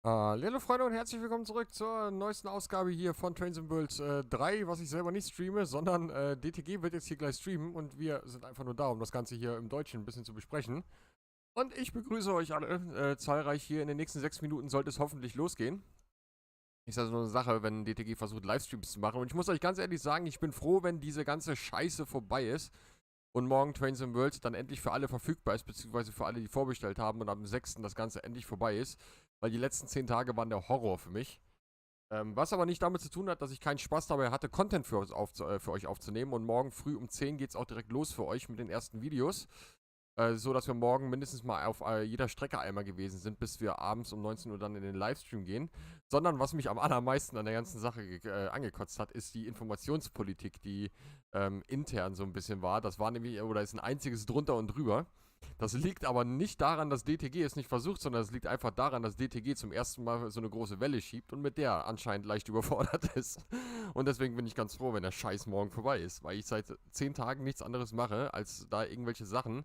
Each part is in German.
Hallo Freunde und herzlich willkommen zurück zur neuesten Ausgabe hier von Trains and Worlds 3, was ich selber nicht streame, sondern DTG wird jetzt hier gleich streamen und wir sind einfach nur da, um das Ganze hier im Deutschen ein bisschen zu besprechen. Und ich begrüße euch alle zahlreich hier. In den nächsten 6 Minuten sollte es hoffentlich losgehen. Ist also nur eine Sache, wenn DTG versucht, Livestreams zu machen. Und ich muss euch ganz ehrlich sagen, ich bin froh, wenn diese ganze Scheiße vorbei ist und morgen Trains and Worlds dann endlich für alle verfügbar ist, beziehungsweise für alle, die vorbestellt haben und am 6. das Ganze endlich vorbei ist. Weil die letzten 10 Tage waren der Horror für mich. Was aber nicht damit zu tun hat, dass ich keinen Spaß dabei hatte, Content für euch aufzunehmen. Und morgen früh um 10 geht es auch direkt los für euch mit den ersten Videos. So dass wir morgen mindestens mal auf jeder Strecke einmal gewesen sind, bis wir abends um 19 Uhr dann in den Livestream gehen. Sondern was mich am allermeisten an der ganzen Sache angekotzt hat, ist die Informationspolitik, die intern so ein bisschen war. Das war nämlich, oder ist ein einziges drunter und drüber. Das liegt aber nicht daran, dass DTG es nicht versucht, sondern es liegt einfach daran, dass DTG zum ersten Mal so eine große Welle schiebt und mit der anscheinend leicht überfordert ist. Und deswegen bin ich ganz froh, wenn der Scheiß morgen vorbei ist, weil ich seit 10 Tagen nichts anderes mache, als da irgendwelche Sachen,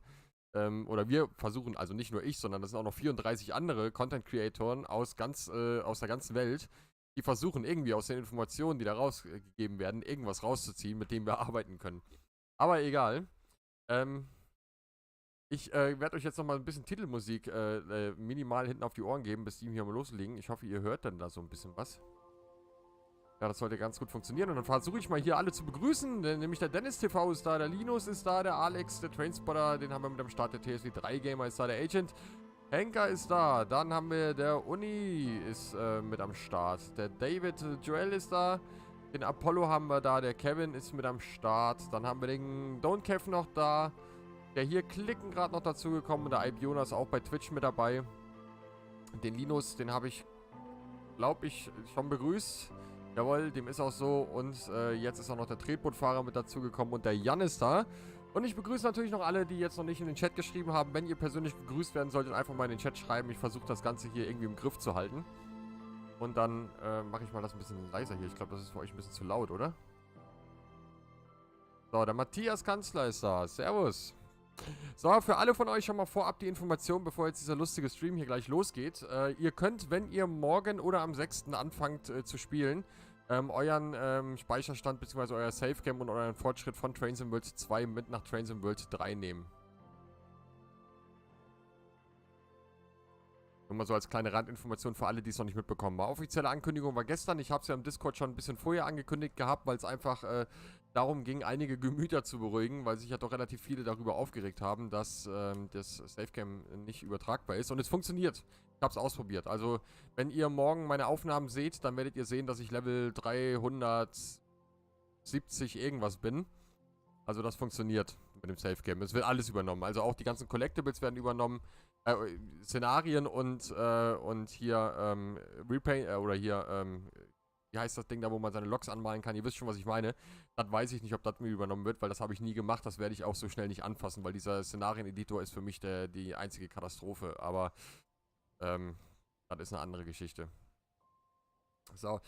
oder wir versuchen, also nicht nur ich, sondern das sind auch noch 34 andere Content-Creatoren aus der ganzen Welt, die versuchen irgendwie aus den Informationen, die da rausgegeben werden, irgendwas rauszuziehen, mit dem wir arbeiten können. Aber egal. Ich werde euch jetzt nochmal ein bisschen Titelmusik minimal hinten auf die Ohren geben, bis die hier mal loslegen. Ich hoffe, ihr hört dann da so ein bisschen was. Ja, das sollte ganz gut funktionieren. Und dann versuche ich mal hier alle zu begrüßen. Nämlich der Dennis TV ist da, der Linus ist da, der Alex, der Trainspotter, den haben wir mit am Start, der TSW 3 Gamer ist da, der Agent. Henker ist da, dann haben wir der Uni ist mit am Start. Der David Joel ist da. Den Apollo haben wir da, der Kevin ist mit am Start. Dann haben wir den Don't Kev noch da. Der hier Klicken gerade noch dazugekommen und der Albiona ist auch bei Twitch mit dabei. Den Linus, den habe ich, glaube ich, schon begrüßt. Jawohl, dem ist auch so. Und jetzt ist auch noch der Tretbootfahrer mit dazugekommen und der Jan ist da. Und ich begrüße natürlich noch alle, die jetzt noch nicht in den Chat geschrieben haben. Wenn ihr persönlich gegrüßt werden solltet, einfach mal in den Chat schreiben. Ich versuche das Ganze hier irgendwie im Griff zu halten. Und dann mache ich mal das ein bisschen leiser hier. Ich glaube, das ist für euch ein bisschen zu laut, oder? So, der Matthias Kanzler ist da. Servus. So, für alle von euch schon mal vorab die Information, bevor jetzt dieser lustige Stream hier gleich losgeht. Ihr könnt, wenn ihr morgen oder am 6. anfangt zu spielen, euren Speicherstand bzw. euer Savegame und euren Fortschritt von Trains and Worlds 2 mit nach Trains and Worlds 3 nehmen. Nur mal so als kleine Randinformation für alle, die es noch nicht mitbekommen haben. Offizielle Ankündigung war gestern. Ich habe es ja im Discord schon ein bisschen vorher angekündigt gehabt, weil es einfach darum ging, einige Gemüter zu beruhigen, weil sich ja doch relativ viele darüber aufgeregt haben, dass das Savegame nicht übertragbar ist. Und es funktioniert. Ich habe es ausprobiert. Also, wenn ihr morgen meine Aufnahmen seht, dann werdet ihr sehen, dass ich Level 370 irgendwas bin. Also, das funktioniert mit dem Savegame. Es wird alles übernommen. Also, auch die ganzen Collectibles werden übernommen. Szenarien und hier Repaint, oder hier, wie heißt das Ding da, wo man seine Logs anmalen kann? Ihr wisst schon, was ich meine. Das weiß ich nicht, ob das mir übernommen wird, weil das habe ich nie gemacht. Das werde ich auch so schnell nicht anfassen, weil dieser Szenarien-Editor ist für mich die einzige Katastrophe. Aber das ist eine andere Geschichte. So.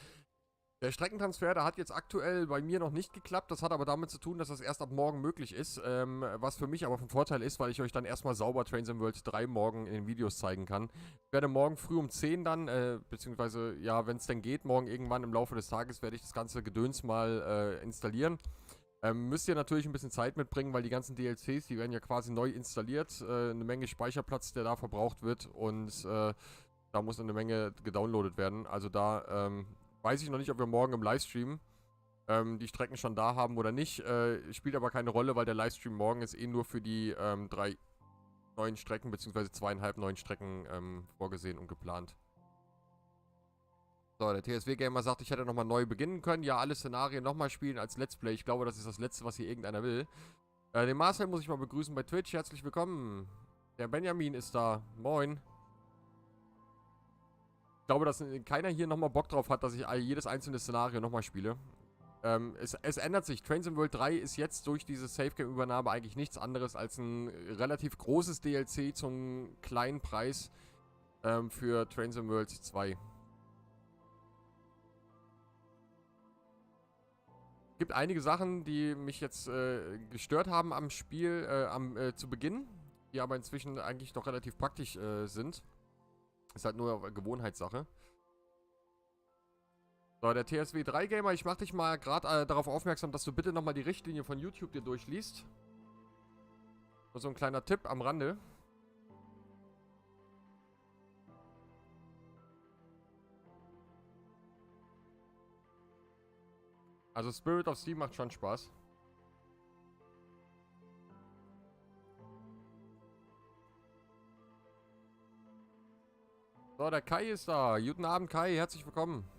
Der Streckentransfer, der hat jetzt aktuell bei mir noch nicht geklappt. Das hat aber damit zu tun, dass das erst ab morgen möglich ist. Was für mich aber von Vorteil ist, weil ich euch dann erstmal sauber Trains and Worlds 3 morgen in den Videos zeigen kann. Ich werde morgen früh um 10 dann, beziehungsweise, ja, wenn es denn geht, morgen irgendwann im Laufe des Tages werde ich das ganze Gedöns mal installieren. Müsst ihr natürlich ein bisschen Zeit mitbringen, weil die ganzen DLCs, die werden ja quasi neu installiert. Eine Menge Speicherplatz, der da verbraucht wird und da muss eine Menge gedownloadet werden. Also da, weiß ich noch nicht, ob wir morgen im Livestream die Strecken schon da haben oder nicht. Spielt aber keine Rolle, weil der Livestream morgen ist eh nur für die 3 neuen Strecken, beziehungsweise 2,5 neuen Strecken vorgesehen und geplant. So, der TSW-Gamer sagt, ich hätte nochmal neu beginnen können. Ja, alle Szenarien nochmal spielen als Let's Play. Ich glaube, das ist das Letzte, was hier irgendeiner will. Den Marcel muss ich mal begrüßen bei Twitch. Herzlich willkommen. Der Benjamin ist da. Moin. Ich glaube, dass keiner hier nochmal Bock drauf hat, dass ich jedes einzelne Szenario nochmal spiele. Es ändert sich. Trains and World 3 ist jetzt durch diese Savegame-Übernahme eigentlich nichts anderes als ein relativ großes DLC zum kleinen Preis für Trains and World 2. Es gibt einige Sachen, die mich jetzt gestört haben am Spiel zu Beginn, die aber inzwischen eigentlich doch relativ praktisch sind. Ist halt nur Gewohnheitssache. So, der TSW 3 Gamer, ich mach dich mal gerade darauf aufmerksam, dass du bitte nochmal die Richtlinie von YouTube dir durchliest. Nur so ein kleiner Tipp am Rande. Also Spirit of Steam macht schon Spaß. So, der Kai ist da. Guten Abend, Kai. Herzlich willkommen.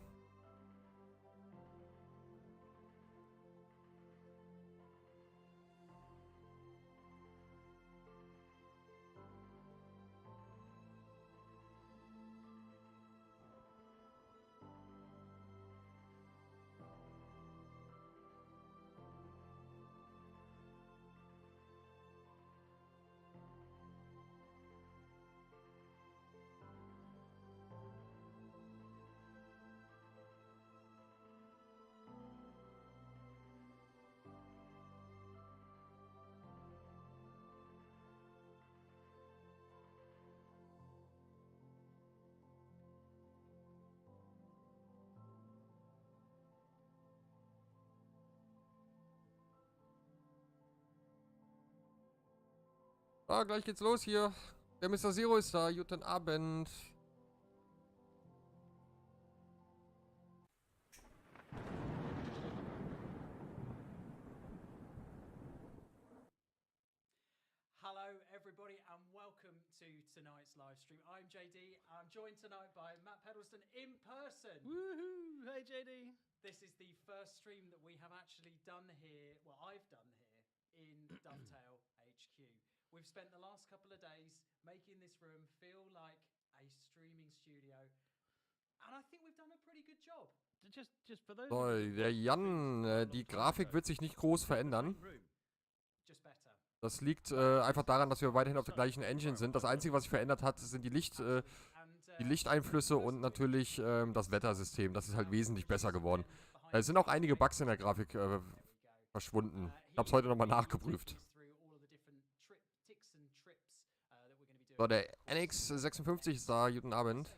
Ah, gleich geht's los hier. Der Mr. Zero ist da. Guten Abend. Hello everybody and welcome to tonight's live stream. I'm JD. I'm joined tonight by Matt Pedalston in person. Woohoo! Hey JD. This is the first stream that we have actually done here, well I've done here in Dovetail HQ. We've spent the last couple of days making this room feel like a streaming studio and I think we've done a pretty good job. Just for those. So, der Jan, die Grafik wird sich nicht groß verändern. Just better. Das liegt einfach daran, dass wir weiterhin auf der gleichen Engine sind. Das Einzige, was sich verändert hat, sind die Lichteinflüsse und natürlich das Wettersystem. Das ist halt wesentlich besser geworden. Es sind auch einige Bugs in der Grafik verschwunden. Ich habe es heute nochmal nachgeprüft. So, der NX56 ist da. Guten Abend.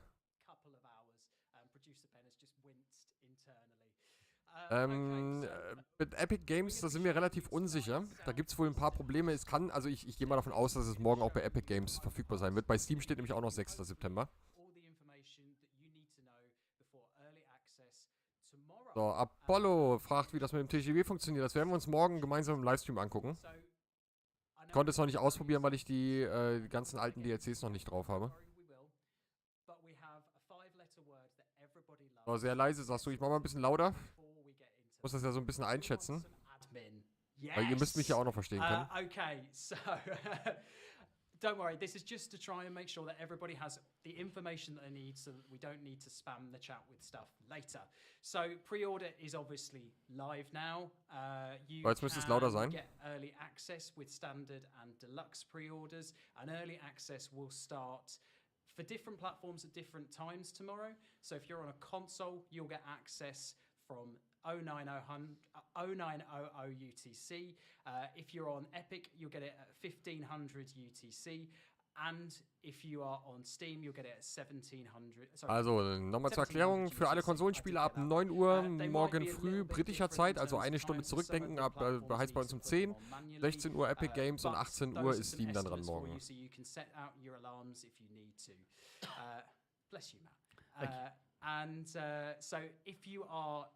Mit Epic Games, da sind wir relativ unsicher. Da gibt es wohl ein paar Probleme. Es kann, also ich gehe mal davon aus, dass es morgen auch bei Epic Games verfügbar sein wird. Bei Steam steht nämlich auch noch 6. September. So, Apollo fragt, wie das mit dem TGW funktioniert. Das werden wir uns morgen gemeinsam im Livestream angucken. Ich konnte es noch nicht ausprobieren, weil ich die ganzen alten DLCs noch nicht drauf habe. So, sehr leise, sagst du. Ich mach mal ein bisschen lauter. Ich muss das ja so ein bisschen einschätzen. Weil ihr müsst mich ja auch noch verstehen können. Okay, so don't worry, this is just to try and make sure that everybody has the information that they need so that we don't need to spam the chat with stuff later. So pre-order is obviously live now. You Jetzt müsste es lauter sein. Get early access with standard and deluxe pre-orders, and early access will start for different platforms at different times tomorrow. So if you're on a console, you'll get access from 0900 UTC. If you're on Epic, you'll get it at 1500 UTC. And if you are on Steam, you'll get it at 1700. Also, nochmal zur Erklärung, für alle Konsolenspiele ab 9 Uhr morgen früh britischer Zeit, also eine Stunde zurückdenken, heißt bei uns um 10, 16 Uhr Epic Games und 18 Uhr ist Steam dann dran morgen. Bless you, Matt. So if you are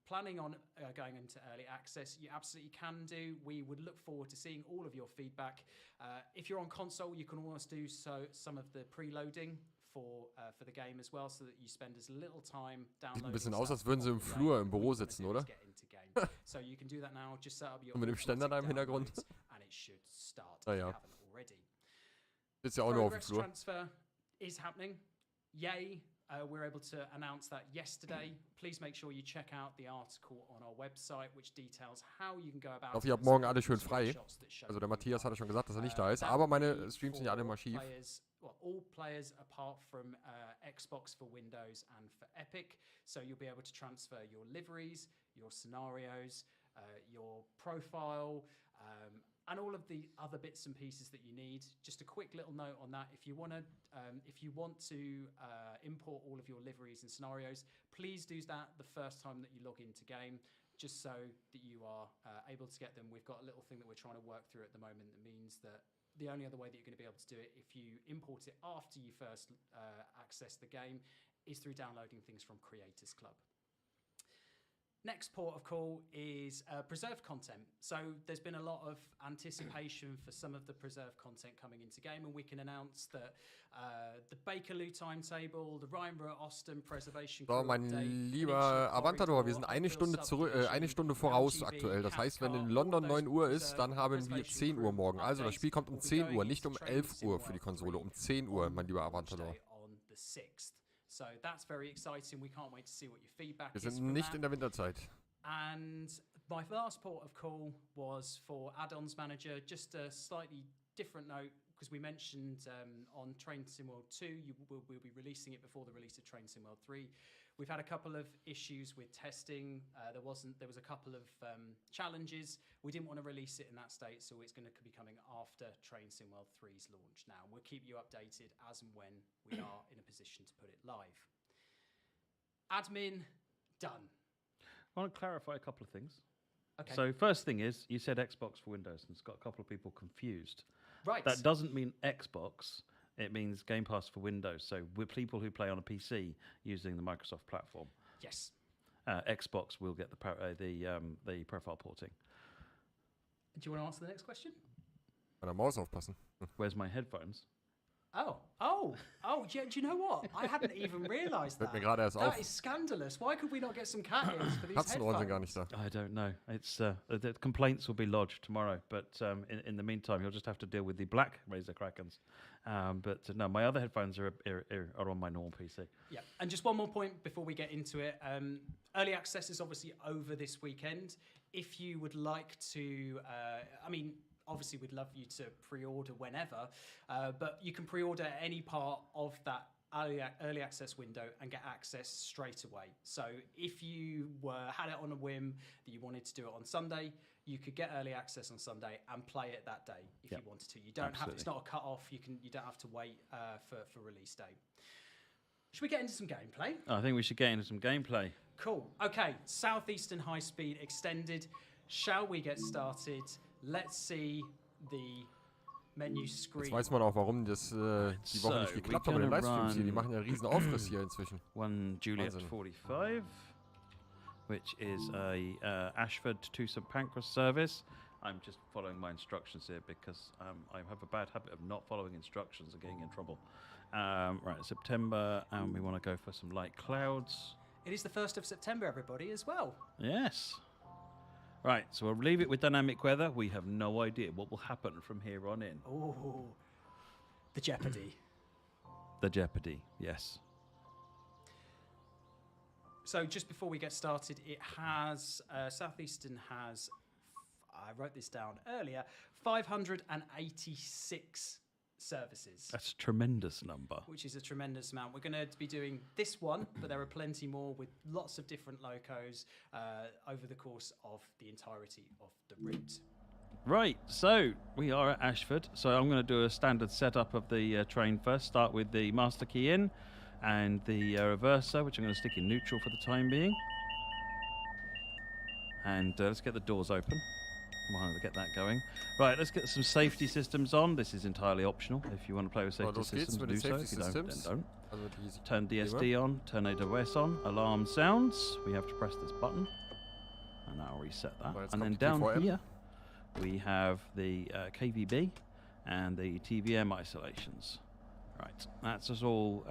planning on going into early access, you absolutely can do. We would look forward to seeing all of your feedback. If you're on console, you can almost do some of the preloading for the game as well, so that you spend as little time downloading. Sieht ein bisschen aus, als würden sie im Flur im Büro sitzen, oder? So you can do that now. Just set up your Und mit dem Ständer da im Hintergrund. and it should start. Ah, ja. Ist ja auch nur auf dem Flur. Transfer is happening. Yay. We were able to announce that yesterday. Please make sure you check out the article on our website, which details how you can go about. Ich hoffe, ihr habt morgen alle schön frei. Also der Matthias hatte schon gesagt, dass er nicht da ist, aber meine Streams sind ja alle mal schief. All players apart from Xbox for Windows and for Epic. So you'll be able to transfer your liveries, your scenarios, your profile, and all of the other bits and pieces that you need. Just a quick little note on that: if you want to import all of your liveries and scenarios, please do that the first time that you log into game, just so that you are able to get them. We've got a little thing that we're trying to work through at the moment that means that the only other way that you're going to be able to do it if you import it after you first access the game is through downloading things from Creators Club. Next port of call is preserved content. So there's been a lot of anticipation for some of the preserved content coming into game, and we can announce that the Bakerloo timetable, the Rheinruhr-Osten Preservation So, mein lieber Avantador, wir sind eine Stunde voraus aktuell. Das heißt, wenn in London 9 Uhr ist, dann haben wir 10 Uhr morgen. Also das Spiel kommt um 10 Uhr, nicht um 11 Uhr für die Konsole, um 10 Uhr, mein lieber Avantador. So that's very exciting. We can't wait to see what your feedback Wir is. sind nicht in der Winterzeit. And my last port of call was for Add-Ons Manager. Just a slightly different note, because we mentioned on Train Sim World 2, we'll be releasing it before the release of Train Sim World 3. We've had a couple of issues with testing. There was a couple of challenges. We didn't want to release it in that state, so it's going to be coming after Train Sim World 3's launch now. We'll keep you updated as and when we are in a position to put it live. Admin, done. I want to clarify a couple of things. Okay. So first thing is, you said Xbox for Windows, and it's got a couple of people confused. Right. That doesn't mean Xbox. It means Game Pass for Windows. So we're people who play on a PC using the Microsoft platform. Yes. Xbox will get the profile porting. Do you want to answer the next question? An der Maus aufpassen. Where's my headphones? Yeah, do you know what? I hadn't even realised that. Fällt mir gerade erst auf. That is scandalous. Why could we not get some cat ears for these Katzenohren sind gar headphones? nicht da. I don't know. It's the complaints will be lodged tomorrow, but in the meantime, you'll just have to deal with the black Razer Krakens. But no, my other headphones are on my normal PC. Yeah, and just one more point before we get into it. Early access is obviously over this weekend. If you would like to, obviously we'd love you to pre-order whenever, but you can pre-order any part of that early access window and get access straight away. So if you had it on a whim that you wanted to do it on Sunday, you could get early access on Sunday and play it that day if you wanted to. You don't have, it's not a cut off. You don't have to wait for release day. Should we get into some gameplay? I think we should get into some gameplay. Cool. Okay, Southeastern High Speed Extended. Shall we get started? Let's see the menu screen. Jetzt weiß man auch, warum das die Woche nicht geklappt hat mit den Livestreams hier. Die machen ja einen riesen Aufriss hier inzwischen. One Juliet 45, which is a Ashford to St Pancras service. I'm just following my instructions here because I have a bad habit of not following instructions and getting in trouble. Right, September, and we want to go for some light clouds. It is the 1st of September, everybody, as well. Yes. Right, so we'll leave it with dynamic weather. We have no idea what will happen from here on in. Oh, the jeopardy. The jeopardy, yes. So just before we get started, it has, Southeastern has, I wrote this down earlier, 586 services. That's a tremendous number. Which is a tremendous amount. We're going to be doing this one, but there are plenty more with lots of different locos over the course of the entirety of the route. Right, so we are at Ashford. So I'm going to do a standard setup of the train first. Start with the master key in and the reverser, which I'm going to stick in neutral for the time being. And let's get the doors open. We'll get that going. Right, let's get some safety systems on. This is entirely optional. If you want to play with safety systems, do so. If you don't, then don't. Turn DSD on, turn AWS on, alarm sounds. We have to press this button. And I'll reset that. And then down here, we have the KVB and the TVM isolations. Right, that's just all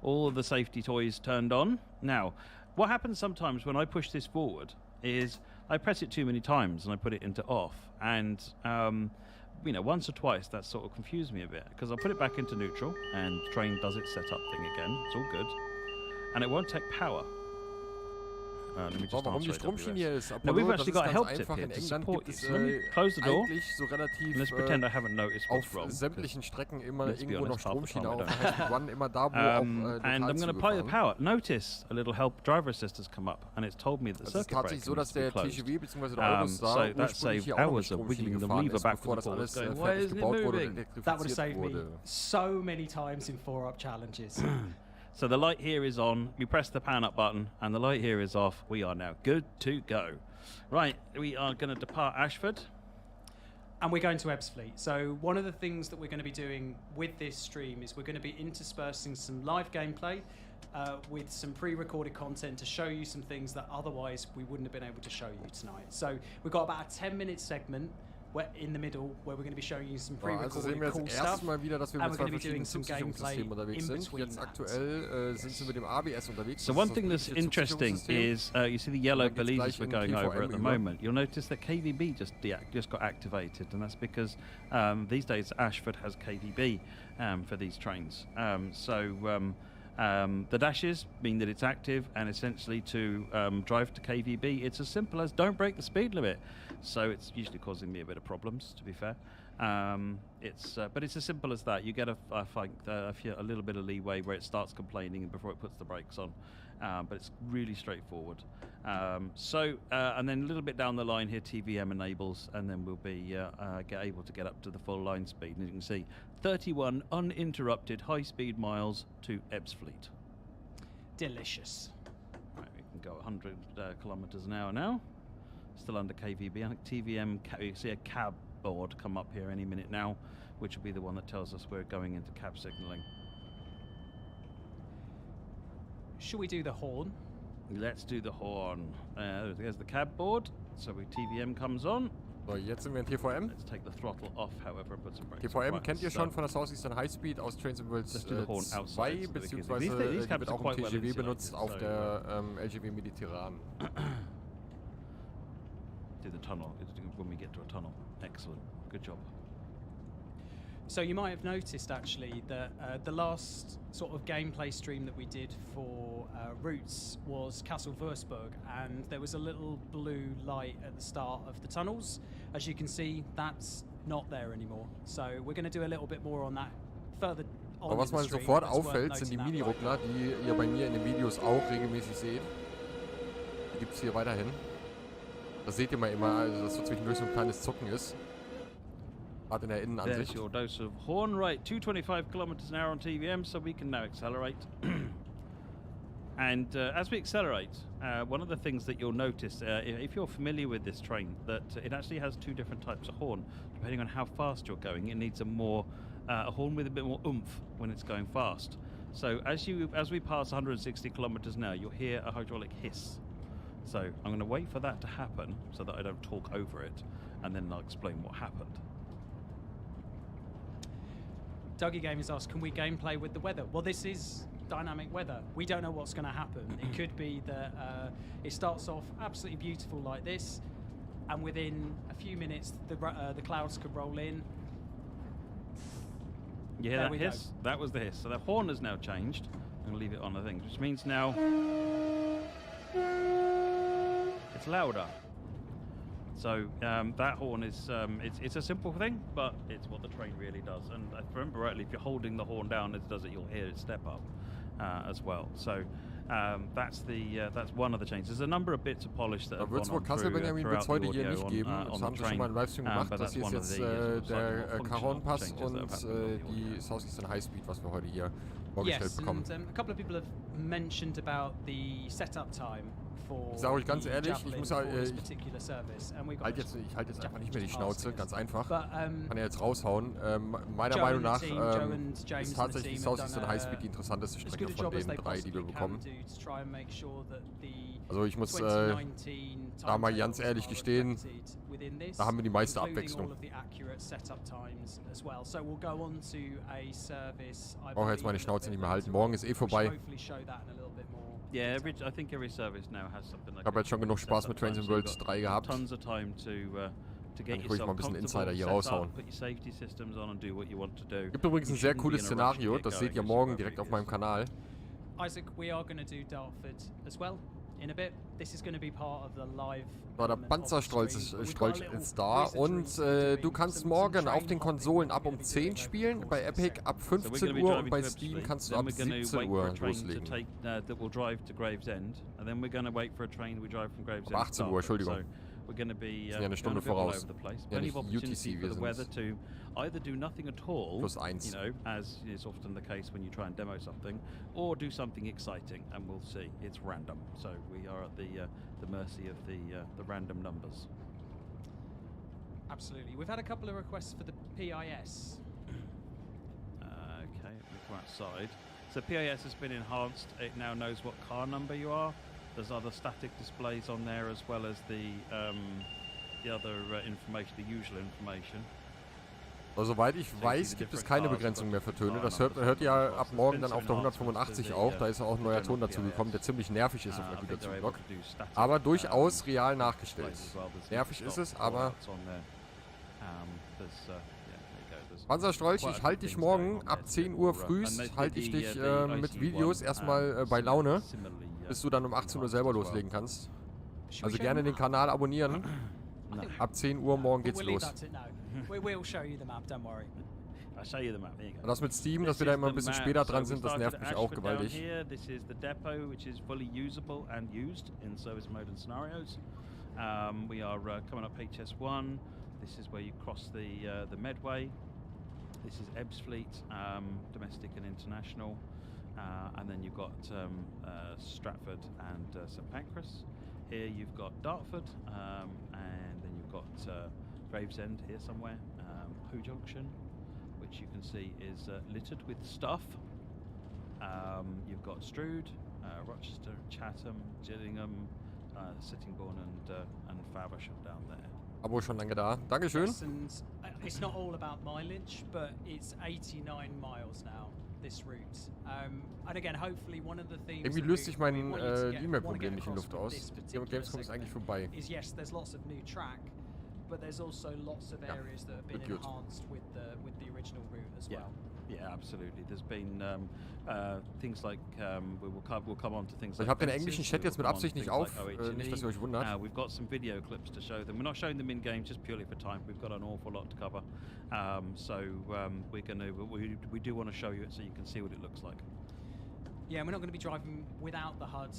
of the safety toys turned on. Now, what happens sometimes when I push this forward is I press it too many times and I put it into off, and once or twice that sort of confused me a bit because I put it back into neutral and train does its setup thing again. It's all good, and it won't take power. Let me just warum die answer Stromschiene hier ist. Now we've Apollo, actually das got a ist help ganz tip einfach. here In to England support gibt you. es So let me close the door. eigentlich so relativ Let's pretend I haven't noticed what's auf wrong. sämtlichen Strecken immer let's be irgendwo noch honest, half the Stromschiene, time I auch auf don't. der High Speed One, immer da, wo auch And I'm going to apply the Lokalzüge fahren. power. Notice a little help driver assist has come up, and it's told me that the Es ist circuit tatsächlich breaker so, dass needs to be der closed. TGV bzw. der Eurostar So that ursprünglich saved hier auch noch mit hours of Stromschiene wiggling the gefahren lever ist, backwards bevor and das alles forwards, going, why fertig isn't it gebaut wurde und moving? That would have elektrifiziert saved me wurde. so many times in 4-up challenges. So the light here is on, we press the pan up button, and the light here is off. We are now good to go. Right, we are going to depart Ashford. And we're going to Ebbsfleet. So one of the things that we're going to be doing with this stream is we're going to be interspersing some live gameplay with some pre-recorded content to show you some things that otherwise we wouldn't have been able to show you tonight. So we've got about a 10-minute segment in the middle where we're going to be showing you some Also sehen pre-recorded wir cool jetzt stuff. erstmal wieder, dass wir And mit we're zwei going to be doing verschiedenen some gameplay Zugsicherungssystemen unterwegs in sind. between Jetzt that. aktuell sind sie mit dem ABS unterwegs. So Das one ist thing das that's britische interesting Zugsicherungssystem. is you see the yellow Dann geht's belises gleich we're in going over at the TVM moment. You'll notice that KVB just got activated, and that's because these days Ashford has KVB for these trains. The dashes mean that it's active, and essentially to drive to KVB, it's as simple as don't break the speed limit. So it's usually causing me a bit of problems, to be fair. But it's as simple as that. You get a little bit of leeway where it starts complaining before it puts the brakes on. But it's really straightforward. And then a little bit down the line here, TVM enables, and then we'll be able to get up to the full line speed. And you can see 31 uninterrupted high-speed miles to Ebbsfleet. Delicious. Right, we can go 100 kilometers an hour now. Still under KVB. I think TVM, you see a cab board come up here any minute now, which will be the one that tells us we're going into cab signalling. Should we do the horn? Let's do the horn. There's the cab board. So TVM comes on. So, jetzt sind wir in TVM. Let's take the throttle off, however, and put some brakes TVM on. kennt ihr schon von der Southeastern High Speed aus Trains and Worlds 2, beziehungsweise these die cabs wird are auch im quite well TGV insulated, benutzt auf so, der LGV Mediterran. Do the tunnel when we get to a tunnel. Excellent. Good job. So you might have noticed actually that the last sort of gameplay stream that we did for Routes was Castle Würzburg, and there was a little blue light at the start of the tunnels. As you can see, that's not there anymore. So we're going to do a little bit more on that further on. Aber was man sofort auffällt, sind die Mini-Ruckler, die ihr bei mir in den Videos auch regelmäßig seht. Die gibt es hier weiterhin. Das seht ihr mal immer, also dass so zwischendurch so ein kleines Zucken ist. Gerade in der Innenansicht. There's your dose of horn. Right, 225 kilometers an hour on TVM, so we can now accelerate. And as we accelerate, one of the things that you'll notice, if you're familiar with this train, that it actually has two different types of horn. Depending on how fast you're going, it needs a horn with a bit more oomph when it's going fast. So as we pass 160 kilometers an hour, you'll hear a hydraulic hiss. So I'm going to wait for that to happen so that I don't talk over it, and then I'll explain what happened. Dougie Gamers asked, can we gameplay with the weather? Well, this is dynamic weather. We don't know what's going to happen. It could be that it starts off absolutely beautiful like this, and within a few minutes the clouds could roll in. You hear that hiss? That was the hiss. So the horn has now changed. I'm going to leave it on, I think, which means now it's louder. So that horn is, it's a simple thing, but it's what the train really does. And if I remember rightly, if you're holding the horn down as it does it, you'll hear it step up as well. So that's one of the changes. There's a number of bits of polish that have gone on Kassel, Benjamin, wird es heute hier nicht geben. on Das haben the sie schon mal im Livestream gemacht. but Das hier ist that's jetzt der Cajon Pass changes und that have happened with the die audio. Southeastern High Speed, was wir heute hier vorgestellt Yes, bekommen. and a couple of people have mentioned about the setup time for Ich sage euch ganz ehrlich, ich muss particular service, and we got ich halte jetzt einfach nicht mehr die Schnauze, ganz einfach. But, Kann ja jetzt raushauen. Meiner Meinung nach ist tatsächlich die Southeastern High Speed die interessanteste Strecke von den drei, die wir bekommen. Also ich muss da mal ganz ehrlich gestehen, da haben wir die meiste Abwechslung. Ich brauche jetzt meine Schnauze nicht mehr halten. Morgen ist eh vorbei. Yeah, I think every service now has something like. Ich habe jetzt schon genug Spaß mit Trains and Worlds 3 gehabt. Tons of time to get Kann ich ruhig mal ein bisschen Insider hier raushauen. Gibt übrigens ein sehr cooles Szenario, das seht ihr morgen direkt auf meinem Kanal. Isaac, we are going to do Dartford as well in a bit. This is going to be part of the live. Der Panzerstrolch ist da und du kannst morgen auf den Konsolen ab um 10 spielen, bei Epic ab 15 Uhr und bei Steam kannst du ab 17 Uhr loslegen. Ab 18 Uhr, Entschuldigung. We're going to be ja eine Stunde voraus. Ja, nicht UTC, wir sind either do nothing at all, +1. you know, as is often the case when you try and demo something, or do something exciting, and we'll see. It's random, so we are at the mercy of the random numbers. Absolutely. We've had a couple of requests for the PIS. Okay, we'll go outside. So PIS has been enhanced. It now knows what car number you are. There's other static displays on there as well as the other information, the usual information. Also, soweit ich weiß, gibt es keine Begrenzung mehr für Töne. Das hört ja ab morgen dann auf der 185 auf. Da ist auch ein neuer Ton dazu gekommen, der ziemlich nervig ist auf der Güterzug-Block. Aber durchaus real nachgestellt. Nervig ist es, aber... Panzerstrolch, ich halte dich morgen ab 10 Uhr frühst, halte ich dich mit Videos erstmal bei Laune, bis du dann um 18 Uhr selber loslegen kannst. Also gerne den Kanal abonnieren. Ab 10 Uhr morgen geht's los. Und das mit Steam, dass wir da immer ein bisschen später dran sind, das nervt mich auch gewaltig. This is the depot, which is fully usable and used in service mode and scenarios. We are coming up HS1. This is where you cross the Medway. This is Ebbs Fleet, domestic and international. And then you've got Stratford and St Pancras. Here you've got Dartford, and then you've got Gravesend here somewhere. Who Junction, which you can see is littered with stuff. You've got Strood, Rochester, Chatham, Gillingham, Sittingbourne and Faversham down there. Abo schon lange da. Dankeschön. Yes, and it's not all about mileage, but it's 89 miles now, this route. And again, hopefully one of the themes irgendwie löst sich mein E-Mail-Problem nicht in Luft aus. Gamescom ist eigentlich vorbei. Yes, there's lots of new track, but there's also lots of areas that have been enhanced with the original route as well. Yeah, absolutely. There's been things like we'll come on to things. Ich habe den englischen Chat jetzt mit Absicht nicht auf, nicht, dass ihr euch wundert. We've got some video clips to show them. We're not showing them in game just purely for time. We've got an awful lot to cover, we do want to show you it so you can see what it looks like. Yeah, we're not going to be driving without the HUD.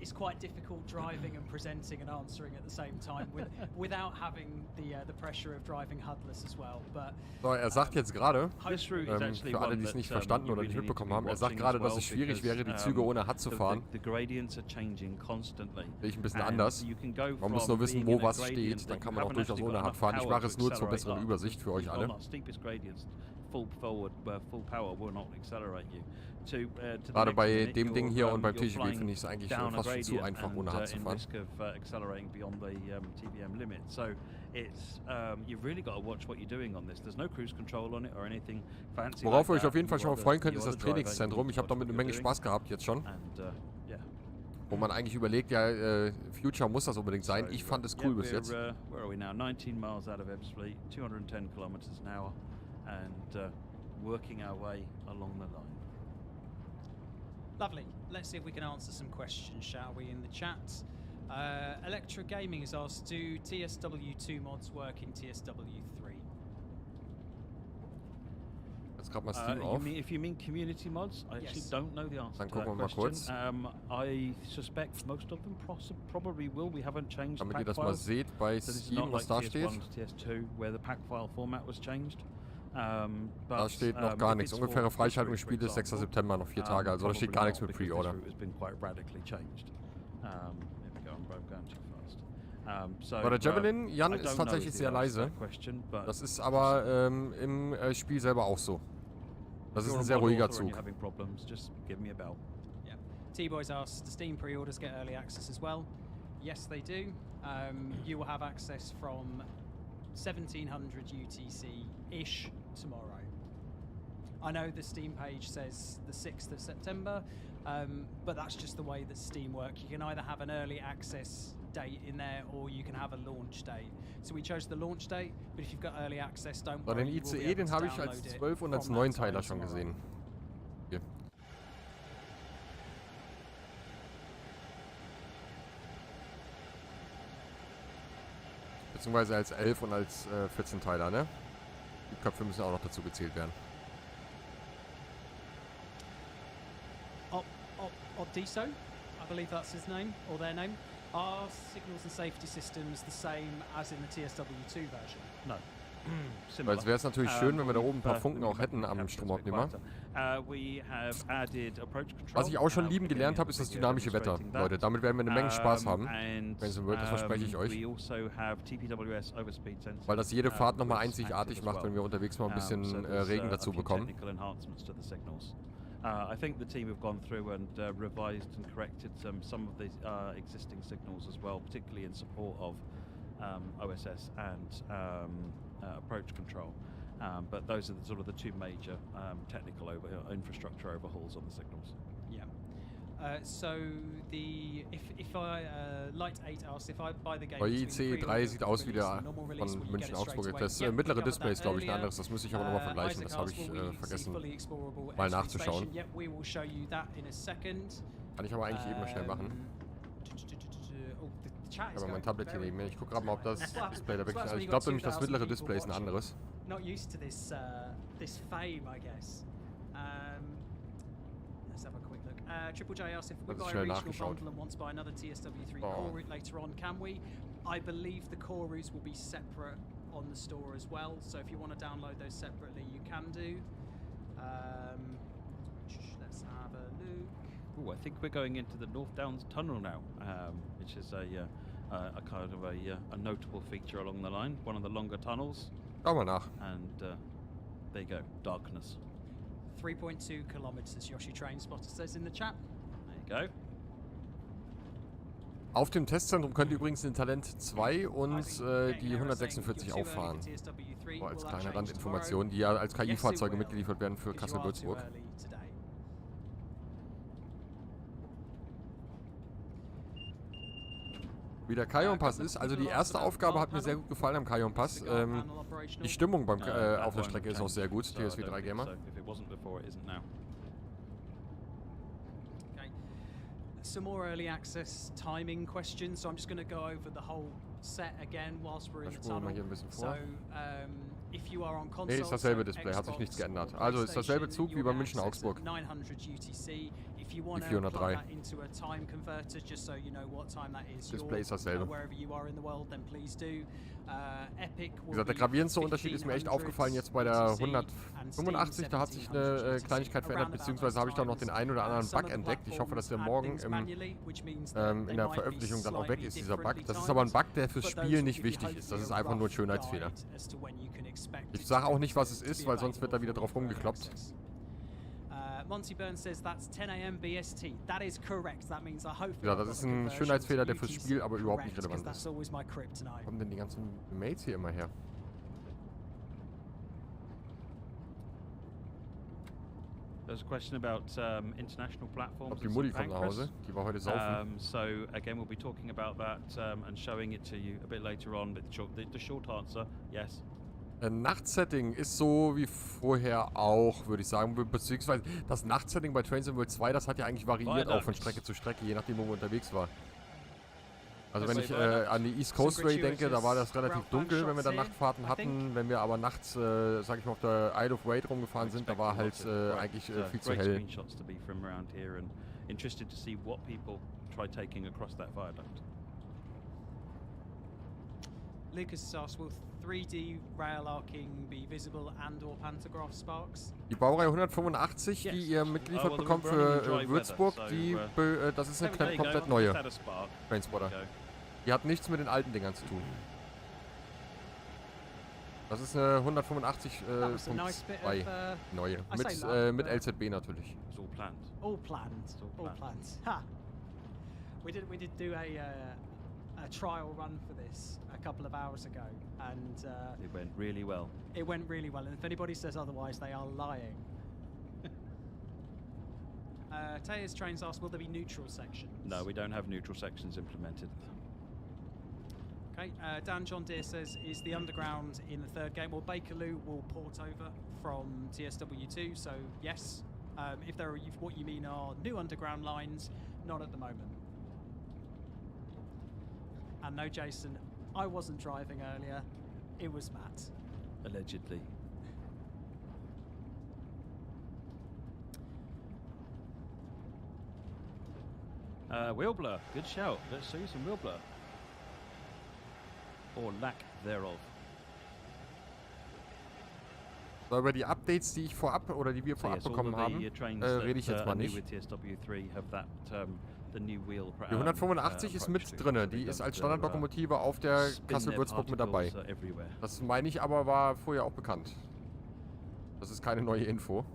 It's quite difficult driving and presenting and answering at the same time without having the pressure of driving HUDless as well. But so, sagt jetzt gerade, für alle, die es nicht verstanden oder nicht mitbekommen haben, sagt gerade, dass es schwierig wäre, die Züge ohne HUD zu fahren. Sehe ich ein bisschen anders. Man muss nur wissen, wo was steht, dann kann man auch durchaus ohne HUD fahren. Ich mache es nur zur besseren Übersicht für euch alle. Gerade bei dem Ding hier und beim TGV finde ich es eigentlich fast schon zu einfach, ohne HUD zu fahren. Worauf ihr euch auf jeden Fall schon mal freuen könnt, ist das Trainingszentrum. Ich habe damit eine Menge Spaß gehabt jetzt schon. Wo man eigentlich überlegt, ja, Future muss das unbedingt sein. Ich fand es cool bis jetzt. Where are we now? 19 miles out of Ebbsfleet, 210 kilometers an hour, and working our way along the line. Lovely. Let's see if we can answer some questions, shall we, in the chat. Electro Gaming has asked, do TSW2 mods work in TSW3? Jetzt gerade mal Steam auf. If you mean community mods, I actually don't know the answer Dann to that gucken wir mal kurz. I suspect most of them probably will. We haven't changed Damit pack ihr das mal files. seht bei Steam, was da steht. TS2, where the pack file format was changed. Da steht noch gar nichts. Ungefähre Freischaltung des Spiels ist 6. September, noch 4 Tage. Also da steht gar nichts mit Pre-Order. Bei der Javelin, Jan, ist tatsächlich sehr leise. Das ist aber im Spiel selber auch so. Das ist ein sehr ruhiger Zug. T-Boys asked, do Steam pre-orders get early access as well? Yes, they do. You will have access from 1700 UTC-ish tomorrow. I know the Steam page says the 6th of September, but that's just the way that Steam works. You can either have an early access date in there or you can have a launch date. So we chose the launch date, but if you've got early access, don't worry. Den ICE, den habe ich als 12 und als 9-Teiler schon gesehen. Hier. Beziehungsweise als 11 und als 14-Teiler, ne? Die Köpfe müssen auch noch dazu gezählt werden. Oddiso, I believe that's his name, or their name. Are signals and safety systems the same as in the TSW2 version? No. Weil es wäre es natürlich schön, wenn wir da oben ein paar Funken auch hätten am Stromaufnehmer. Was ich auch schon lieben gelernt habe, ist das dynamische Wetter, Leute. Damit werden wir eine Menge Spaß haben, wenn es so wird, das verspreche ich euch. Weil das jede Fahrt nochmal einzigartig macht, wenn wir unterwegs mal ein bisschen Regen dazu bekommen. I think the team have gone through and revised and corrected some of the existing signals as well, particularly in support of OSS and approach control. But those are sort of the two major technical infrastructure overhauls on the signals. Yeah. So if I Light 8 asks if I buy the game. IC3 sieht aus wie der von München-Augsburg. Das mittlere Display ist, glaube ich, ein anderes. Das müsste ich aber nochmal vergleichen. Das habe ich vergessen, mal nachzuschauen. Kann ich aber eigentlich eben mal schnell machen. Aber mein Tablet hier neben mir. Ich gucke gerade mal, ob das Display da wirklich ist. Ich glaube nämlich, das mittlere Display ist ein anderes. Not used to this fame, I guess. Let's have a quick look. Triple J asked if we buy a regional bundle and want to buy another TSW3 core route later on, can we? I believe the core routes will be separate on the store as well, so if you want to download those separately, you can do. Let's have a look. Oh, I think we're going into the North Downs Tunnel now, which is a kind of a notable feature along the line. One of the longer tunnels. Schau mal nach. And there you go, darkness. 3.2 kilometers, Yoshi Train Spotter says in the chat. There you go. Auf dem Testzentrum könnt ihr übrigens den Talent 2 und die 146 auffahren. So als kleine Randinformation, die ja als KI-Fahrzeuge mitgeliefert werden für Kassel-Würzburg. Wie der Cajon Pass ist, also die erste Aufgabe hat mir sehr gut gefallen am Cajon Pass. Die Stimmung auf der Strecke ist auch sehr gut, TSW3 Gamer. Some more early access timing questions, so I'm just going to go over the whole set again whilst we're in the tunnel. So, if you are on console, nee, ist dasselbe Display, hat sich nichts geändert. Also ist dasselbe Zug wie bei München-Augsburg. 900 UTC. If you want die to 403. plug that into a time converter, just so you know what time that is, Display ist dasselbe. Wherever you are in the world, then please do. Epic. Wie gesagt, der gravierendste Unterschied ist mir echt aufgefallen jetzt bei der 185. Da hat sich eine Kleinigkeit verändert, beziehungsweise habe ich da noch den einen oder anderen Bug entdeckt. Ich hoffe, dass der morgen in der Veröffentlichung dann auch weg ist, dieser Bug. Das ist aber ein Bug, der fürs Spiel nicht wichtig ist. Das ist einfach nur ein Schönheitsfehler. Ich sage auch nicht, was es ist, weil sonst wird da wieder drauf rumgekloppt. Monty Burns says that's 10 a.m. BST. That is correct. That means I hope. Ja, das ist ein Schönheitsfehler, der fürs Spiel aber überhaupt nicht relevant ist. Wo kommen denn die ganzen Mates hier immer her? There's a question about international platforms. Ob die Mutti kommt nach Hause? Die war heute saufen. So again, we'll be talking about that and showing it to you a bit later on. But the short answer, yes. Nachtsetting ist so wie vorher auch, würde ich sagen. Beziehungsweise das Nachtsetting bei Trains in World 2, das hat ja eigentlich variiert auch von Strecke zu Strecke, je nachdem, wo wir unterwegs waren. Also wenn ich an die East Coast Way denke, da war das relativ dunkel, wenn wir da Nachtfahrten hatten. Wenn wir aber nachts, sag ich mal, auf der Isle of Wight rumgefahren sind, da war halt eigentlich viel zu hell. Lucas asks, will 3D rail arcing be visible and or pantograph sparks? Die Baureihe 185, die ihr mitgeliefert bekommt für Würzburg, das ist eine komplett neue Trainspotter. Die hat nichts mit den alten Dingern zu tun. Das ist eine 185.2 neue. Mit LZB natürlich. It's all planned. All planned. All planned. Ha! We did do a trial run for this a couple of hours ago, and it went really well. It went really well, and if anybody says otherwise, they are lying. Taya's Trains asks, will there be neutral sections? No, we don't have neutral sections implemented. Okay, Dan John Deere says, is the underground in the third game? Well, Bakerloo will port over from TSW2, so yes. If what you mean are new underground lines, not at the moment. And no, Jason, I wasn't driving earlier. It was Matt. Allegedly. Wheel blur. Good shout. Let's see some wheel blur. Or lack thereof. So, über die Updates, die ich vorab oder die wir vorab bekommen haben, rede ich jetzt mal nicht. Die 185 ist mit drin, die ist als Standardlokomotive auf der Kassel-Würzburg mit dabei. Das meine ich aber, war vorher auch bekannt. Das ist keine neue Info.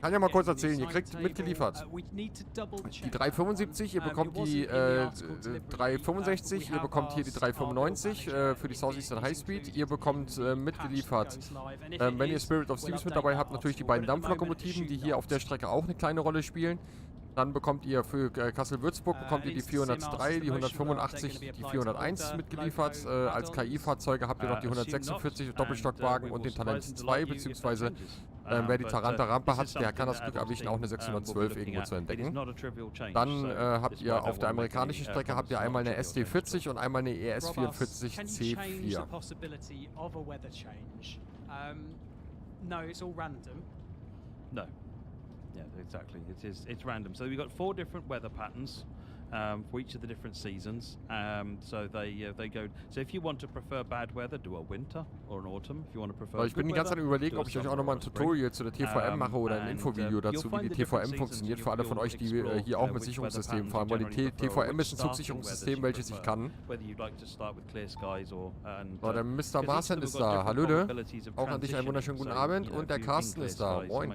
Kann ja mal kurz erzählen, ihr kriegt mitgeliefert die 375, ihr bekommt die 365, ihr bekommt hier die 395 für die Southeastern Highspeed, ihr bekommt mitgeliefert, wenn ihr Spirit of Steams mit dabei habt, natürlich die beiden Dampflokomotiven, die hier auf der Strecke auch eine kleine Rolle spielen. Dann bekommt ihr für Kassel-Würzburg bekommt ihr die 403, die 185, die 401 mitgeliefert. Als KI-Fahrzeuge habt ihr noch die 146 Doppelstockwagen und den Talent 2, beziehungsweise wer die Taranta-Rampe hat, der kann das Glück erwischen, auch eine 612 irgendwo zu entdecken. Dann habt ihr auf der amerikanischen Strecke habt ihr einmal eine SD40 und einmal eine ES44 C4. No, it's all random. No. Yeah, exactly. It's random. So we've got 4 different weather patterns for each of the different seasons. So they go. So if you want to prefer bad weather, do a winter or an autumn. If you want to prefer. Ich bin die ganze Zeit überlegen, ob ich euch auch nochmal ein Tutorial zu der TVM mache oder ein Infovideo dazu, wie die TVM funktioniert, für alle von euch, die hier auch mit Sicherungssystemen fahren, weil die TVM ist ein Zugsicherungssystem, welches ich kann. So, der Mr. Marcel ist da. Hallöle. Auch an dich einen wunderschönen guten Abend und der Carsten ist da. Moin.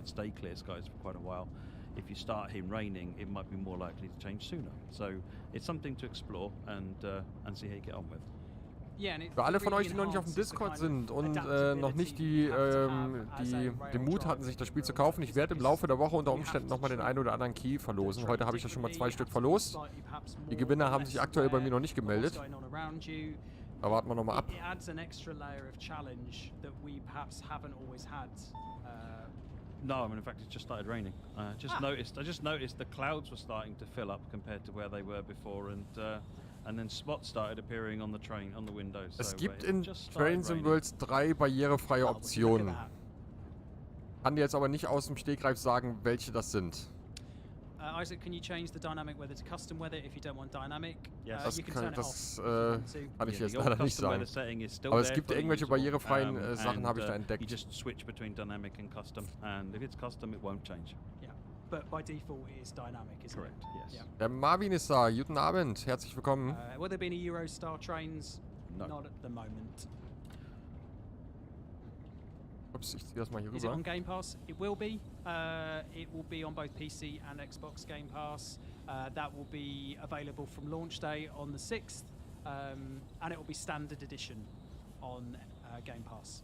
If you start him raining, it might be more likely to change sooner. So it's something to explore and see how you get on with. Für alle von euch, die noch nicht auf dem Discord sind und noch nicht den Mut hatten, sich das Spiel zu kaufen, ich werde im Laufe der Woche unter Umständen nochmal den einen oder anderen Key verlosen. Heute habe ich ja schon mal 2 Stück verlost. Die Gewinner haben sich aktuell bei mir noch nicht gemeldet. Da warten wir nochmal ab. No, I mean, in fact, it just started raining. I just noticed the clouds were starting to fill up compared to where they were before, and then spots started appearing on the train, on the windows. Es gibt in Trains and Worlds 3 barrierefreie Optionen. Kann dir jetzt aber nicht aus dem Stegreif sagen, welche das sind. Isaac, can you change the dynamic weather to custom weather if you don't want dynamic? Yes. Das kann ich jetzt leider nicht sagen. Aber es gibt irgendwelche barrierefreien Sachen, habe ich da entdeckt. You just switch between dynamic and custom, and if it's custom, it won't change. Yeah, but by default it is dynamic, isn't Correct, it? yes. Yeah. Der Marvin ist da. Guten Abend, herzlich willkommen. Will there be any Eurostar trains? No. Not at the moment. Ups, ich ziehe das mal hier Is it rüber. on Game Pass? It will be. It will be on both PC and Xbox Game Pass. That will be available from launch day on the 6th, and it will be standard edition on Game Pass.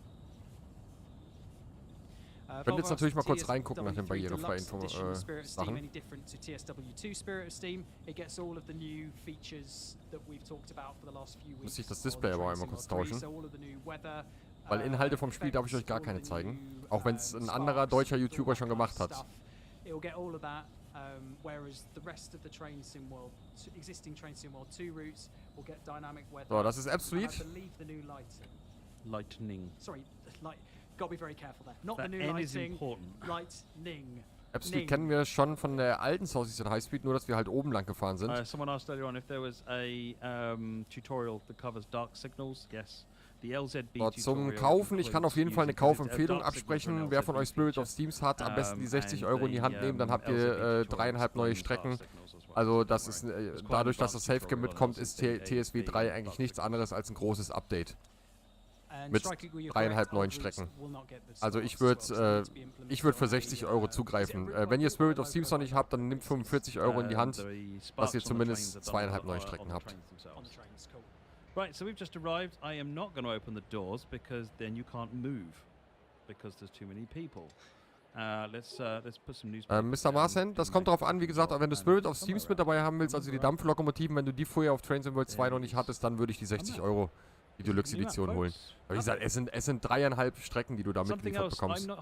Ich könnte jetzt natürlich mal kurz reingucken nach den barrierefreien Sachen. Muss ich das Display aber einmal kurz tauschen. Weil Inhalte vom Spiel darf ich euch gar keine zeigen. Auch wenn es ein anderer deutscher YouTuber schon gemacht hat. So, das ist Absolute. Lightning. Sorry, gotta be very careful there. Not That the new N is lighting. important. Lightning. Absolute kennen wir schon von der alten Southeastern Highspeed, nur dass wir halt oben lang gefahren sind. Someone asked earlier on if there was a tutorial that covers dark signals. Yes. Zum Kaufen, ich kann auf jeden Fall eine Kaufempfehlung absprechen. Wer von euch Spirit of Steams hat, am besten die 60 € in die Hand nehmen, dann habt ihr 3,5 neue Strecken. Also das ist dadurch, dass das Safegame mitkommt, ist TSW 3 eigentlich nichts anderes als ein großes Update. Mit 3,5 neuen Strecken. Also ich würde für 60 € zugreifen. Wenn ihr Spirit of Steams noch nicht habt, dann nehmt 45 € in die Hand, dass ihr zumindest 2,5 neue Strecken habt. Right, so we've just arrived. I am not going to open the doors because then you can't move because there's too many people. Let's put some news. Mr. Marcel, das kommt darauf an, wie gesagt, wenn du Spirit of Steams mit dabei haben willst, also die Dampflokomotiven, wenn du die vorher auf Trains and World 2 noch nicht hattest, dann würde ich die 60 € die Deluxe-Edition holen. Aber wie gesagt, es sind 3,5 Strecken, die du da mitgeliefert bekommst. Für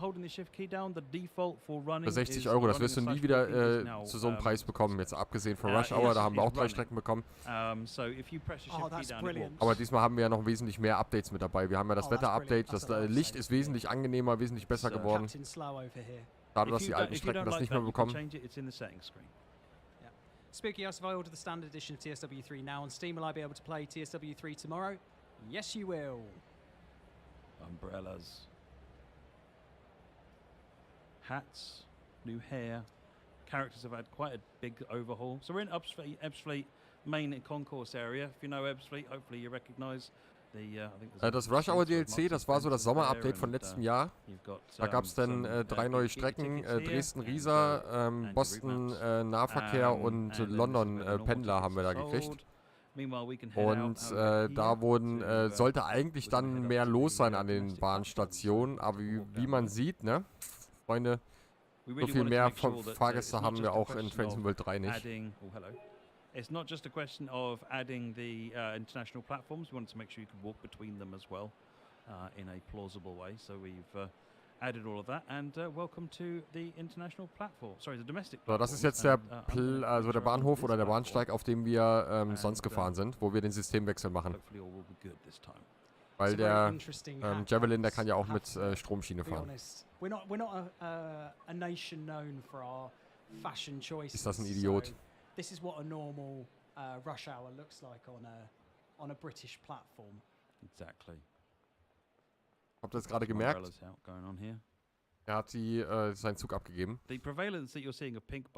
60 €, das wirst du nie wieder zu so einem Preis bekommen. Jetzt abgesehen von Rush Hour, da haben wir auch 3 Strecken bekommen. Aber diesmal haben wir ja noch wesentlich mehr Updates mit dabei. Wir haben ja das Wetter-Update, das Licht ist wesentlich angenehmer, wesentlich besser geworden. Schade, dass die alten Strecken das nicht mehr bekommen. Spooky asked if I order the standard edition of TSW3 now on Steam, will I be able to play TSW3 tomorrow? Yes, you will. Umbrellas. Hats. New hair. Characters have had quite a big overhaul. So we're in Ebbsfleet main concourse area. If you know Ebbsfleet, hopefully you recognize das Rush Hour DLC, das war so das Sommer-Update von letztem Jahr. Da gab es dann 3 neue Strecken, Dresden-Riesa, Boston-Nahverkehr und London-Pendler haben wir da gekriegt. Und da sollte eigentlich dann mehr los sein an den Bahnstationen, aber wie man sieht, ne, Freunde, so viel mehr Fahrgäste haben wir auch in Trains World 3 nicht. It's not just a question of adding the international platforms. We wanted to make sure you could walk between them as well in a plausible way. So we've added all of that. And welcome to the international platform. Sorry, the domestic platform. So, das ist jetzt der Bahnhof oder der Bahnsteig, auf dem wir sonst gefahren sind, wo wir den Systemwechsel machen. Weil der Javelin, der kann ja auch mit Stromschiene fahren. We're not a nation known for our fashion choices. Ist das ein Idiot? This is what a normal rush hour looks like on a British platform. Exactly. Habt ihr das gerade gemerkt? Er hat seinen Zug abgegeben.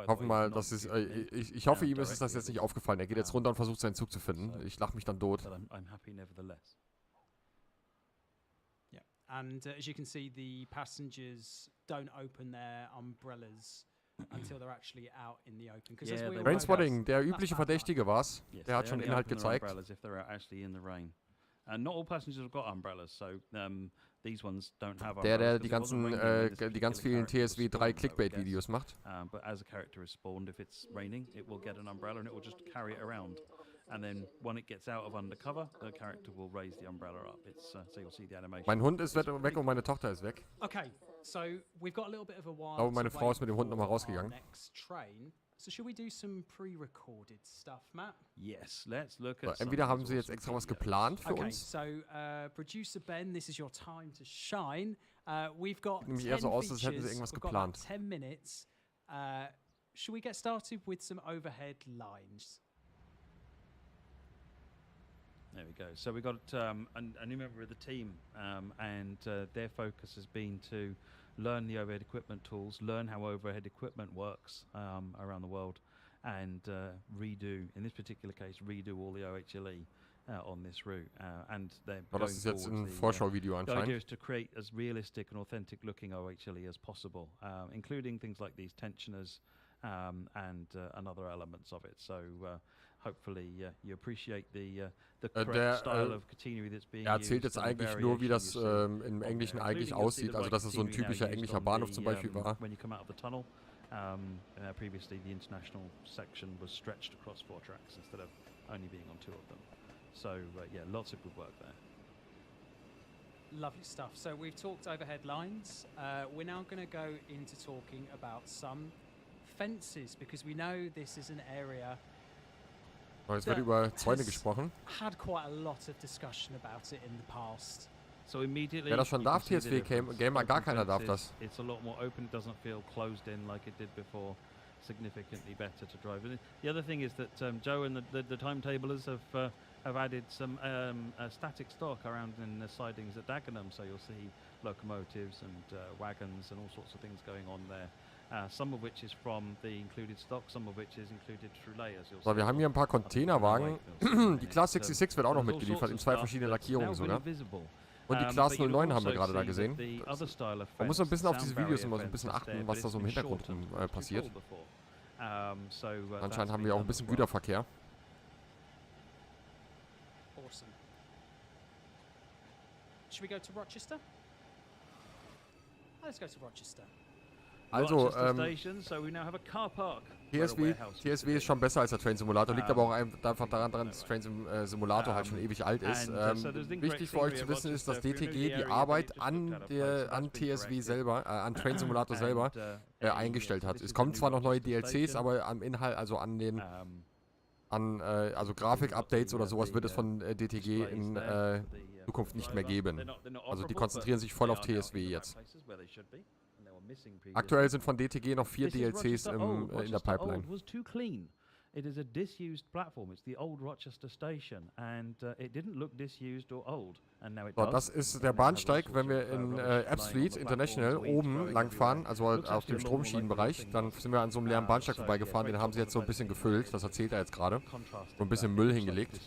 Hoffen mal, dass es, ich hoffe, ihm ist das jetzt nicht aufgefallen. Er geht jetzt runter und versucht seinen Zug zu finden. Ich lache mich dann tot. Yeah, and as you can see, the passengers don't open their umbrellas until they're actually out in the open. Rainspotting, der übliche Verdächtige war's. Der hat schon Inhalt gezeigt. Not all passengers have got umbrellas, so these ones don't have umbrellas. Der die ganz vielen TSW 3 Clickbait-Videos macht. But as a character is spawned, if it's raining, it will get an umbrella and it will just carry it around. And then when it gets out of undercover, the character will raise the umbrella up. So you'll see the animation. Mein Hund ist weg und meine Tochter ist weg. Okay, so we've got a little bit of a while. Aber meine Frau ist mit dem Hund nochmal rausgegangen. So should we do some pre-recorded stuff, Matt? Yes, let's look at. Entweder haben sie jetzt extra was geplant für uns. So producer Ben, this is your time to shine. We've got Sieht nämlich eher so aus, als hätten sie irgendwas geplant. 10 minutes. Should we get started with some overhead lines? There we go. So we got a new member of the team, and their focus has been to learn the overhead equipment tools, learn how overhead equipment works around the world, and redo, in this particular case, redo all the OHLE on this route. And they're das ist jetzt ein Vorschauvideo anscheinend. The idea anscheinend. is to create as realistic and authentic looking OHLE as possible, including things like these tensioners and other elements of it. So hopefully you appreciate the correct style of catenary that's being used. Er erzählt jetzt eigentlich nur, wie das im Englischen eigentlich aussieht, also dass es so ein typischer englischer Bahnhof zum Beispiel war. When you come out of the tunnel, previously the international section was stretched across 4 tracks instead of only being on 2 of them. So yeah, lots of good work there. Lovely stuff. So we've talked overhead lines. We're now going to go into talking about some fences, because we know this is an area. Jetzt wird über Zäune gesprochen. Had quite a lot of discussion about it in the past. So immediately, wer das schon darf, TSW Gamer, gar keiner darf das. It's a lot more open. It doesn't feel closed in like it did before. Significantly better to drive. And the other thing is that Joe and the timetablers have added some static stock around in the sidings at Dagenham, so you'll see locomotives and wagons and all sorts of things going on there. Some of which is from the included stock, some of which is included through layers. So, wir haben hier ein paar Containerwagen. Die Class 66 wird auch noch mitgeliefert, in 2 verschiedenen Lackierungen sogar. Und die Class 09 haben wir gerade da gesehen. Man muss so ein bisschen auf diese Videos immer so ein bisschen achten, was da so im Hintergrund passiert. Anscheinend haben wir auch ein bisschen Güterverkehr. Awesome. Should we go to Rochester? Let's go to Rochester. Also, TSW ist schon besser als der Train Simulator, liegt aber auch einfach daran, dass Train Simulator halt schon ewig alt ist. Wichtig für euch zu wissen ist, dass DTG die Arbeit an TSW selber, an Train Simulator selber eingestellt hat. Es kommen zwar noch neue DLCs, aber am Inhalt, also also Grafik-Updates oder sowas wird es von DTG in Zukunft nicht mehr geben. Also die konzentrieren sich voll auf TSW jetzt. Aktuell sind von DTG noch 4 DLCs in der Pipeline. It is a disused platform. It's the old Rochester station, and it didn't look disused or old, and now it does. Das ist der Bahnsteig, wenn wir in Ebbsfleet International oben lang fahren, also auf dem Stromschienenbereich, dann sind wir an so einem leeren Bahnsteig vorbeigefahren. Den haben sie jetzt so ein bisschen gefüllt. Das erzählt er jetzt gerade. So ein bisschen Müll hingelegt.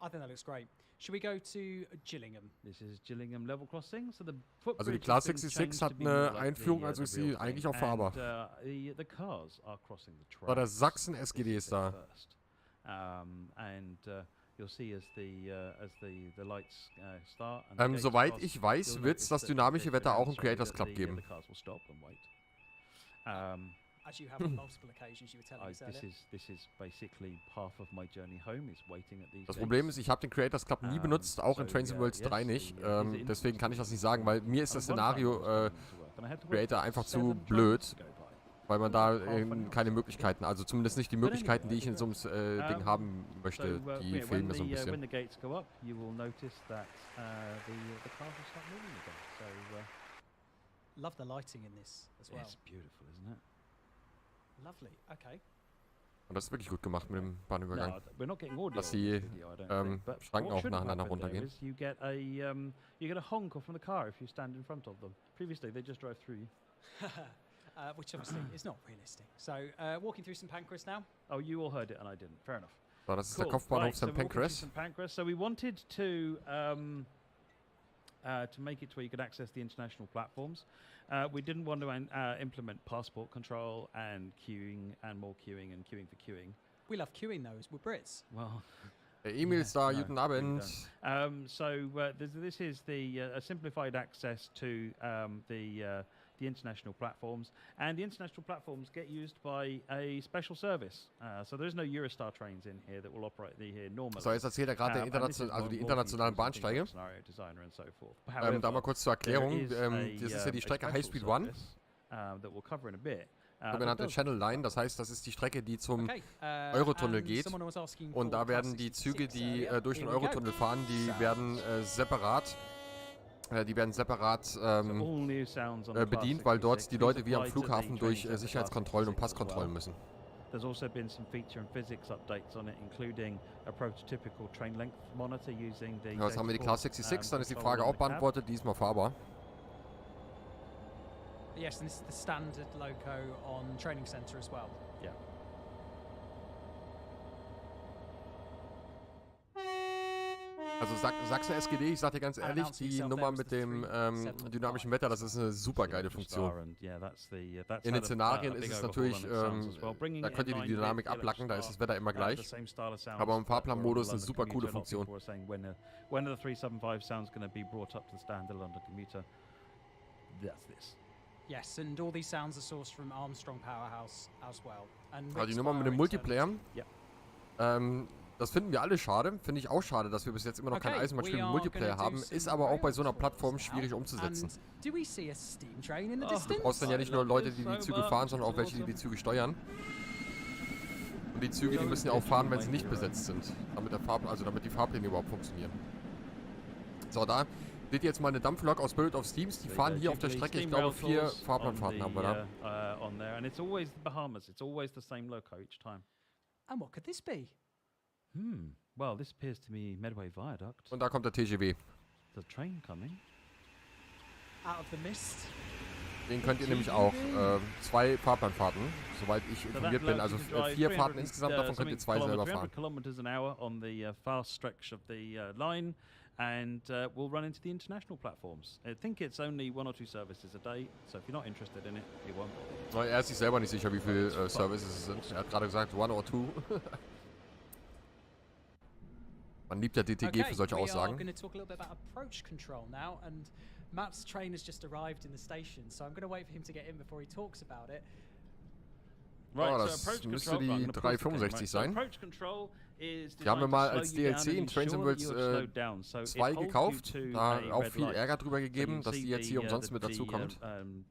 I think that looks great. Should we go to Gillingham? This is Gillingham level crossing. So also die Class 66 hat eine Einführung, also ist sie eigentlich auch fahrbar. So, der Sachsen SGD ist da. Soweit ich weiß, wird es das dynamische Wetter auch im Creators Club geben. As you have on multiple occasions, you were telling us earlier. This is basically half of my journey home is waiting at these. Das Problem ist, ich habe den Creators Club nie benutzt, auch in Train Sim Worlds 3 nicht. Deswegen kann ich das nicht sagen, weil mir ist das Szenario Creator einfach zu blöd, weil man da keine Möglichkeiten, also zumindest nicht die Möglichkeiten, die ich in so einem Ding haben möchte, die fehlen mir so ein bisschen. Love the lighting in this as well. It's beautiful, isn't it? Lovely. Okay. Und das ist wirklich gut gemacht mit dem Bahnübergang. Dass die Schranken auch nacheinander runtergehen. You get a honk from the car if you stand in front of them. Previously they just drove through you. Which obviously is not realistic. So, walking through St Pancras now. Oh, you all heard it and I didn't. Fair enough. So, das ist der Kopfbahnhof St Pancras. So we wanted to make it to where you could access the international platforms. We didn't want to implement passport control and queuing and more queuing and queuing for queuing. We love queuing though, we're Brits. Well, Emil ist da, guten Abend. This is the simplified access to the international platforms, and the international platforms get used by a special service. So there's no Eurostar trains in here that will operate here normally. So, jetzt erzählt er gerade die internationalen Bahnsteige. Da mal kurz zur Erklärung. Das ist ja die Strecke High Speed 1. Sogenannte Channel Line, das heißt, das ist die Strecke, die zum Eurotunnel geht. Und da werden die Züge, die durch den Eurotunnel fahren, die werden separat bedient, weil dort die Leute wie am Flughafen durch Sicherheitskontrollen und Passkontrollen müssen. There's also been some feature and physics updates on it, including a prototypical train length monitor using the. Jetzt haben wir die Class 66, dann ist die Frage auch beantwortet, diesmal fahrbar. Yes, and this is the standard loco on Training Center as well. Yeah. Also Sachsen SGD, ich sag dir ganz ehrlich, die Nummer mit dem dynamischen Wetter, das ist eine super geile Funktion. In den Szenarien ist es natürlich, da könnt ihr die Dynamik ablacken, da ist das Wetter immer gleich. Aber im Fahrplanmodus ist eine super coole Funktion. When the 375 sound's going to be brought up to the standard London commuter, that's this. Yes, and all these sounds are sourced from Armstrong Powerhouse as well. Also die Nummer mit dem Multiplayer, das finden wir alle schade. Finde ich auch schade, dass wir bis jetzt immer noch keinen Eisenbahnspiel mit Multiplayer haben. Ist aber auch bei so einer Plattform schwierig umzusetzen. Du brauchst dann ja nicht nur Leute, die die Züge fahren, sondern auch welche, die die Züge steuern. Und die Züge, die müssen ja auch fahren, wenn sie nicht besetzt sind. Damit die Fahrpläne überhaupt funktionieren. So, da seht ihr jetzt mal eine Dampflok aus Spirit of Steams. Die fahren hier auf der Strecke, ich glaube 4 Fahrplanfahrten haben wir da. And it's always the Bahamas. It's always the same loco each time. And what could this be? Well, this appears to be Medway Viaduct. Und da kommt der TGW. The train coming. Out of the mist. Den könnt ihr nämlich auch 2 Fahrplanfahrten, soweit ich informiert bin. Also 4 Fahrten insgesamt, davon könnt ihr 2 selber fahren. Kilometers an hour on the fast stretch of the line, and we'll run into the international platforms. I think it's only 1 or 2 services a day, so if you're not interested in it, you won't. Er ist sich selber nicht sicher, wie viele Services es sind. Er hat gerade gesagt 1 or 2. Man liebt ja DTG für solche Aussagen. Okay, we are going to talk a little bit about approach control now, and Matt's train has just arrived in the station, so I'm going to wait for him to get in before he talks about it. Right, das müsste die 365 sein. Die haben wir mal als DLC in Trains and Worlds 2 gekauft. Da auch viel Ärger drüber gegeben, dass die jetzt hier umsonst mit dazu kommt.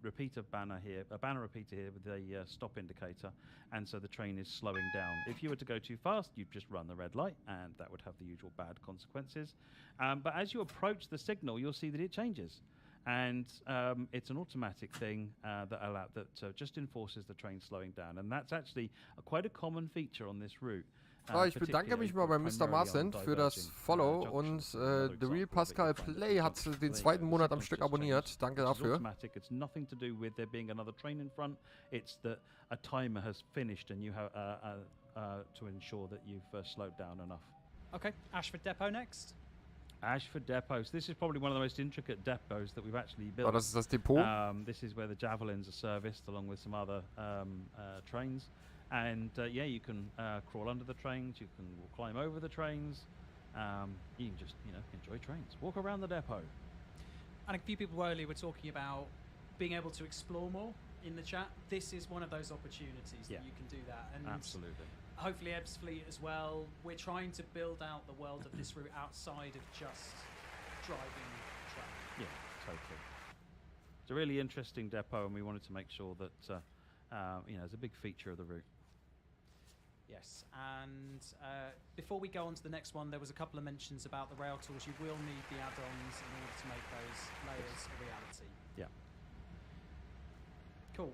Repeater banner here, a banner repeater here with a stop indicator, and so the train is slowing down. If you were to go too fast, you'd just run the red light, and that would have the usual bad consequences. But as you approach the signal, you'll see that it changes. And it's an automatic thing that just enforces the train slowing down. And that's actually quite a common feature on this route. Ich bedanke mich mal bei Mr. Marcent für das Follow und The Real Pascal Play hat den 2. Monat am Stück abonniert. Danke dafür. It's nothing to do with there being another train in front. It's that a timer has finished and you have to ensure that you've slowed down enough. Okay, Ashford Depot next. Ashford Depot. So this is probably one of the most intricate depots that we've actually built. Oh, das ist das Depot. This is where the javelins are serviced along with some other trains. And yeah, you can crawl under the trains, you can climb over the trains, you can just, enjoy trains. Walk around the depot. And a few people earlier were talking about being able to explore more in the chat. This is one of those opportunities that you can do that. And absolutely. Hopefully Ebb's Fleet as well. We're trying to build out the world of this route outside of just driving track. Yeah, totally. It's a really interesting depot, and we wanted to make sure that it's a big feature of the route. Yes, and before we go on to the next one, there was a couple of mentions about the rail tools. You will need the add-ons in order to make those layers a reality. Yeah. Cool.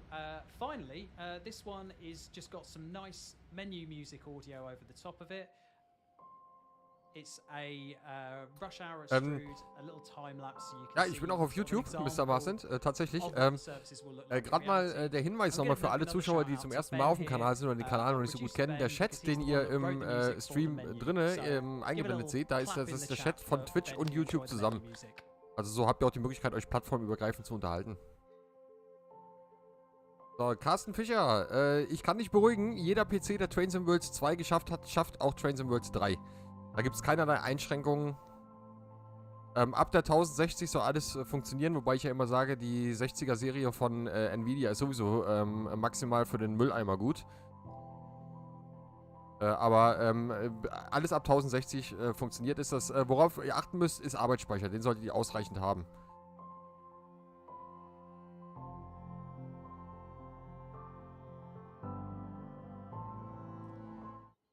Finally, this one is just got some nice menu music audio over the top of it. It's a rush hour extrude, a little time lapse. So you can ich bin auch auf YouTube, Mr. Marcent, tatsächlich. Gerade mal der Hinweis nochmal für alle Zuschauer, die zum ersten Mal auf dem Kanal sind oder den Kanal noch nicht so gut kennen. Der Chat, den ihr im Stream drinne eingeblendet seht, das ist der Chat von Twitch und YouTube zusammen. Also so habt ihr auch die Möglichkeit, euch plattformübergreifend zu unterhalten. So, Carsten Fischer, ich kann dich beruhigen, jeder PC, der Trains and Worlds 2 geschafft hat, schafft auch Trains and Worlds 3. Da gibt es keinerlei Einschränkungen. Ab der 1060 soll alles funktionieren, wobei ich ja immer sage, die 60er-Serie von Nvidia ist sowieso maximal für den Mülleimer gut. Aber alles ab 1060 funktioniert. Ist das, worauf ihr achten müsst, ist Arbeitsspeicher. Den solltet ihr ausreichend haben.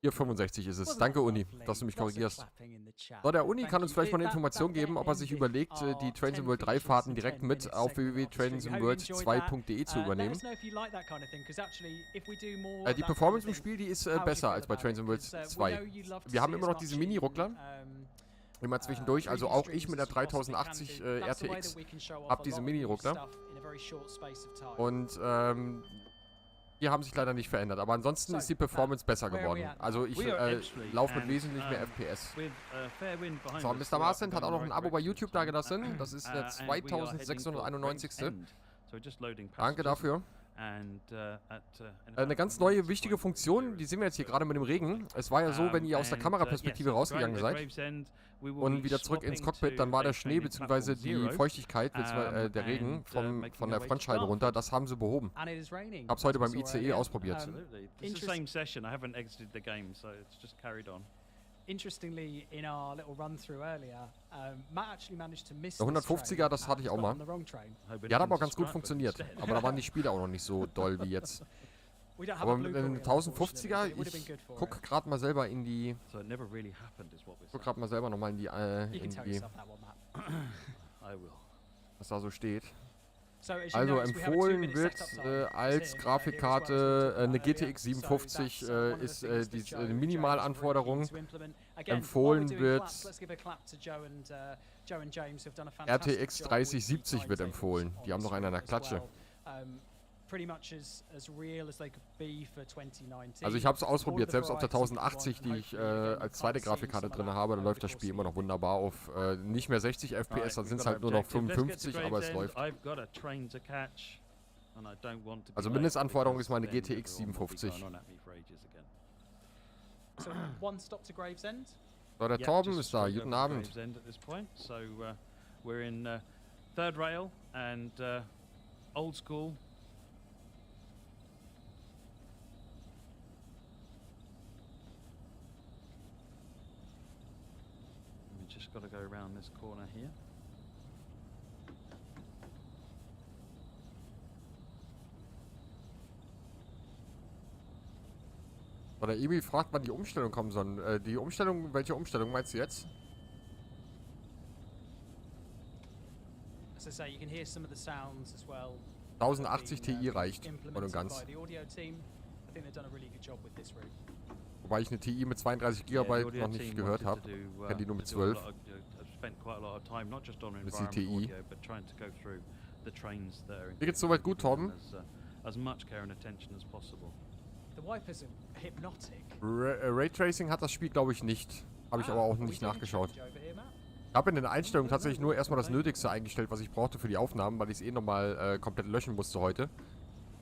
Hier 65 ist es. Danke, Uni, dass du mich korrigierst. So, der Uni kann uns vielleicht mal eine Information geben, ob er sich überlegt, die Trains in World 3 Fahrten direkt mit auf www.trainsinworld2.de zu übernehmen. Die Performance im Spiel, die ist besser als bei Trains in World 2. Wir haben immer noch diese Mini-Ruckler. Immer zwischendurch, also auch ich mit der 3080 RTX habe diese Mini-Ruckler. Und die haben sich leider nicht verändert, aber ansonsten ist die Performance besser geworden. Also ich laufe mit wesentlich mehr FPS. So, Mr. Marcent hat auch noch ein Abo bei YouTube dagelassen. Das ist der 2691. Danke dafür. Eine ganz neue, wichtige Funktion, die sehen wir jetzt hier gerade mit dem Regen. Es war ja so, wenn ihr aus der Kameraperspektive rausgegangen seid und wieder zurück ins Cockpit, dann war der Schnee bzw. die Feuchtigkeit, der Regen von der Frontscheibe runter, das haben sie behoben. Ich habe es heute beim ICE ausprobiert. Interestingly, in our little run-through earlier, Matt actually managed to miss der 150er, das hatte ich auch mal. Die hat aber auch ganz gut funktioniert. Aber da waren die Spiele auch noch nicht so doll wie jetzt. Aber mit dem 1050er, ich guck gerade mal selber in die... Guck gerade mal selber nochmal in die... was da so steht. Also empfohlen wird als Grafikkarte eine GTX 750 ist die Minimalanforderung. Empfohlen wird RTX 3070 wird empfohlen. Die haben noch einen an der Klatsche. Also ich habe es ausprobiert, selbst auf der 1080, die ich als zweite Grafikkarte drin habe, da läuft das Spiel immer noch wunderbar auf nicht mehr 60 FPS, dann sind es halt nur noch 55, aber es läuft. Also Mindestanforderung ist meine GTX 750. So, der Torben ist da. Guten Abend. So, we're in third rail and old school. We just got to go around this corner here. So, der Emil fragt, wann die Umstellung kommen soll. Die Umstellung, welche Umstellung meinst du jetzt? As I say, you can hear some of the sounds as well. 1080 Ti reicht, voll und ganz. Wobei ich eine TI mit 32 GB noch nicht gehört habe. Ich kenne die nur mit 12. Das ist die TI. Mir geht's soweit gut, Torben? Raytracing hat das Spiel, glaube ich, nicht. Habe ich aber auch nicht nachgeschaut. Ich habe in den Einstellungen tatsächlich nur erstmal das Nötigste eingestellt, was ich brauchte für die Aufnahmen, weil ich es eh nochmal komplett löschen musste heute.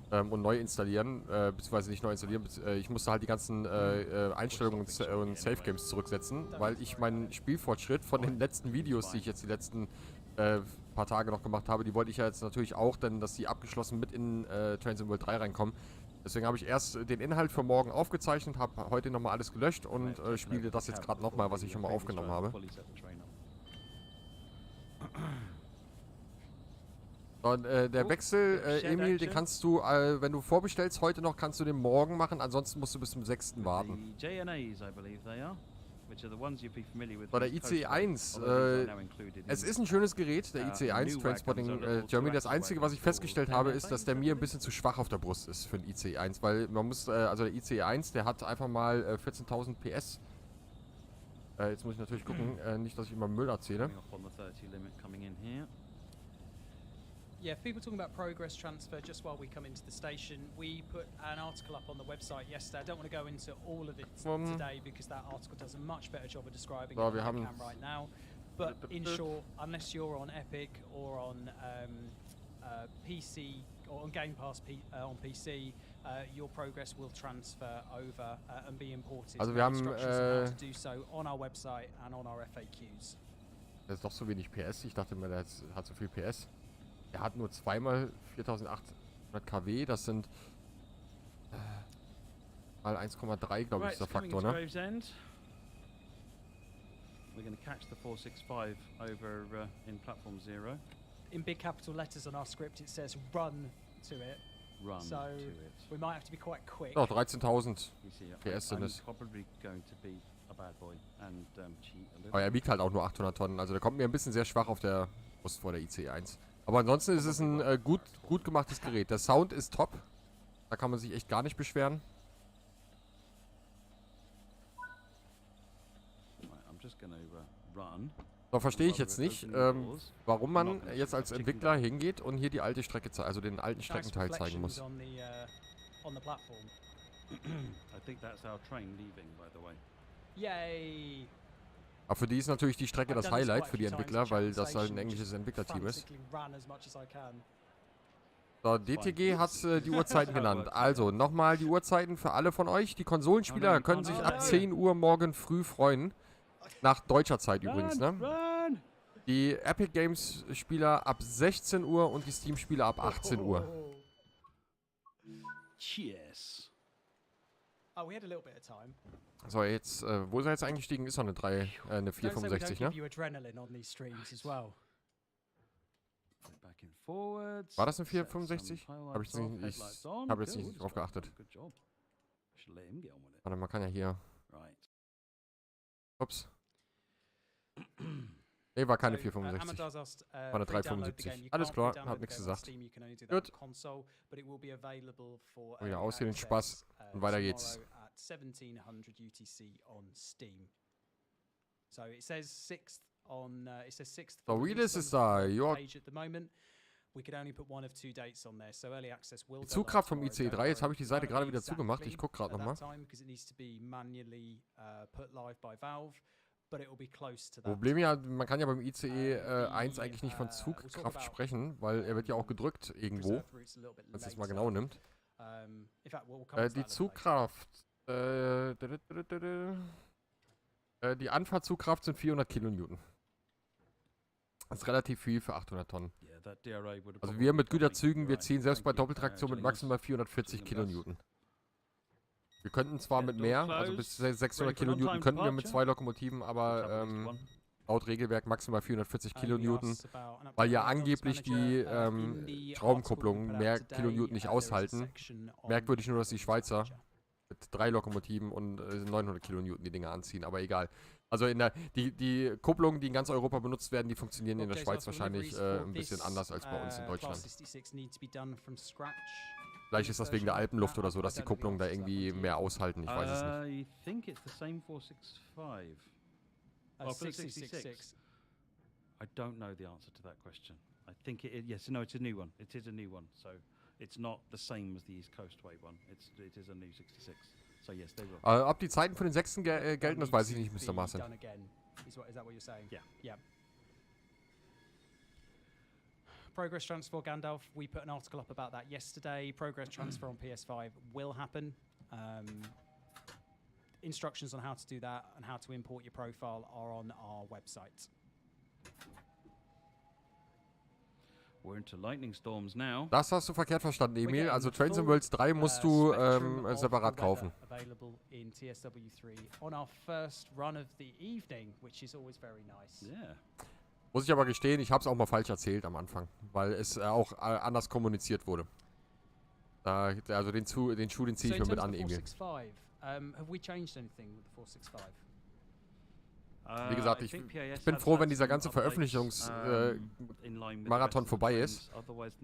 Und neu installieren, beziehungsweise nicht neu installieren. Ich musste halt die ganzen Einstellungen und Save Games zurücksetzen, weil ich meinen Spielfortschritt von den letzten Videos, die ich jetzt die letzten paar Tage noch gemacht habe, die wollte ich ja jetzt natürlich auch, denn dass die abgeschlossen mit in Trains in World 3 reinkommen. Deswegen habe ich erst den Inhalt für morgen aufgezeichnet, habe heute nochmal alles gelöscht und spiele das jetzt gerade nochmal, was ich schon mal aufgenommen habe. Und der Wechsel, Emil, den kannst du, wenn du vorbestellst, heute noch, kannst du den morgen machen, ansonsten musst du bis zum 6. warten. So, der ICE 1, es ist ein schönes Gerät, der ICE 1 Transporting Germany. Das Einzige, was ich festgestellt habe, ist, dass der mir ein bisschen zu schwach auf der Brust ist für den ICE 1, weil man muss, also der ICE 1, der hat einfach mal 14.000 PS. Jetzt muss ich natürlich gucken, nicht, dass ich immer Müll erzähle. Yeah, if people talking about progress transfer just while we come into the station, we put an article up on the website yesterday. I don't want to go into all of it today because that article does a much better job of describing it than I can right now. But in short, unless you're on Epic or on PC or on Game Pass on PC, your progress will transfer over and be imported. Also wir haben to do so on our website and on our FAQs. Das ist doch so wenig PS. Ich dachte mir, der hat so viel PS. Er hat nur zweimal 4800 kW, das sind mal 1,3, glaube ich, ist der Faktor, ne? We're going to catch the 465 over in platform 0. In big capital letters on our script it says run to it. Run so to it. We might have to be quite quick. Doch, 13.000 PS sind es. Aber er wiegt halt auch nur 800 Tonnen, also der kommt mir ein bisschen sehr schwach auf der Brust vor der ICE 1. Aber ansonsten ist es ein gut gemachtes Gerät. Der Sound ist top. Da kann man sich echt gar nicht beschweren. So, verstehe ich jetzt nicht, warum man jetzt als Entwickler hingeht und hier die alte Strecke, also den alten Streckenteil zeigen muss. Yay! Aber für die ist natürlich die Strecke das Highlight für die Entwickler, weil das halt ein englisches Entwicklerteam ist. So, DTG hat die Uhrzeiten genannt. Also, nochmal die Uhrzeiten für alle von euch. Die Konsolenspieler können sich ab 10 Uhr morgen früh freuen. Nach deutscher Zeit übrigens, ne? Die Epic Games Spieler ab 16 Uhr und die Steam Spieler ab 18 Uhr. Cheers. Oh, we had a little bit of time. So, jetzt, wo ist er jetzt eingestiegen? Ist noch eine 465, ne? War das eine 465? Habe ich habe jetzt nicht drauf geachtet. Warte, man kann ja hier... Ups. Ne, war keine 465. War eine 375. Alles klar, hat nichts gesagt. Gut. Wieder aus hier den Spaß. Und weiter geht's. 1700 UTC on Steam. So it says 6th on So Wheelers ist da. Page at the moment. We could only put one of two dates on there. So early access will die Zugkraft vom ICE 3, jetzt habe ich die Seite gerade wieder zugemacht. Ich gucke gerade nochmal. Problem ja, man kann ja beim ICE 1 eigentlich nicht von Zugkraft sprechen, weil er wird ja auch gedrückt irgendwo, wenn man es jetzt mal genau nimmt. Die Zugkraft. Die Anfahrtzugkraft sind 400 Kilonewton. Das ist relativ viel für 800 Tonnen. Also wir mit Güterzügen, wir ziehen selbst bei Doppeltraktion mit maximal 440 Kilonewton. Wir könnten zwar mit mehr, also bis 600 Kilonewton könnten wir mit 2 Lokomotiven, aber laut Regelwerk maximal 440 Kilonewton, weil ja angeblich die Schraubenkupplungen mehr Kilonewton nicht aushalten. Merkwürdig nur, dass die Schweizer mit 3 Lokomotiven und 900 Kilonewton die Dinger anziehen, aber egal. Also die Kupplungen, die in ganz Europa benutzt werden, die funktionieren in der Schweiz wahrscheinlich ein bisschen anders als bei uns in Deutschland. Vielleicht ist das wegen der Alpenluft oder so, dass die Kupplungen da irgendwie mehr aushalten, ich weiß es nicht. I think it's the same for 65. 66. I don't know the answer to that question. I think yes, no, it's a new one. It is a new one, so it's not the same as the East Coast Way one. It is a new 66. So yes, they will. Ob die Zeiten für den 6. gelten, das weiß ich nicht, Mr. Marcin. Is that what you're saying? Yeah. Progress transfer, Gandalf. We put an article up about that yesterday. Progress transfer on PS5 will happen. Instructions on how to do that and how to import your profile are on our website. We're into lightning storms now. Das hast du verkehrt verstanden, Emil. Also Trains and Worlds 3 musst du separat kaufen. Available in TSW3 on our first run of the evening, which is always very nice. Yeah. Muss ich aber gestehen, ich habe es auch mal falsch erzählt am Anfang, weil es auch anders kommuniziert wurde. Also den Schuh, den ziehe ich mir mit an, Emil. Have we changed anything with the 465? Wie gesagt, ich bin froh, wenn dieser ganze Veröffentlichungsmarathon vorbei ist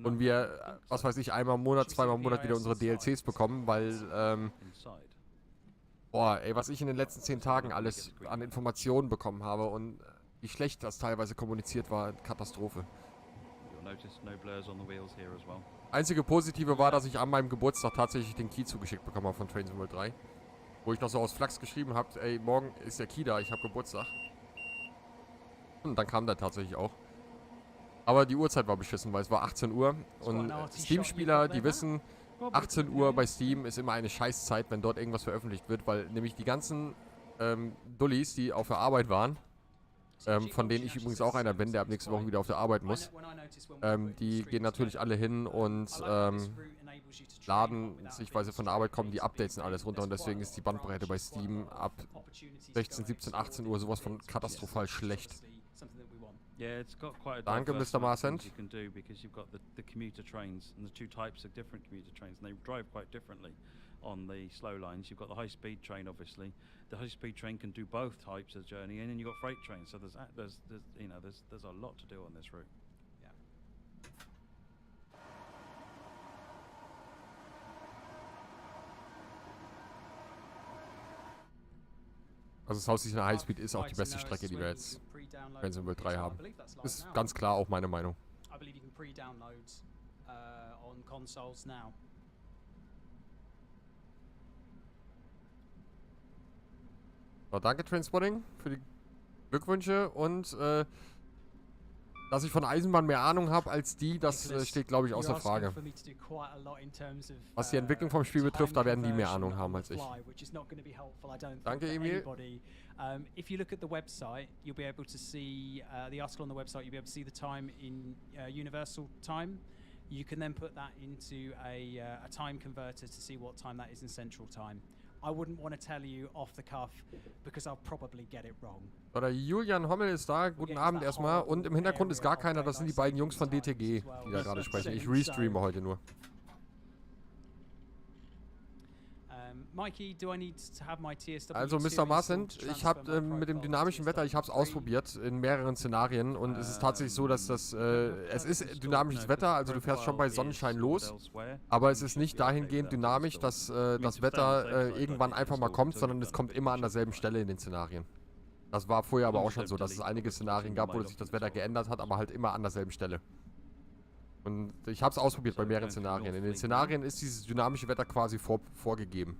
und wir, was weiß ich, einmal im Monat, zweimal im Monat wieder unsere DLCs bekommen, weil, boah, ey, was ich in den letzten 10 Tagen alles an Informationen bekommen habe und wie schlecht das teilweise kommuniziert war, Katastrophe. Einzige Positive war, dass ich an meinem Geburtstag tatsächlich den Key zugeschickt bekommen habe von Trains and World 3. Wo ich noch so aus Flachs geschrieben habe, ey, morgen ist der Key da, ich habe Geburtstag. Und dann kam der tatsächlich auch. Aber die Uhrzeit war beschissen, weil es war 18 Uhr. Und Steam-Spieler, die wissen, 18 Uhr bei Steam ist immer eine Scheißzeit, wenn dort irgendwas veröffentlicht wird, weil nämlich die ganzen Dullis, die auf der Arbeit waren, von denen ich übrigens auch einer bin, der ab nächste Woche wieder auf der Arbeit muss, die gehen natürlich alle hin und laden sich, weil sie von der Arbeit kommen, die Updates und alles runter und deswegen ist die Bandbreite bei Steam ab 16, 17, 18 Uhr sowas von katastrophal schlecht. Yeah, it's got quite a Danke, Mr. Marcin. You can do because you've got the commuter trains and the 2 types of different commuter trains, and they drive quite differently. On the slow lines, you've got the high-speed train, obviously. The high-speed train can do both types of journey, and then you've got freight trains. So there's a lot to do on this route. Yeah. Also Southeastern Highspeed ist auch die beste Strecke, die wir jetzt Trains and World 3 haben. Ist ganz klar auch meine Meinung. I believe you can pre-download on consoles now. So, danke Trainspotting für die Glückwünsche und dass ich von Eisenbahn mehr Ahnung habe als die, das steht, glaube ich, außer Frage. Was die Entwicklung vom Spiel betrifft, da werden die mehr Ahnung haben als ich. Danke, Emil. If you look at the website, you'll be able to see the article on the website. You'll be able to see the time in universal time. You can then put that into a time converter to see what time that is in central time. I wouldn't want to tell you off the cuff because I'll probably get it wrong. So, der Julian Hommel ist da. Guten Abend erstmal. Und im Hintergrund ist gar keiner. Das sind die beiden Jungs von DTG, die da gerade sprechen. Ich restreame heute nur. Mikey, do I need to have my TSW? Also Mr. Marcin, ich habe mit dem dynamischen Wetter, ich habe es ausprobiert in mehreren Szenarien und es ist tatsächlich so, dass es ist dynamisches Wetter, also du fährst schon bei Sonnenschein los, aber es ist nicht dahingehend dynamisch, dass das Wetter irgendwann einfach mal kommt, sondern es kommt immer an derselben Stelle in den Szenarien. Das war vorher aber auch schon so, dass es einige Szenarien gab, wo sich das Wetter geändert hat, aber halt immer an derselben Stelle. Und ich habe es ausprobiert bei mehreren Szenarien. In den Szenarien ist dieses dynamische Wetter quasi vorgegeben.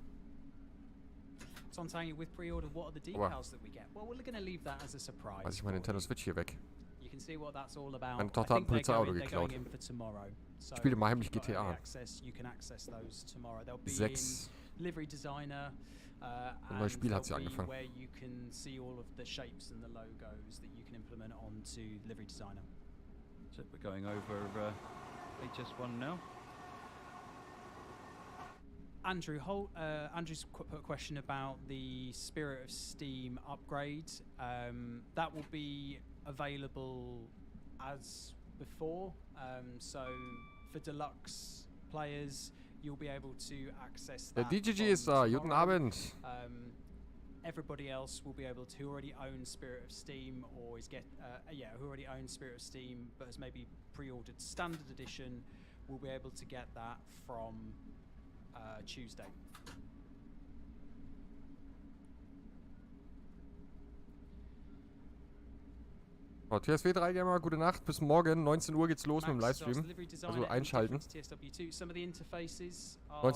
On saying with pre-order, what are the details that we get? Well, we're going to leave that as a surprise. Weiß ich meine Nintendo Switch hier weg. You can see what that's all about. Meine Tochter hat ein Polizeiauto geklaut. Ich spiele mal heimlich GTA. 6. Livery Designer, Ein neues Spiel hat sie angefangen. Where you can see all of the shapes and the logos that you can implement onto Livery Designer. So we're going over HS1 now. Andrew's put a question about the Spirit of Steam upgrade. That will be available as before. So for deluxe players, you'll be able to access that. Der DGG ist da. Guten Abend. Everybody else will be able to, who already owns Spirit of Steam or who already owns Spirit of Steam but has maybe pre-ordered Standard Edition, will be able to get that from Tuesday. TSW 3 Gamer, gute Nacht, bis morgen, 19 Uhr geht's los mit dem Livestream, also einschalten. 19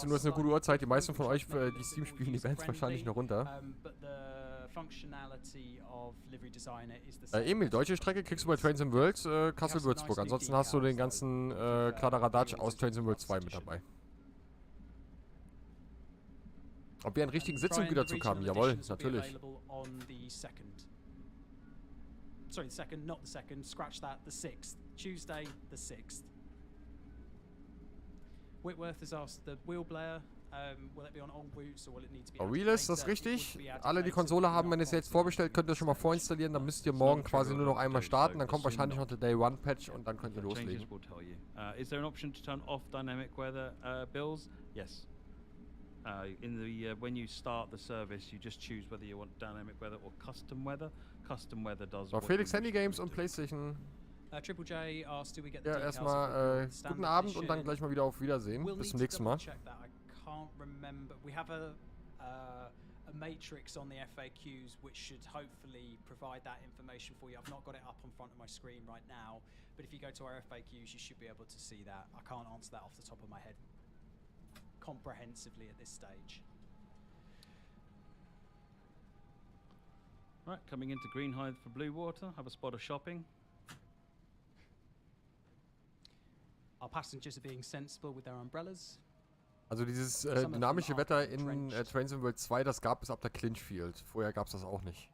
Uhr ist eine gute Uhrzeit, die meisten von euch, die Steam spielen, die werden es wahrscheinlich noch runter. Emil, deutsche Strecke kriegst du bei Trains in World, Kassel-Würzburg, ansonsten hast du den ganzen Kladderadatsch aus Trains in World 2 mit dabei. Ob wir einen richtigen Sitz im Güterzug haben? Jawohl, natürlich. Sorry, the second, not the second, scratch that, the 6th. Tuesday, the 6th. Whitworth has asked the wheel player, will it be on routes or will it need to be Wheel ist das richtig? Alle, die Konsole haben, wenn ihr es jetzt vorbestellt, könnt ihr schon mal vorinstallieren, dann müsst ihr morgen quasi nur noch einmal starten, dann kommt wahrscheinlich noch der Day One Patch und dann könnt ihr loslegen. Is there an option to turn off dynamic weather bills? Yes. When you start the service, you just choose whether you want dynamic weather or custom weather. Custom weather does. So, Felix Handy Games und PlayStation. Triple J asked, do we get the ja, erstmal guten Abend und dann gleich mal wieder auf Wiedersehen. Bis zum nächsten Mal. I can't remember. We have a matrix on the FAQs which should hopefully provide that information for you. I've not got it up on front of my screen right now, but if you go to our FAQs, you should be able to see that. I can't answer that off the top of my head comprehensively at this stage. Right, coming into Greenhithe for Blue Water, have a spot of shopping. Our passengers are being sensible with their umbrellas. Also dieses dynamische Wetter in Trains in World 2, das gab es ab der Clinchfield. Vorher gab es das auch nicht.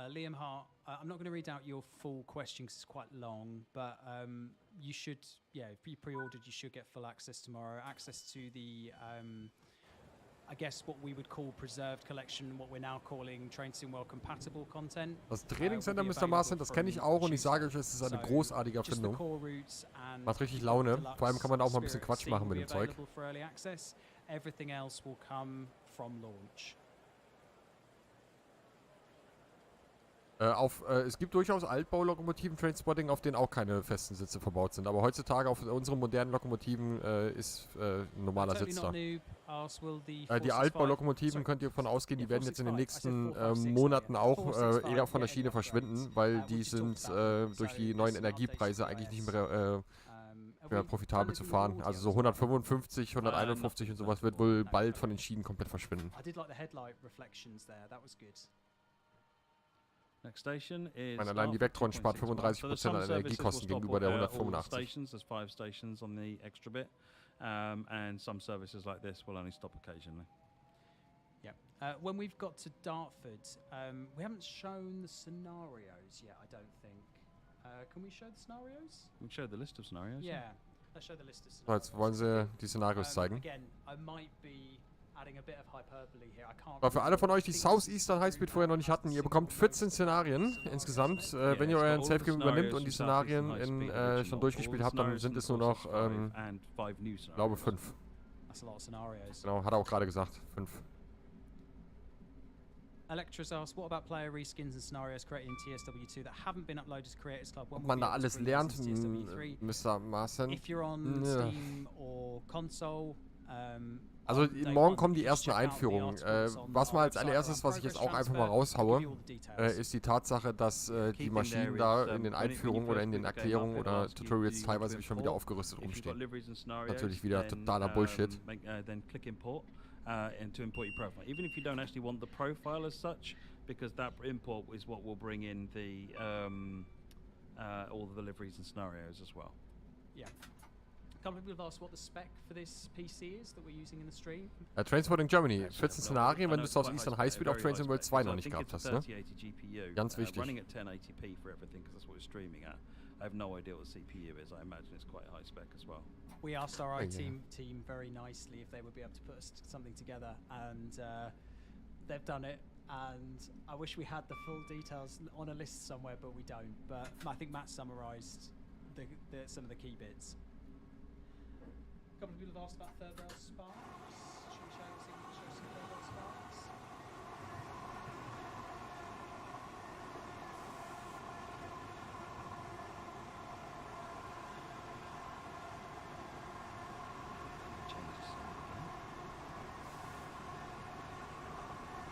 Liam Hart, I'm not going to read out your full question because it's quite long, but you should, if you pre-ordered, you should get full access tomorrow. Access to the, I guess what we would call preserved collection, what we're now calling Train Sim World compatible content. Das Trainingscenter Mr. Marcin, das kenne ich auch und ich sage euch, es ist eine großartige Erfindung. Macht richtig Laune. Vor allem kann man auch mal ein bisschen Quatsch machen mit dem Zeug. Everything else will come from launch. Es gibt durchaus Altbaulokomotiven Trainspotting, auf denen auch keine festen Sitze verbaut sind. Aber heutzutage auf unseren modernen Lokomotiven ist ein normaler Sitz da. Die Altbaulokomotiven könnt ihr davon ausgehen, die werden jetzt in den nächsten Monaten auch eher von der Schiene verschwinden, weil die sind durch die neuen Energiepreise eigentlich nicht mehr profitabel zu fahren. Also so 155, 151 und sowas wird wohl bald von den Schienen komplett verschwinden. Next station is allein die Vectron spart 35% an Energiekosten gegenüber der 185. There's 5 stations on the extra bit, and some services like this will only stop occasionally. Yeah. When we've got to Dartford, we haven't shown the scenarios yet, I don't think. Can we show the scenarios? We can show the list of scenarios. Yeah, let's show the list of scenarios. Jetzt wollen sie die Szenarios zeigen. Again, I might be adding a bit of hyperbole here. I can't. Aber für alle von euch, die Southeastern Highspeed vorher noch nicht hatten, ihr bekommt 14 Szenarien insgesamt. Wenn ihr euren Safe Game übernimmt und die Szenarien schon durchgespielt habt, dann sind es nur noch, ich glaube 5. Genau, hat er auch gerade gesagt, 5. Electra's asked, what about player reskins and scenarios created in TSW2 that haven't been uploaded to Creators Club? Ob man da alles lernt, Mr. Marcin? If you're on Steam or console, also morgen kommen die ersten Einführungen. Was mal als allererstes, was ich jetzt auch einfach mal raushaue, ist die Tatsache, dass die Maschinen da in den Einführungen oder in den Erklärungen oder Tutorials teilweise schon wieder aufgerüstet rumstehen. Natürlich wieder totaler Bullshit. and to import your profile, even if you don't actually want the profile as such, because that import is what will bring in the all the deliveries and scenarios as well. Yeah. A couple of people have asked what the spec for this PC is that we're using in the stream. Transporting Germany. 14 Szenarien, wenn du Southeastern Highspeed auf Trains in World 2 noch nicht gehabt hast, ne? Ganz wichtig. Running at 1080p for everything, because that's what we're streaming at. I have no idea what the CPU is. I imagine it's quite high spec as well. We asked our IT team very nicely if they would be able to put something together, and they've done it. And I wish we had the full details on a list somewhere, but we don't. But I think Matt summarised some of the key bits. A couple of people have asked about third rail sparks. Should we show some third rail sparks?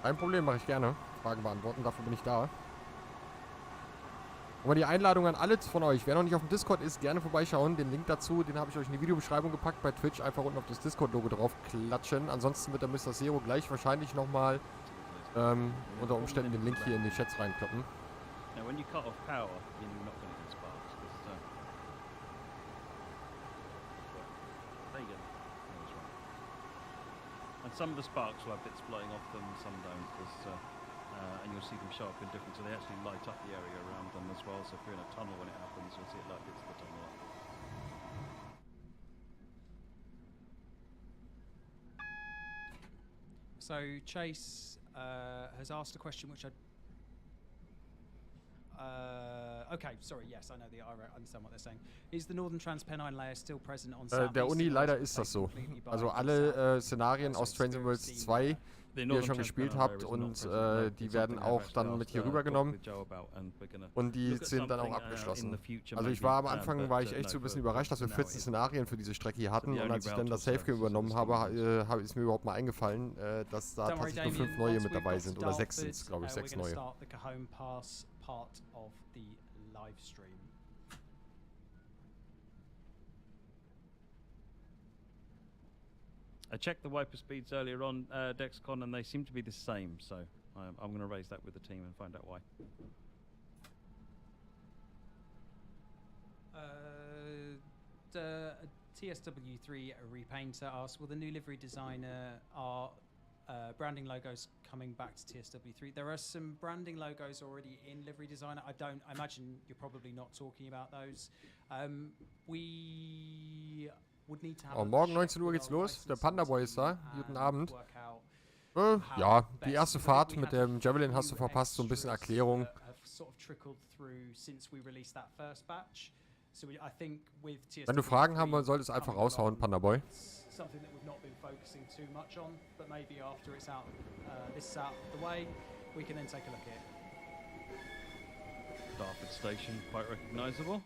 Kein Problem, mache ich gerne. Fragen beantworten, dafür bin ich da. Und mal die Einladung an alle von euch. Wer noch nicht auf dem Discord ist, gerne vorbeischauen. Den Link dazu, den habe ich euch in die Videobeschreibung gepackt. Bei Twitch einfach unten auf das Discord-Logo drauf klatschen. Ansonsten wird der Mr. Zero gleich wahrscheinlich nochmal unter Umständen den Link hier in die Chats reinkloppen. Now when you cut off power, you're not going to get sparks. There you go. And some of the sparks will have bits blowing off them, some don't, and you'll see them show up in different, so they actually light up the area around them as well, so if you're in a tunnel when it happens, you'll see it light bits of the tunnel up. So Chase has asked a question which okay, sorry, yes, I know I understand what they're saying. Is the Northern Transpennine layer still present on Southeastern? Der Uni leider ist das so. Also alle Szenarien aus Trains and Worlds 2, die ihr schon gespielt habt, und die werden auch dann mit hier rübergenommen und die sind dann auch abgeschlossen. Also ich war am Anfang, war ich echt so ein bisschen überrascht, dass wir 14 Szenarien für diese Strecke hier hatten, und als ich dann das Safe Game übernommen habe, ist mir überhaupt mal eingefallen, dass da tatsächlich nur 5 neue mit dabei sind, oder 6 sind es, glaube ich, 6 neue. Part of the live stream. I checked the wiper speeds earlier on Dexcon, and they seem to be the same, so I'm going to raise that with the team and find out why. The TSW3 repainter asks, will the new livery designer branding logos coming back to TSW3? There are some branding logos already in Livery Designer. I imagine you're probably not talking about those. We would need to have morgen 19 Uhr geht's los. Der Panda Boy ist da. Guten Abend. Ja, die erste Fahrt mit dem Javelin hast du verpasst. So ein bisschen Erklärung. Wenn du Fragen haben wollen, solltest du einfach raushauen, Panda Boy. Something that we've not been focusing too much on, but maybe after it's out, this is out of the way, we can then take a look at it. Darford Station, quite recognisable.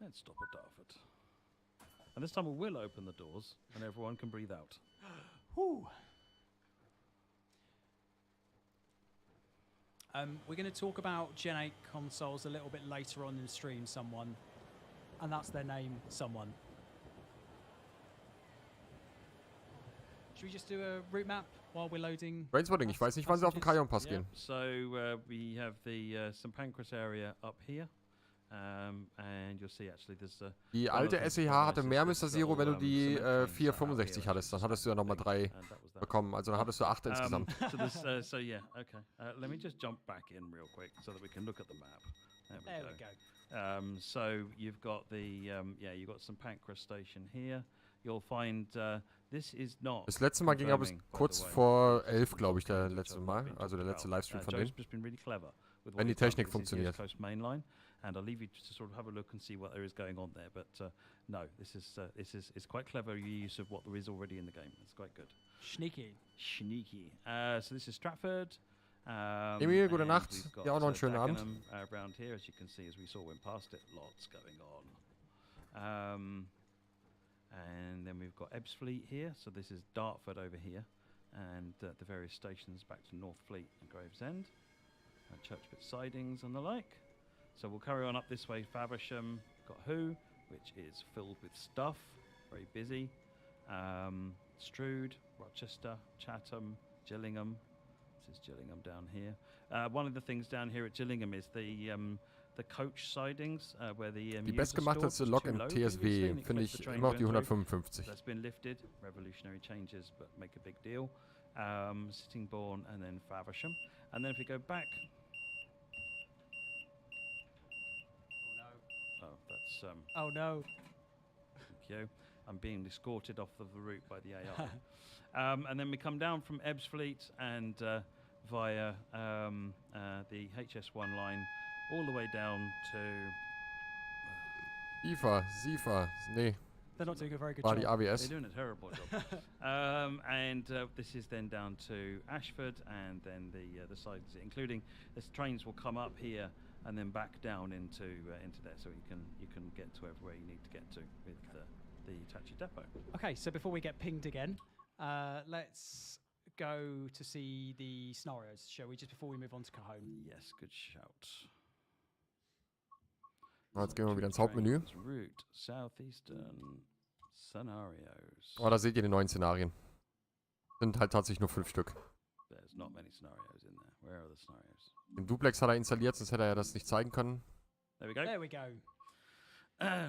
Let's stop at Darford. And this time we will open the doors and everyone can breathe out. Whew. We're going to talk about Gen 8 consoles a little bit later on in the stream, someone. And that's their name, someone. Should we just do a route map while we're loading? Brainstorming, ich weiß nicht, wann sie auf den Cajon Pass gehen. So we have the St. Pancras area up here. And you'll see actually there's die alte SEH hatte mehr Mr. Zero, wenn du die 465 hattest. Dann hattest du ja nochmal 3 bekommen. Also dann hattest du 8 insgesamt. So yeah, okay. Let me just jump back in real quick so that we can look at the map. There we go. So you've got the you've got St. Pancras Station here. You'll find this is not. Das letzte Mal ging aber kurz vor 11, glaube ich, der letzte Mal. Also der letzte Livestream von denen. Wenn die Technik funktioniert. And I'll leave you to sort of have a look and see what there is going on there. But no, this is quite clever use of what there is already in the game. It's quite good. Sneaky. So this is Stratford. Emil, gute Nacht. Ja, auch noch einen schönen Abend. Around here, as you can see, as we saw when past it, lots going on. And then we've got Ebbsfleet here. So this is Dartford over here. and the various stations back to Northfleet and Gravesend, Churchbit sidings and the like. So we'll carry on up this way. Faversham, got Who, which is filled with stuff, very busy. Strood, Rochester, Chatham, Gillingham. This is Gillingham down here. One of the things down here at Gillingham is the coach sidings, where the Die bestgemachteste Lok im TSW finde ich immer noch die 155. That's been lifted. Revolutionary changes, but make a big deal. Sittingbourne and then Faversham. And then if we go back... Oh, that's... oh, no. Thank you. I'm being escorted off of the route by the AI. And then we come down from Ebbsfleet and via the HS1 line all the way down to... SIFA, nee. They're not doing a very good War job. die ABS. They're doing a terrible job. And this is then down to Ashford and then the sides, including the trains will come up here and then back down into there, so you can get to everywhere you need to get to with the Hitachi depot. Okay, so before we get pinged again, let's go to see the scenarios, shall we, just before we move on to Cajon? Yes, good shout. Jetzt gehen wir wieder ins Hauptmenü. Route, Southeastern, Scenarios. Oh, da seht ihr die neuen Szenarien. Sind halt tatsächlich nur 5 Stück. There's not many scenarios in there. Where are the scenarios? Den Duplex hat er installiert, sonst hätte er ja das nicht zeigen können. There we go. There we go.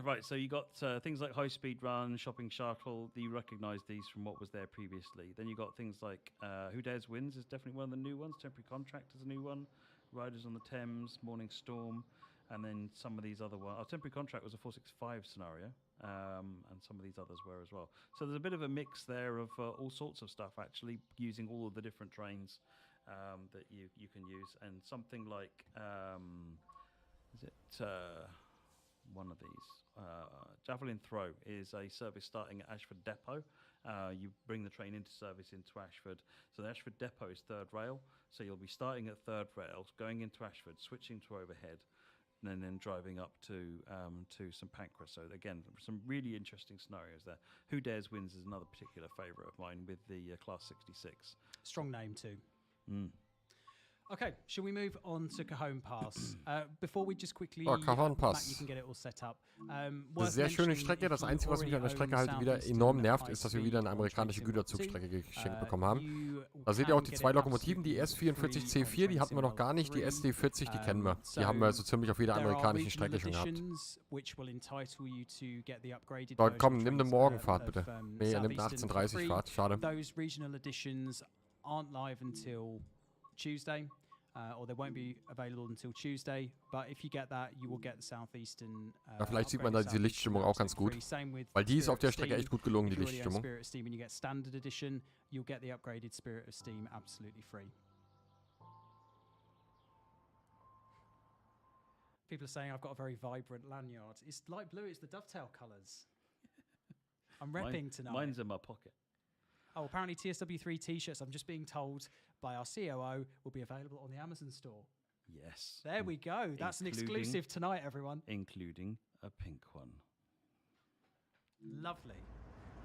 Right, so you got things like High Speed Run, Shopping Shuttle. You recognise these from what was there previously. Then you got things like Who Dares Wins is definitely one of the new ones. Temporary Contract is a new one. Riders on the Thames, Morning Storm, and then some of these other ones. Our Temporary Contract was a 465 scenario, and some of these others were as well. So there's a bit of a mix there of all sorts of stuff, actually, using all of the different trains that you can use. And something like, is it... one of these. Javelin Throw is a service starting at Ashford Depot. You bring the train into service into Ashford. So the Ashford Depot is third rail. So you'll be starting at third rail, going into Ashford, switching to overhead, and then driving up to St Pancras. So again, some really interesting scenarios there. Who Dares Wins is another particular favourite of mine with the Class 66. Strong name too. Mm. Okay, shall we move on to Cajon Pass? Before we just quickly, Cajon Pass. Matt, you can get it all set up. Eine sehr schöne Strecke. Das Einzige, was mich an der Strecke halt wieder enorm nervt, ist, dass wir wieder eine amerikanische Güterzugstrecke geschenkt bekommen haben. Da seht ihr auch die 2 Lokomotiven, die S44C4, die hatten wir noch gar nicht, die SD40, die kennen wir. Die haben wir so ziemlich auf jeder amerikanischen Strecke schon gehabt. So, komm, nimm eine Morgenfahrt bitte. Nee, er nimmt eine 18:30 Fahrt, schade. Those regional editions aren't live until Tuesday, or they won't be available until Tuesday. But if you get that, you will get the Southeastern. Ja, vielleicht sieht man da diese Lichtstimmung auch ganz gut, weil die ist auf der Strecke echt gut gelungen, die Lichtstimmung. Spirit of Steam, and you get Standard Edition, you'll get the upgraded Spirit of Steam absolutely free. People are saying I've got a very vibrant lanyard. It's light blue. It's the dovetail colours. I'm repping tonight. Mine's in my pocket. Oh, apparently TSW3 T-shirts, I'm just being told by our COO, will be available on the Amazon store. Yes. There we go. That's an exclusive tonight, everyone. Including a pink one. Lovely.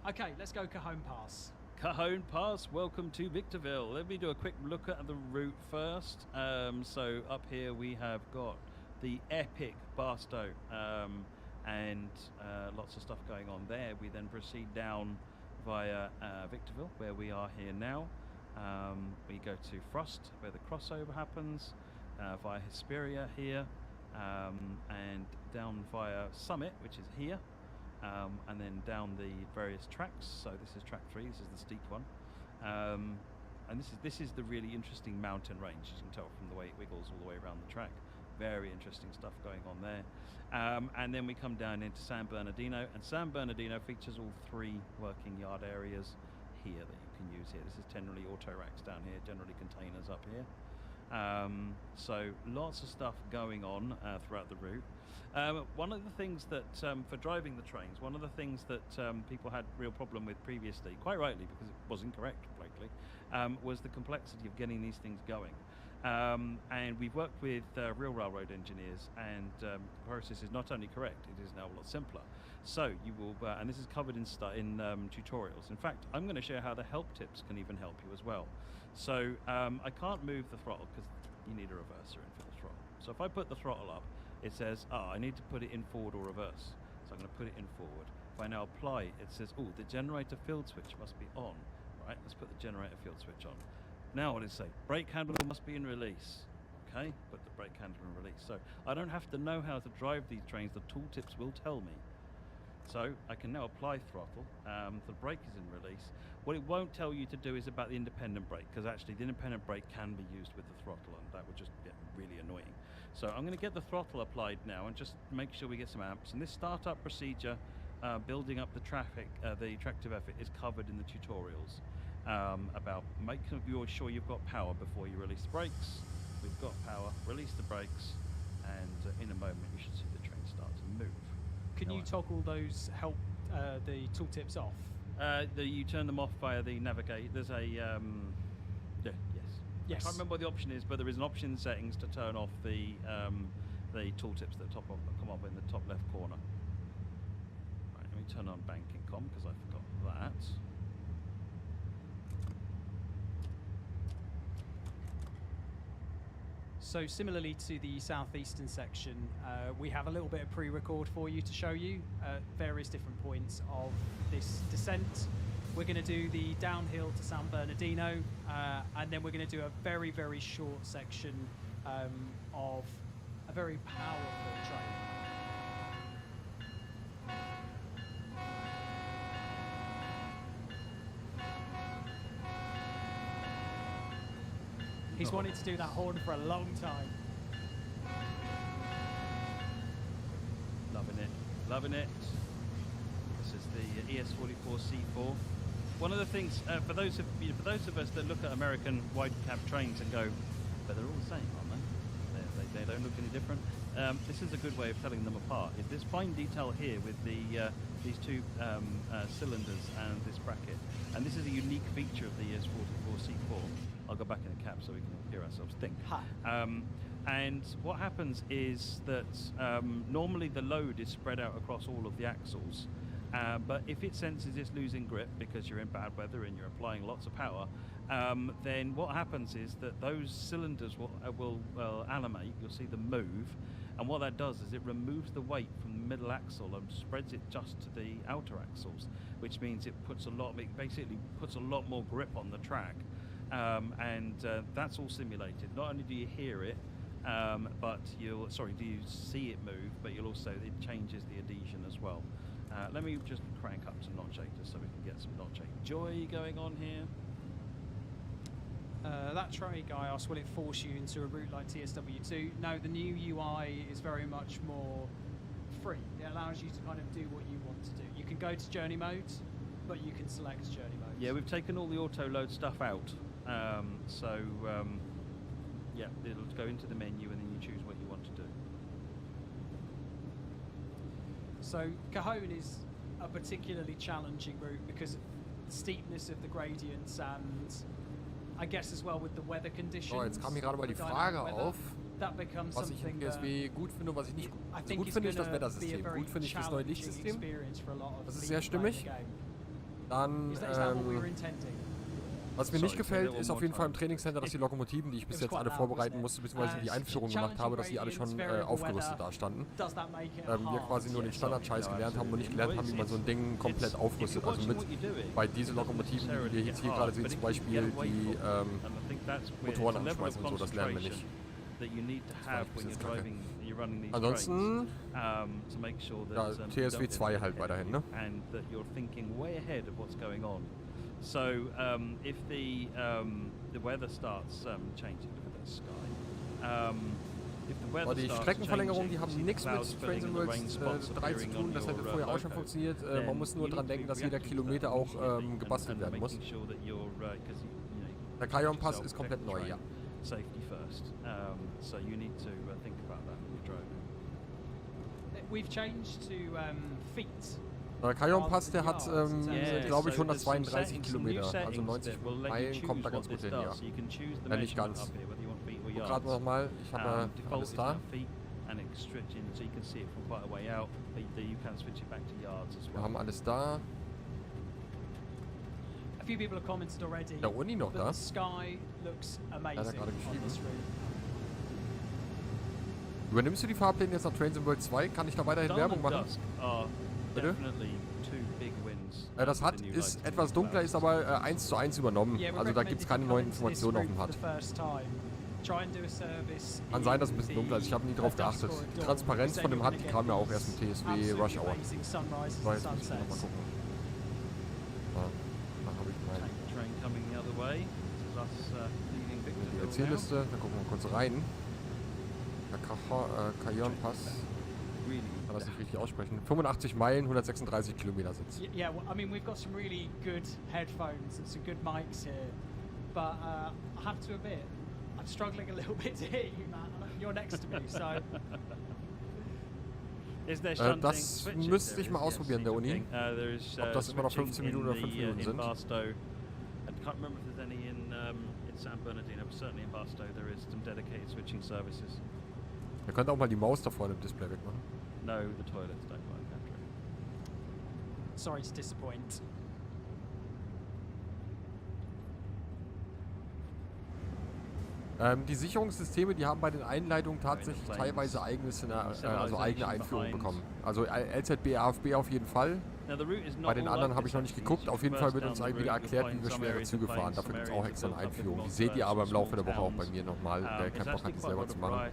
Okay, let's go Cajon Pass. Cajon Pass, welcome to Victorville. Let me do a quick look at the route first. So up here we have got the epic Barstow and lots of stuff going on there. We then proceed down via Victorville, where we are here now. We go to Frost, where the crossover happens, via Hesperia here, and down via Summit, which is here, and then down the various tracks. So this is track 3, this is the steep one, and this is the really interesting mountain range, as you can tell from the way it wiggles all the way around the track. Very interesting stuff going on there. And then we come down into San Bernardino, and San Bernardino features all 3 working yard areas here that you can use here. This is generally auto racks down here, generally containers up here. So lots of stuff going on throughout the route. One of the things that, for driving the trains, one of the things that people had real problem with previously, quite rightly because it was incorrect, frankly, was the complexity of getting these things going. And we've worked with real railroad engineers, and the process is not only correct, it is now a lot simpler. So you will, and this is covered in tutorials. In fact, I'm going to show how the help tips can even help you as well. So I can't move the throttle because you need a reverser in for the throttle. So if I put the throttle up, it says, I need to put it in forward or reverse. So I'm going to put it in forward. If I now apply, it says, the generator field switch must be on. Right, let's put the generator field switch on. Now what does it say? Brake handle must be in release. Okay, put the brake handle in release. So I don't have to know how to drive these trains. The tooltips will tell me. So I can now apply throttle. The brake is in release. What it won't tell you to do is about the independent brake, because actually the independent brake can be used with the throttle, and that would just get really annoying. So I'm going to get the throttle applied now and just make sure we get some amps. And this startup procedure, building up the tractive effort, is covered in the tutorials about making sure you've got power before you release the brakes. We've got power, release the brakes, and in a moment you should see the train start to move. Can you toggle those the tooltips off? You turn them off via the navigate. There's a yes. I can't remember what the option is, but there is an option in settings to turn off the tooltips that come up in the top left corner. Right, let me turn on banking com because I forgot that. So similarly to the Southeastern section, we have a little bit of pre-record for you to show you at various different points of this descent. We're going to do the downhill to San Bernardino, and then we're going to do a very, very short section of a very powerful train. He's wanted to do that horn for a long time. Loving it. This is the ES44C4. One of the things for those of us that look at American wide cab trains and go, but they're all the same, aren't they? They don't look any different. This is a good way of telling them apart. This fine detail here with these two cylinders and this bracket, and this is a unique feature of the ES44C4. I'll go back in the cab so we can hear ourselves think. And what happens is that normally the load is spread out across all of the axles, but if it senses it's losing grip because you're in bad weather and you're applying lots of power, then what happens is that those cylinders will animate. You'll see them move, and what that does is it removes the weight from the middle axle and spreads it just to the outer axles, which means it basically puts a lot more grip on the track. And that's all simulated. Not only do you hear it, but do you see it move, but it changes the adhesion as well. Let me just crank up to notch 8 so we can get some notch 8 joy going on here. That tray guy asked, will it force you into a route like TSW2? No, the new UI is very much more free. It allows you to kind of do what you want to do. You can go to journey mode, but you can select journey mode. Yeah, we've taken all the auto load stuff out. Yeah, it'll go into the menu and then you choose what you want to do. So Cajon is a particularly challenging route because of the steepness of the gradients and I guess as well with the weather conditions. So, jetzt kam mir gerade mal die Frage auf, was ich im PSW gut finde und was ich nicht gut finde. Also gut finde ich das Wettersystem, gut finde ich das neue Lichtsystem. Das ist sehr stimmig. Dann was mir nicht gefällt, ist auf jeden Fall im Trainingscenter, dass die Lokomotiven, die ich bis jetzt alle vorbereiten musste, beziehungsweise die Einführung gemacht habe, dass die alle schon aufgerüstet da standen. Wir quasi nur den Standard-Scheiß gelernt haben und nicht gelernt haben, wie man so ein Ding komplett aufrüstet. Also mit bei Diesellokomotiven, die wir jetzt hier gerade sehen, zum Beispiel die Motoren anschmeißen und so, das lernen wir nicht. Ansonsten TSW 2 halt weiterhin, ne? So if the weather starts changing, look at that sky. If the weather die Streckenverlängerung, die haben nichts mit Trains and Worlds 3 zu tun, das hätte vorher auch schon funktioniert. Man muss nur dran denken, dass jeder Kilometer auch gebastelt werden muss. Der Cajon Pass ist komplett neu, ja. Safety first. So you need to think about that when you're driving. We've changed to feet. Der Cajon Pass, der hat, glaube ich, 132 Kilometer, also 90 Meilen kommt da ganz gut hin, ja. Nicht ganz. gucke gerade nochmal. Ich habe alles da. And it's stretching, so you can see it from quite a way out. You can switch it back to yards as well. Wir haben alles da. A few people have commented already. Der Uni noch da? The sky looks amazing on this route. Übernimmst du die Fahrpläne jetzt nach Trains in World 2? Kann ich da weiterhin Werbung machen? Bitte? Das HUD ist etwas dunkler, ist aber 1:1 übernommen. Also da gibt es keine neuen Informationen auf dem HUD. Kann sein, dass es ein bisschen dunkler ist. Ich habe nie drauf geachtet. Die Transparenz von dem HUD, die kam ja auch erst im TSW Rush Hour. So, jetzt muss ich nochmal gucken. Da habe ich die Erzählliste. Dann gucken wir kurz rein. Cajon Pass. Kann das nicht richtig aussprechen. 85 Meilen, 136 Kilometer Sitz. Yeah, well, I mean, we've got some really good headphones and some good mics here. But I have to admit, I'm struggling a little bit to hear you, man. You're next to me, so... Das müsste ich mal ausprobieren, der Uni. Ob das immer noch 15 Minuten oder 5 Minuten sind. I can't remember if there's any in San Bernardino, but certainly in Barstow there is some dedicated switching services. Ihr könnt auch mal die Maus da vorne im Display wegmachen. No, the toilets don't work, Andrew. Sorry to disappoint. Die Sicherungssysteme, die haben bei den Einleitungen tatsächlich teilweise eigene Einführungen bekommen. Also LZB, AFB auf jeden Fall. Bei den anderen habe ich noch nicht geguckt. Auf jeden Fall wird uns wieder erklärt, wie wir schwere Züge fahren. Dafür gibt es auch extra eine Einführung. Die seht ihr aber im Laufe der Woche auch bei mir nochmal. Wer keinen Bock hat, das selber zu machen.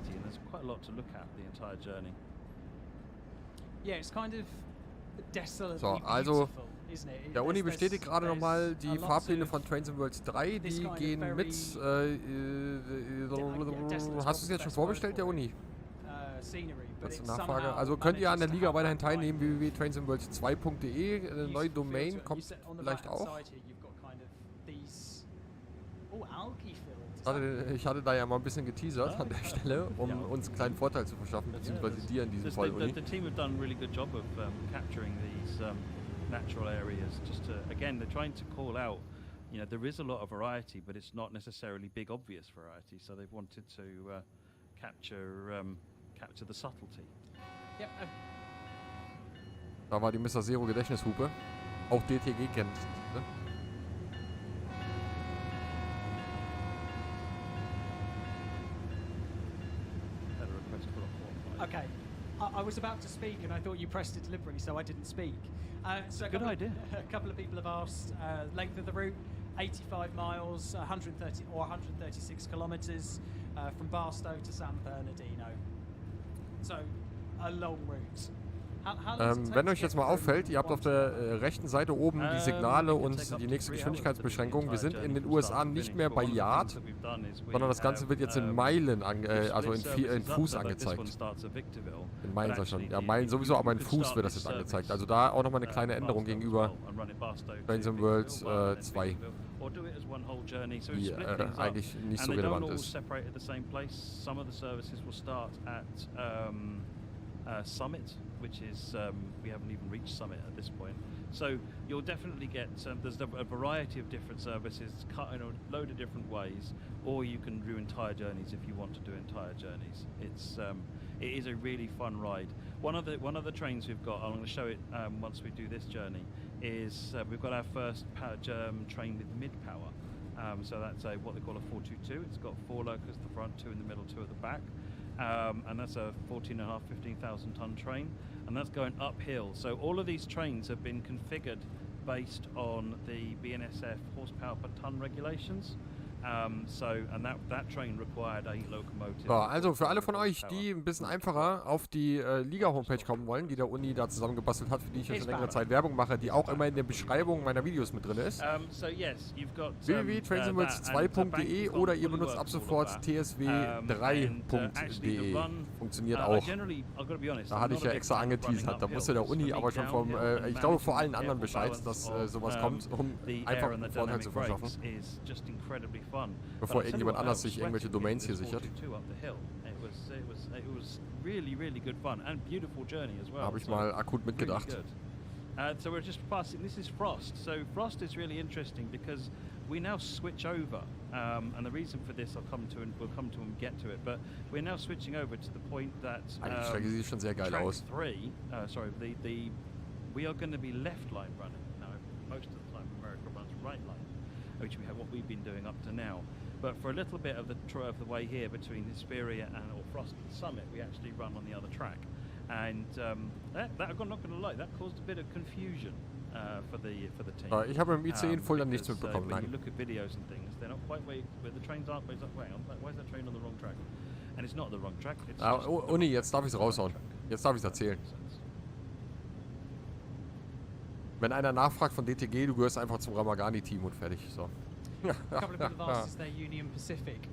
So, also der Uni bestätigt gerade nochmal die Fahrpläne von Trains in World 3. Die gehen mit. Hast du es jetzt schon vorbestellt, der Uni? Kurze Nachfrage. Also könnt ihr an der Liga weiterhin teilnehmen, www.trainsandworld2.de. Eine neue Domain kommt vielleicht auch. Ich hatte da ja mal ein bisschen geteasert an der Stelle, um uns einen kleinen Vorteil zu verschaffen, beziehungsweise dir in diesem Fall, Uni. The team have done a really good job of capturing these natural areas. Just to, again, they're trying to call out, you know, there is a lot of variety, but it's not necessarily big, obvious variety. So they've wanted to capture the subtlety. Yep. Da war die Mr. Zero Gedächtnishupe. Auch DTG kennt. Ne? Okay, I was about to speak and I thought you pressed it deliberately, so I didn't speak. So good idea. A couple of people have asked length of the route, 85 miles, 130 or 136 kilometers from Barstow to San Bernardino. So a long route. Wenn euch jetzt mal auffällt, ihr habt auf der rechten Seite oben die Signale und die nächste Geschwindigkeitsbeschränkung. Wir sind in den USA nicht mehr bei Yard, sondern das Ganze wird jetzt in Meilen, also in Fuß angezeigt. In Meilen sag ich schon. Ja, Meilen sowieso, aber in Fuß wird das jetzt angezeigt. Also da auch nochmal eine kleine Änderung gegenüber Trains in World 2, die eigentlich nicht so relevant ist. Summit, which is we haven't even reached Summit at this point. So you'll definitely get there's a variety of different services cut in a load of different ways, or you can do entire journeys if you want to do entire journeys. It is a really fun ride. One of the trains we've got, I'm going to show it once we do this journey, is we've got our first train with mid power. So that's what they call a 422. It's got 4 locos at the front, 2 in the middle, 2 at the back. And that's a 15,000 ton train, and that's going uphill. So all of these trains have been configured based on the BNSF horsepower per ton regulations. And that train required 8 locomotives. Ja, also für alle von euch, die ein bisschen einfacher auf die Liga-Homepage kommen wollen, die der Uni da zusammengebastelt hat, für die ich ja schon längere Zeit Werbung mache, die auch immer in der Beschreibung meiner Videos mit drin ist. www.trainsandworld2.de oder ihr benutzt ab sofort tsw3.de. Funktioniert auch. Da hatte ich ja extra angeteasert. Da wusste der Uni aber schon ich glaube vor allen anderen Bescheid, dass sowas kommt, um einfach einen Vorteil zu verschaffen. Bevor irgendjemand anders sich irgendwelche Domains hier sichert. Habe ich mal akut mitgedacht. So we're just passing. This is Frost. So Frost is really interesting because we now switch over, and the reason for this we'll come to and get to it, but we're now switching over to the point that die sieht schon sehr geil aus. 3, we are going to be left line running. Now, most of the time America runs right line, which what we've been doing up to now. But for a little bit of the way here between Hesperia or Frost and Summit, we actually run on the other track. And that I'm not going to lie, that caused a bit of confusion for the team. Ich habe im ICE in Fulda nichts mitbekommen. When you look at videos and things, they're not quite where the trains aren't. Why is that train on the wrong track? And it's not the wrong track. It's Uni, jetzt darf ich es raushauen. Jetzt darf ich es erzählen. Wenn einer nachfragt von DTG, du gehörst einfach zum Ramagani-Team und fertig. So. A couple of people have asked us their Union Pacific.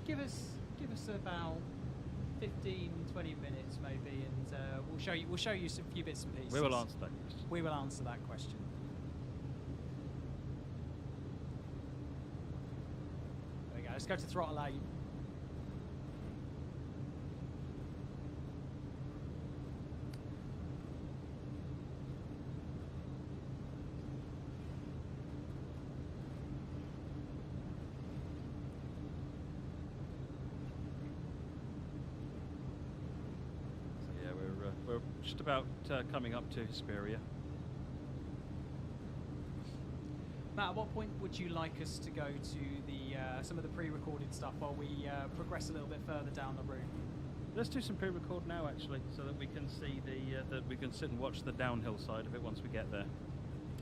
Give us about 15, 20 minutes maybe, and we'll show you some few bits and pieces. We will answer that question. We will answer that question. There we go. Let's go to throttle 8. We're just about coming up to Hesperia. Matt, at what point would you like us to go to the some of the pre-recorded stuff while we progress a little bit further down the route? Let's do some pre-record now, actually, so that we can see that we can sit and watch the downhill side of it once we get there.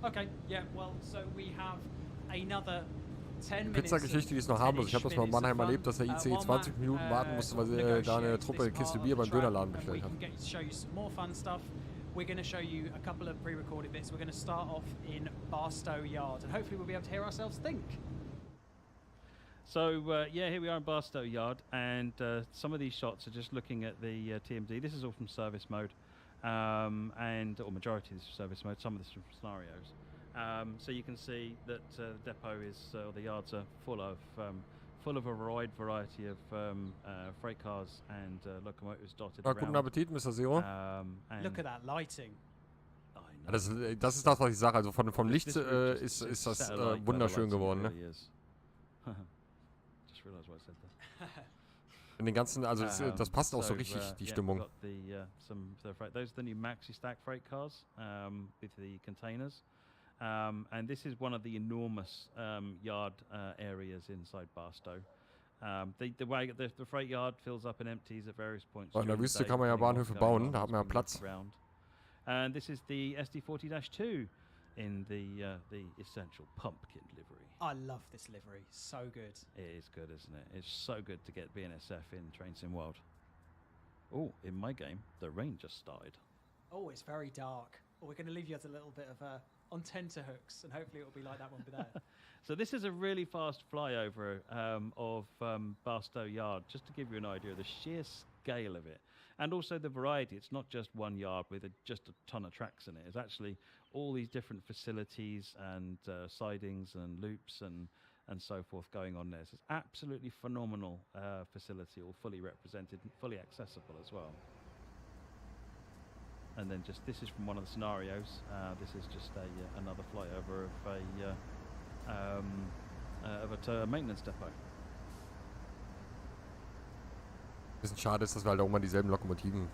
Okay, yeah. Well, so we have another 10 minutes. Pizza-Geschichte, die ist noch harmlos. Ich habe das mal in Mannheim erlebt, dass der ICE 20 Minuten warten musste, weil da eine Truppe eine Kiste Bier beim Dönerladen bestellt hat. Show you some more fun stuff. We're going to show you a couple of pre-recorded bits. We're going to start off in Barstow Yard, and hopefully we'll be able to hear ourselves think. So here we are in Barstow Yard, and some of these shots are just looking at the TMD. This is all from service mode, or majority of this is service mode. Some of this is from scenarios. So you can see that the depot the yards are full of a wide variety of freight cars and locomotives dotted around. Guten Appetit, Mr. Zero. Look at that lighting. Das ist das, was ich sage. Also vom Licht ist das wunderschön geworden. Ne? Just realized what I said there. In den ganzen, also das passt auch so richtig, die Stimmung. Those are the new maxi stack freight cars with the containers. And this is one of the enormous yard areas inside Barstow. The freight yard fills up and empties at various points. In der Wüste kann man ja Bahnhöfe bauen, da hat man ja Platz. And this is the SD40-2 in the essential pumpkin livery. I love this livery, so good. It is good, isn't it? It's so good to get BNSF in Train Sim World. Oh, in my game, the rain just started. Oh, it's very dark. We're going to leave you as a little bit of on tenterhooks, and hopefully it'll be like that one there. So this is a really fast flyover of Barstow Yard, just to give you an idea of the sheer scale of it. And also the variety. It's not just one yard with just a ton of tracks in it. It's actually all these different facilities and sidings and loops and so forth going on there. So it's absolutely phenomenal facility, all fully represented, fully accessible as well. And then this is from one of the scenarios. This is just another flyover of a maintenance depot. Bisschen schade ist, dass wir halt auch mal dieselben Lokomotiven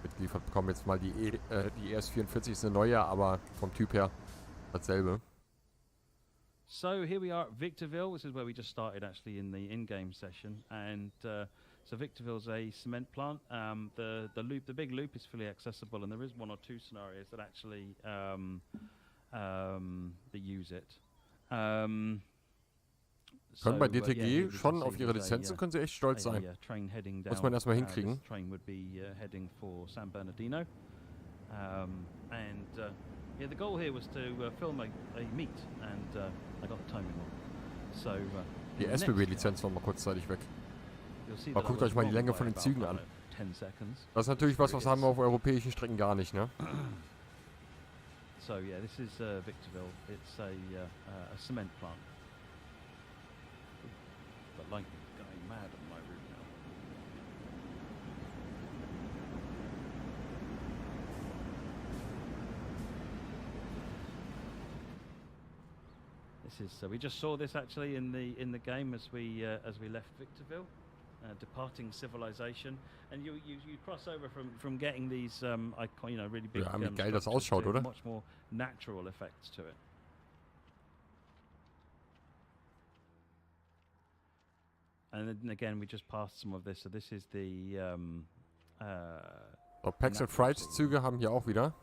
mitgeliefert bekommen. Jetzt mal die ES44 ist eine neue, aber vom Typ her dasselbe. So here we are at Victorville. This is where we just started actually in the in-game session. And so Victorville's a cement plant. The big loop is fully accessible, and there is one or two scenarios that actually that use it. Können bei DTG schon auf ihre Lizenzen, können sie echt stolz sein. Muss man erstmal hinkriegen. This train would be heading for San Bernardino. The goal here was to film a meet, and I got the timing wrong. So, die SBB-Lizenz war mal kurzzeitig weg. Aber guckt euch mal die Länge von den Zügen an. Das ist natürlich was haben wir auf europäischen Strecken gar nicht, ne? So yeah, this is Victorville. It's a cement plant. The lightning is going mad on my route now. this is. So we just saw this actually in the game as we left Victorville, departing civilization, and you cross over from getting these really big. Ja, wie geil das ausschaut, oder? Much more natural effects to it. And then again, we just passed some of this. So this is the Packs and Frights Züge haben hier auch wieder.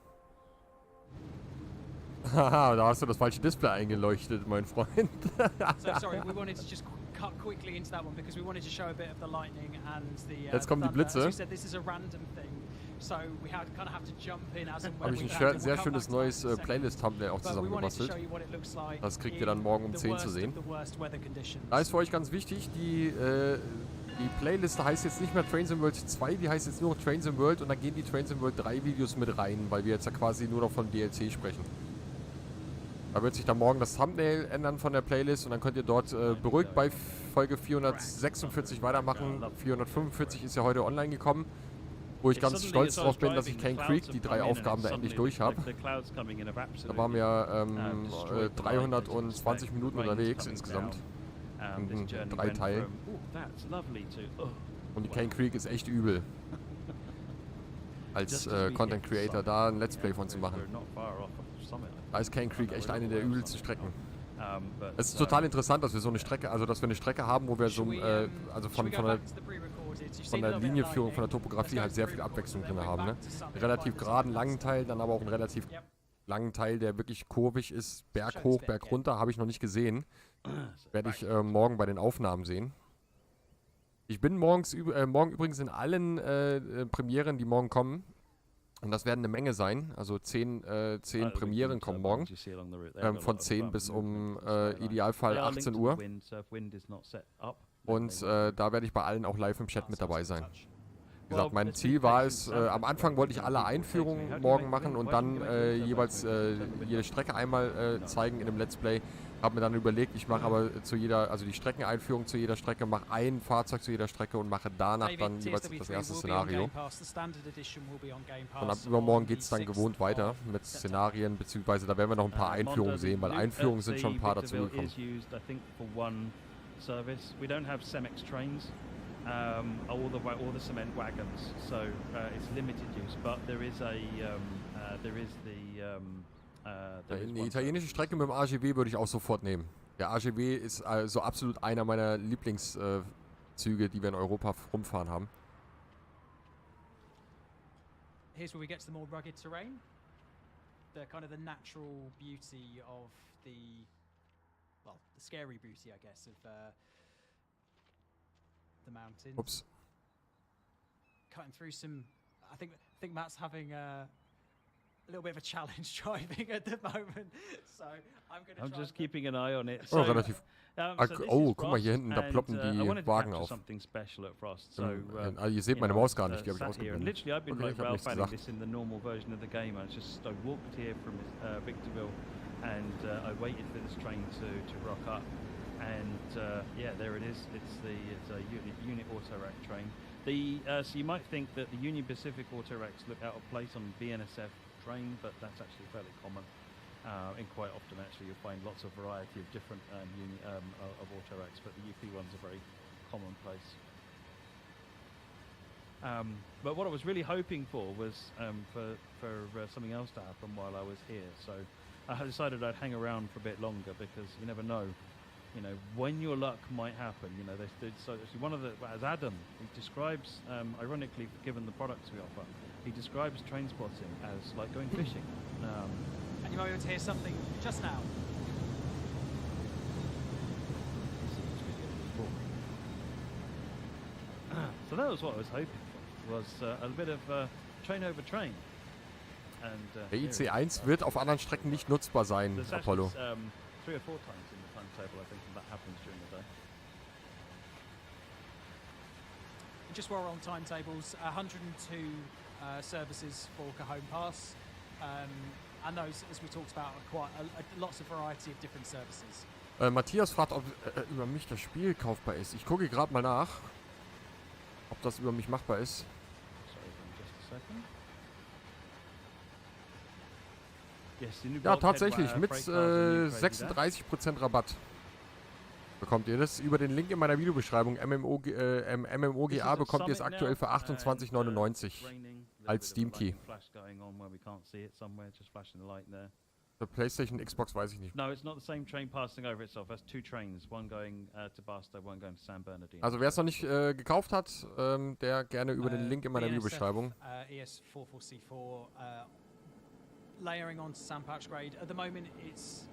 Haha, da hast du das falsche Display eingeleuchtet, mein Freund. So sorry, we wanted to just cut quickly into that one because we wanted to show a bit of the lightning and the. Jetzt kommen die Blitze. As we said, this is a random thing, so we kind of have to jump in as and when. Habe ich ein sehr schönes neues Playlist-Thumbnail auch zusammengebastelt. Das kriegt ihr dann morgen um 10 zu sehen. Da ist für euch ganz wichtig, die Playliste heißt jetzt nicht mehr Trains in World 2, die heißt jetzt nur noch Trains in World und da gehen die Trains in World 3 Videos mit rein, weil wir jetzt ja quasi nur noch von DLC sprechen. Da wird sich dann morgen das Thumbnail ändern von der Playlist und dann könnt ihr dort beruhigt bei Folge 446 weitermachen. 445 ist ja heute online gekommen, wo ich ganz stolz drauf bin, dass ich Cane Creek, die 3 Aufgaben da endlich durch habe. Da waren wir 320 Minuten unterwegs insgesamt. In 3 Teilen. Und die Cane Creek ist echt übel. Als Content Creator da ein Let's Play von zu machen. Da ist Cane Creek echt eine der übelsten Strecken. Es ist total interessant, dass wir so eine Strecke, haben, wo wir so, also von der Linienführung, von der Topografie halt sehr viel Abwechslung drin haben. Ne? Relativ geraden, langen Teil, dann aber auch einen relativ langen Teil, der wirklich kurvig ist, Berg hoch, Berg runter, habe ich noch nicht gesehen. Werde ich morgen bei den Aufnahmen sehen. Ich bin morgen übrigens in allen Premieren, die morgen kommen. Und das werden eine Menge sein. Also 10 Premieren kommen morgen. Von 10 bis um Idealfall 18 Uhr. Und da werde ich bei allen auch live im Chat mit dabei sein. Wie gesagt, mein Ziel war es, am Anfang wollte ich alle Einführungen morgen machen und dann jeweils jede Strecke einmal zeigen in einem Let's Play. Habe mir dann überlegt, ich mache aber zu jeder, also die Streckeneinführung zu jeder Strecke, mache ein Fahrzeug zu jeder Strecke und mache danach dann jeweils das erste Szenario. Und ab übermorgen geht es dann gewohnt weiter mit Szenarien, beziehungsweise da werden wir noch ein paar Einführungen sehen, weil Einführungen sind schon ein paar dazugekommen. All the cement wagons, so it's limited use, but there is die italienische Strecke mit dem AGW würde ich auch sofort nehmen. Der AGW ist also absolut einer meiner Lieblingszüge, die wir in Europa rumfahren haben. Here's where we get to the more rugged terrain. The kind of the natural beauty of the scary beauty, I guess, of the mountains. Oops. Cutting through some. I think Matt's having a little bit of a challenge driving at the moment, so I'm just keeping an eye on it. So, relativ. Guck mal hier hinten, da ploppen die Wagen auf. Ihr seht meine Maus gar nicht, die habe ich ausgeblendet. Literally, I've been like Ralph Fanning this in the normal version of the game. I walked here from Victorville, and I waited for this train to rock up. And yeah, there it is. It's a unit auto-rack train. So you might think that the Union Pacific auto-racks look out of place on BNSF train, but that's actually fairly common. And quite often, actually, you'll find lots of variety of different of auto-racks, but the UP ones are very commonplace. But what I was really hoping for was for something else to happen while I was here. So I decided I'd hang around for a bit longer because you never know. You know, when your luck might happen. You know, so one of as Adam, he describes, ironically, given the products we offer, he describes train spotting as like going fishing. And you might be able to hear something just now. So that was what I was hoping for, was a bit of train over train. And, der IC1 wird auf anderen Strecken nicht nutzbar sein, Apollo. 3 or 4 times in the timetable, I think, that happens during the day. Just while we're on timetables, 102 services for Cajon Pass, and those, as we talked about, are quite lots of variety of different services. Matthias fragt, ob über mich das Spiel kaufbar ist. Ich gucke gerade mal nach, ob das über mich machbar ist. Sorry, just a second. Ja, tatsächlich, mit 36% Rabatt bekommt ihr das. Über den Link in meiner Videobeschreibung, MMOGA, bekommt ihr es aktuell für 28,99 als Steam Key. Für PlayStation, Xbox weiß ich nicht. No, it's not the same train passing over itself. That's two trains, one going to Barstow, one going to San Bernardino. Also wer es noch nicht gekauft hat, der gerne über den Link in meiner Videobeschreibung. ES44C4 layering onto San Patch Grade. At the moment it's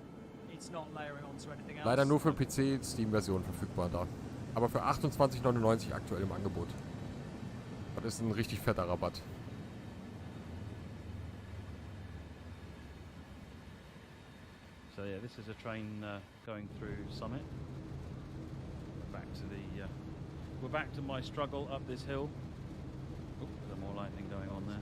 not layering onto anything else. Leider nur für PC Steam-Version verfügbar da. Aber für 28,99 aktuell im Angebot. Das ist ein richtig fetter Rabatt. So yeah, this is a train going through Summit. We're back to my struggle up this hill. Oh, there's more lightning going on there.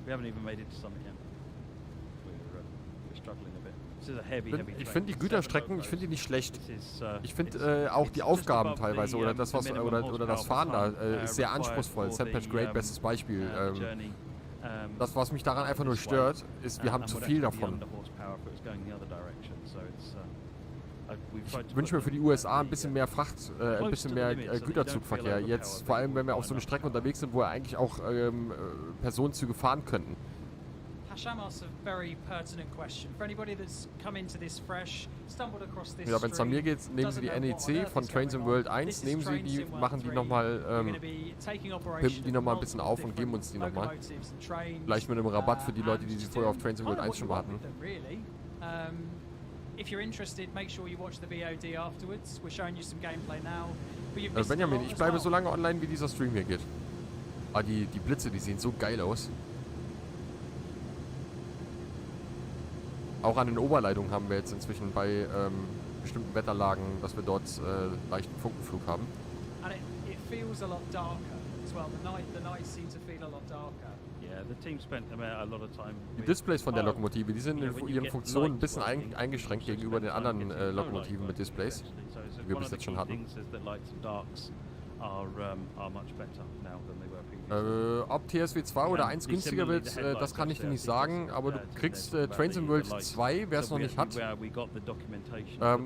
We haven't even made it to Summit yet. We're struggling a bit. This is a heavy train. Ich finde die Güterstrecken, ich finde die nicht schlecht. Ich finde auch die Aufgaben teilweise oder das was oder das Fahren da ist sehr anspruchsvoll. San Patch Grade, bestes Beispiel. Das, was mich daran einfach nur stört, ist, wir haben zu viel davon. Ich wünsche mir für die USA ein bisschen mehr ein bisschen mehr Güterzugverkehr. Jetzt, vor allem, wenn wir auf so eine Strecke unterwegs sind, wo wir eigentlich auch Personenzüge fahren könnten. Hasham asks a very pertinent question. For anybody that's come into this fresh, stumbled across this ja, wenn es an mir geht, nehmen Sie die NEC von Trains in World 1, nehmen Sie die, machen die nochmal, pimpen die nochmal ein bisschen auf und geben uns die nochmal. Vielleicht mit einem Rabatt für die Leute, die sie vorher auf Trains in World 1 schon mal hatten. If you're interested, make sure you watch the VOD afterwards. We're showing you some gameplay now. Benjamin, ich bleibe so lange online, wie dieser Stream hier geht. Ah, die Blitze, die sehen so geil aus. Auch an den Oberleitungen haben wir jetzt inzwischen bei bestimmten Wetterlagen, dass wir dort leichten Funkenflug haben. And it feels a lot darker as well. The nights seem to feel a lot darker. Die Displays von der Lokomotive, die sind in ihren Funktionen ein bisschen eingeschränkt gegenüber den anderen Lokomotiven mit Displays, die wir bis jetzt schon hatten. Ob TSW2 oder 1 günstiger wird, das kann ich dir nicht sagen, aber du kriegst Trains in World 2, wer es noch nicht hat,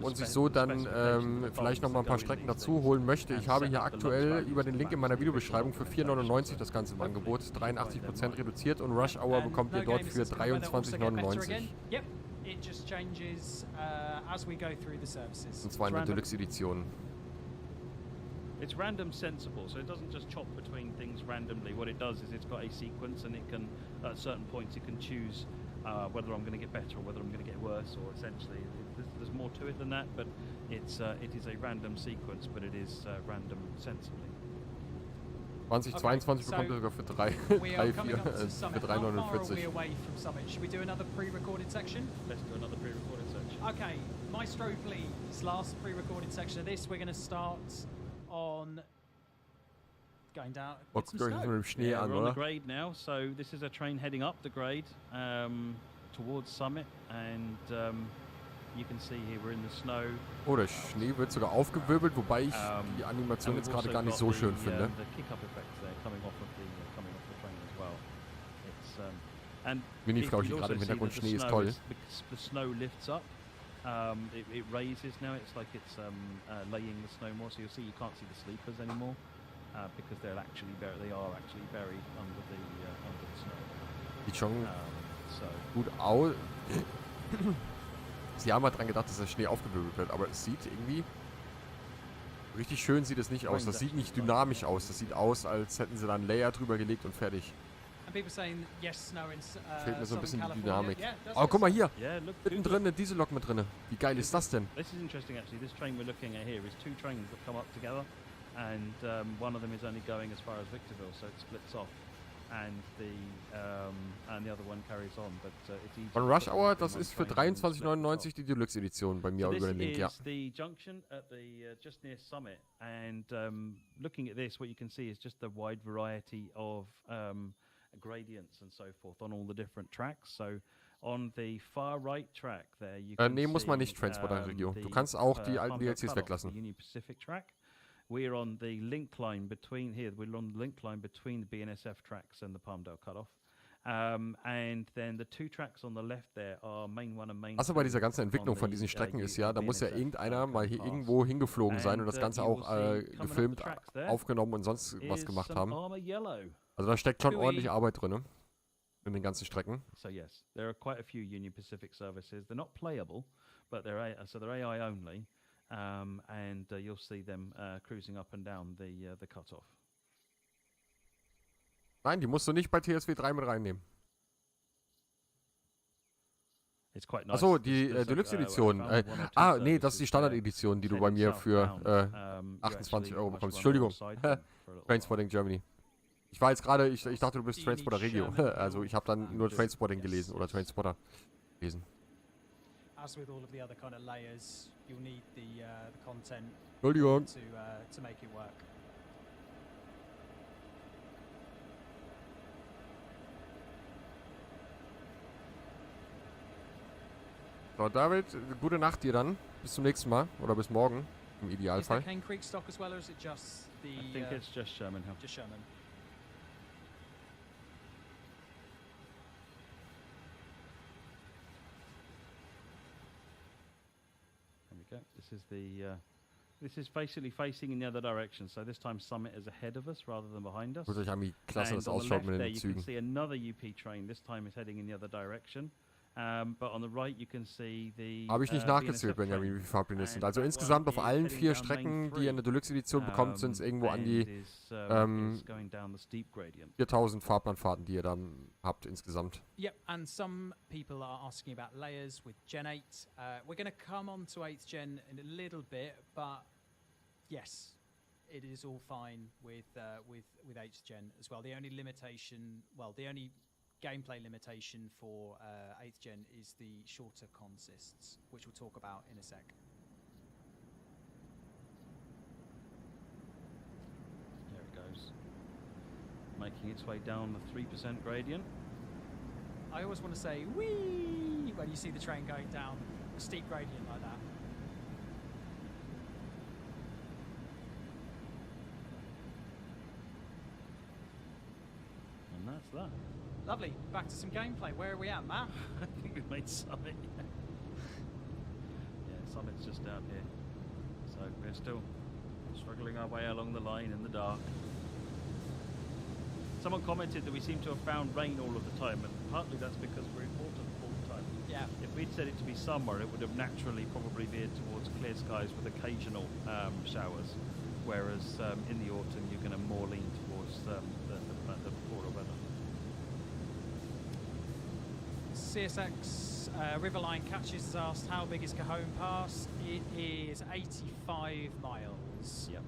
und sich so dann vielleicht noch mal ein paar Strecken dazu holen möchte. Ich habe hier aktuell über den Link in meiner Videobeschreibung für 4,99 das Ganze im Angebot, 83% reduziert, und Rush Hour bekommt ihr dort für 23,99. Und zwar in der Deluxe-Edition. It's random sensible, so it doesn't just chop between things randomly. What it does is it's got a sequence, and it can, at certain points, it can choose whether I'm going to get better or whether I'm going to get worse, or essentially, there's more to it than that, but it is a random sequence, but it is random sensibly. 2022 bekommt ihr sogar für 3,49. Should we do another pre-recorded section? Let's do another pre-recorded section. Okay, Maestro, please. Last pre-recorded section of this. We're going to start on going down. Guckt euch mit dem Schnee an, we're on oder? the grade now, so this is a train heading up the grade towards Summit, and you can see here we're in the snow. Oh, der Schnee wird sogar aufgewirbelt, wobei ich die Animation jetzt gerade gar nicht so schön finde. Mini-Flausch gerade im Hintergrund, Schnee ist toll. The snow lifts up. It raises now. It's like it's laying the snow more, so you'll see you can't see the sleepers anymore because they are actually buried under the snow. Sieht schon gut aus. Sie haben halt dran gedacht, dass der Schnee aufgewirbelt wird, aber es sieht irgendwie richtig schön sieht es nicht aus. Das sieht nicht dynamisch aus. Das sieht aus, als hätten sie da einen Layer drüber gelegt und fertig. Fehlt mir so ein bisschen die Dynamik. Oh, guck mal hier. Mittendrin eine Diesellok mit drin. Wie geil ist das denn? This is interesting actually. This train we're looking at here is two trains that come up together, and one of them is only going as far as Victorville, so it splits off, and the other one carries on. But it's easy. Von Rush Hour, das ist für 23,99 die Deluxe Edition bei mir über den Link, ja. This is the junction at the just near Summit, and looking at this, what you can see is just the wide variety of gradients and so forth on all the different tracks. So on the far right track there you can nee, muss man nicht, Transporter-Region. Du kannst auch die alten DLCs weglassen. Union Pacific track. We're on the link line between here. We're on the link line between the BNSF tracks and the Palmdale cutoff. And then the 2 tracks on the left there are Main 1 and Main 2. Achso, bei dieser ganzen Entwicklung von diesen Strecken ist ja, da muss ja irgendeiner mal hier irgendwo hingeflogen sein und das Ganze auch gefilmt, aufgenommen und sonst was gemacht haben. Also da steckt schon ordentlich Arbeit drin, in den ganzen Strecken. So yes, there are quite a few Union Pacific services. They're not playable, but they're AI only, and you'll see them cruising up and down the cutoff. Nein, die musst du nicht bei TSW 3 mit reinnehmen. Nice. Achso, die Deluxe-Edition. Nee, das ist die Standard-Edition, die du bei mir für 28 € bekommst. Entschuldigung. Trainspotting Germany. Ich war jetzt gerade, ich dachte, du bist Trainspotting Regio. Also ich habe dann nur Trainspotting gelesen oder Trainspotter gelesen. As with all of the other kind of layers, you'll need the content Entschuldigung. to make it work. So, David, gute Nacht dir dann. Bis zum nächsten Mal. Oder bis morgen, im Idealfall. Is there Cane Creek stock as well, or is it just the... I think it's just Sherman Hill. Just Sherman. There we go. This is basically facing in the other direction. So this time Summit is ahead of us rather than behind us. Guckt euch an, wie klasse das ausschaut mit den Zügen. You can see another UP train. This time is heading in the other direction. But on the right you can see the Habe ich nicht nachgezählt, Benjamin, wie viele Fahrpläne es sind. Also insgesamt auf allen 4 Strecken, die ihr in der Deluxe-Edition bekommt, sind es irgendwo an die 4000 Fahrplanfahrten, die ihr dann habt insgesamt. Yep, and some people are asking about layers with Gen 8. We're going to come on to 8th Gen in a little bit, but yes, it is all fine with 8th Gen as well. The only limitation, the only gameplay limitation for 8th Gen is the shorter consists, which we'll talk about in a sec. There it goes. Making its way down the 3% gradient. I always want to say, whee, when you see the train going down a steep gradient like that. And that's that. Lovely. Back to some gameplay. Where are we at, Matt? I think we've made Summit. Yeah, Summit's just down here. So we're still struggling our way along the line in the dark. Someone commented that we seem to have found rain all of the time, and partly that's because we're in autumn all the time. Yeah. If we'd said it to be summer, it would have naturally probably veered towards clear skies with occasional showers, whereas in the autumn you're going to more lean towards the poorer weather. CSX Riverline Catches has asked, how big is Cajon Pass? It is 85 miles. Yep.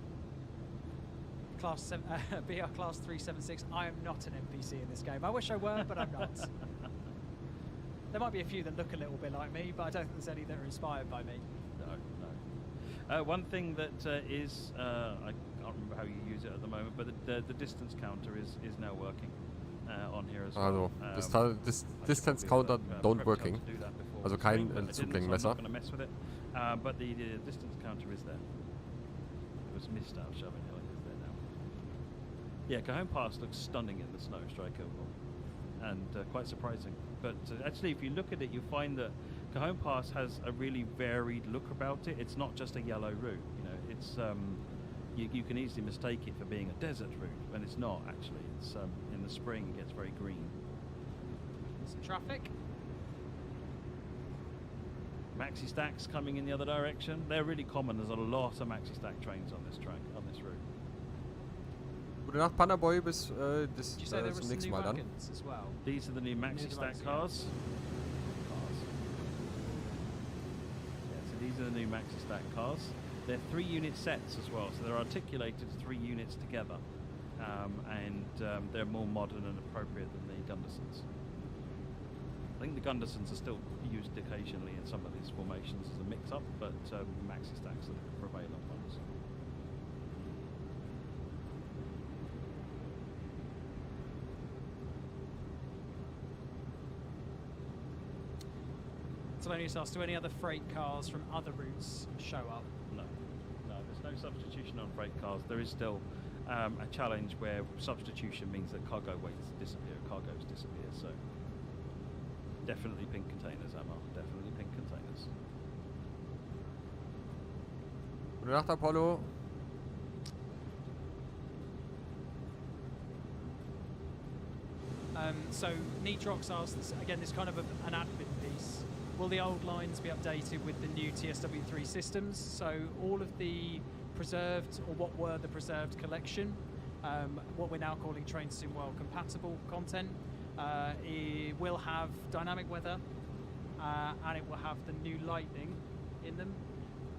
BR Class 376. I am not an NPC in this game. I wish I were, but I'm not. There might be a few that look a little bit like me, but I don't think there's any that are inspired by me. No. One thing that is, I can't remember how you use it at the moment, but the distance counter is now working. On here as well. Also, das Distance Counter don't working. Also kein Zuglängenmesser. But the distance counter is there. It was missed out, Sherman Hill is there now. Yeah, Cajon Pass looks stunning in the snow, strike overall, and quite surprising. But actually, if you look at it, you find that Cajon Pass has a really varied look about it. It's not just a yellow route. You know, it's you can easily mistake it for being a desert route, when it's not actually. It's in the spring it gets very green. Some traffic. Maxi stacks coming in the other direction. They're really common. There's a lot of maxi stack trains on this track, on this route. Gute Nacht, Pandaboy, bis zum nächsten Mal dann. Well? These are the new maxi stack cars. Yeah, so these are the new maxi stack cars. They're 3-unit sets as well, so they're articulated 3 units together, and they're more modern and appropriate than the Gundersons. I think the Gundersons are still used occasionally in some of these formations as a mix-up, but maxi stacks are the prevalent ones. Thelonious asked, do any other freight cars from other routes show up? No, there's no substitution on freight cars. There is still a challenge where substitution means that cargo weights disappear, cargoes disappear. So definitely pink containers, Emma. Definitely pink containers. Gute Nacht, Apollo. So Nitrox asks, again, this kind of an admin piece. Will the old lines be updated with the new TSW3 systems? So all of the preserved, or what were the preserved collection, what we're now calling Train Sim World compatible content, it will have dynamic weather, and it will have the new lightning in them.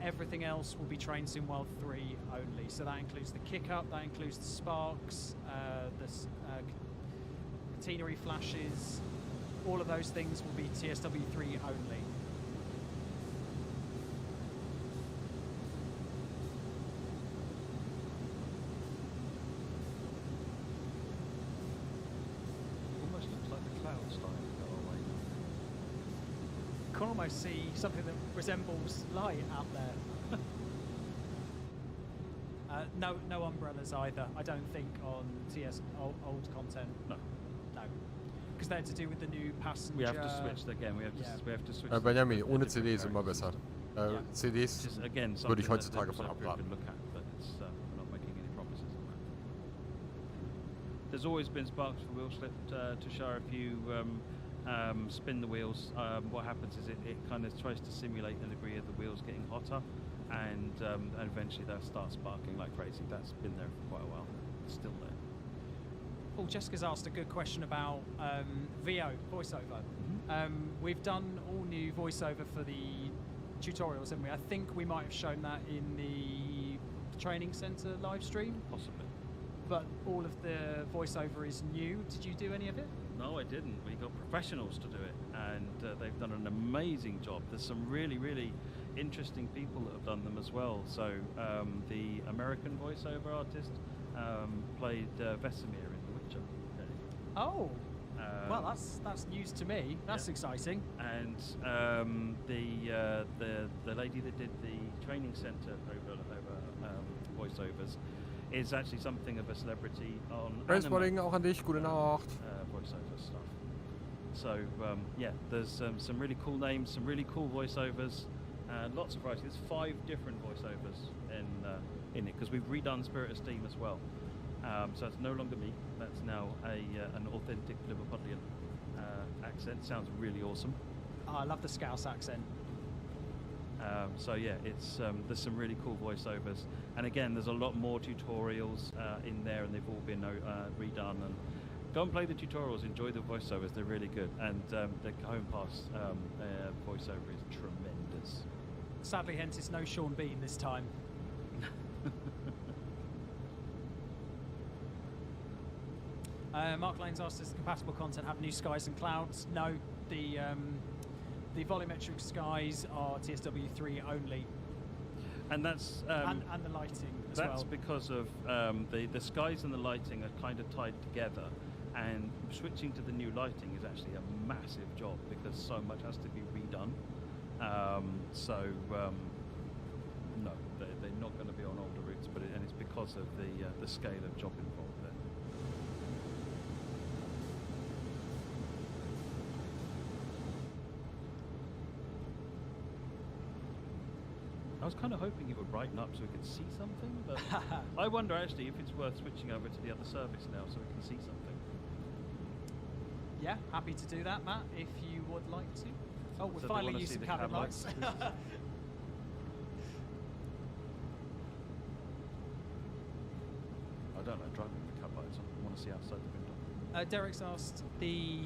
Everything else will be Train Sim World 3 only. So that includes the kick-up, that includes the sparks, the catenary flashes, all of those things will be TSW3 only. Almost looks like the clouds starting to go away. You can almost see something that resembles light out there. No umbrellas either, I don't think, on old content. No. Because they're to do with the new passenger... We have to switch again. We have to switch. Benjamin, ohne CD ist immer besser. CDs würde ich heutzutage von abraten. We're not making any promises on that. There's always been sparks for wheel slip to show if you spin the wheels. What happens is it kind of tries to simulate the degree of the wheels getting hotter, and eventually they'll start sparking like crazy. That's been there for quite a while. It's still there. Paul, Jessica's asked a good question about VO, voiceover. We've done all new voiceover for the tutorials, haven't we? I think we might have shown that in the training centre live stream. Possibly. But all of the voiceover is new. Did you do any of it? No, I didn't. We got professionals to do it, and they've done an amazing job. There's some really, really interesting people that have done them as well. So the American voiceover artist played Vesemir in The Witcher. Oh, well, that's news to me. That's exciting. And the lady that did the training centre over voiceovers is actually something of a celebrity on Restreame auch an dich. Gute Nacht. Voiceover stuff. So yeah, there's some really cool names, some really cool voiceovers, lots of variety. There's 5 different voiceovers in it because we've redone Spirit of Steam as well. So it's no longer me. That's now an authentic Liverpudlian accent. Sounds really awesome. Oh, I love the Scouse accent. So yeah, it's there's some really cool voiceovers, and again, there's a lot more tutorials in there, and they've all been redone. And go and play the tutorials, enjoy the voiceovers; they're really good. And the Cajon Pass voiceover is tremendous. Sadly, hence it's no Sean Bean this time. Mark Lane's asked, does the compatible content have new skies and clouds? No, the volumetric skies are TSW3 only. And that's and the lighting as well. That's because of the skies and the lighting are kind of tied together, and switching to the new lighting is actually a massive job because so much has to be redone. No, they're not going to be on older routes, and it's because of the scale of job involved there. I was kind of hoping it would brighten up so we could see something, but I wonder actually if it's worth switching over to the other service now so we can see something. Yeah, happy to do that, Matt, if you would like to. Oh, we're So finally using cabin lights. I don't know, driving with cab lights on. I want to see outside the window. Derek's asked, the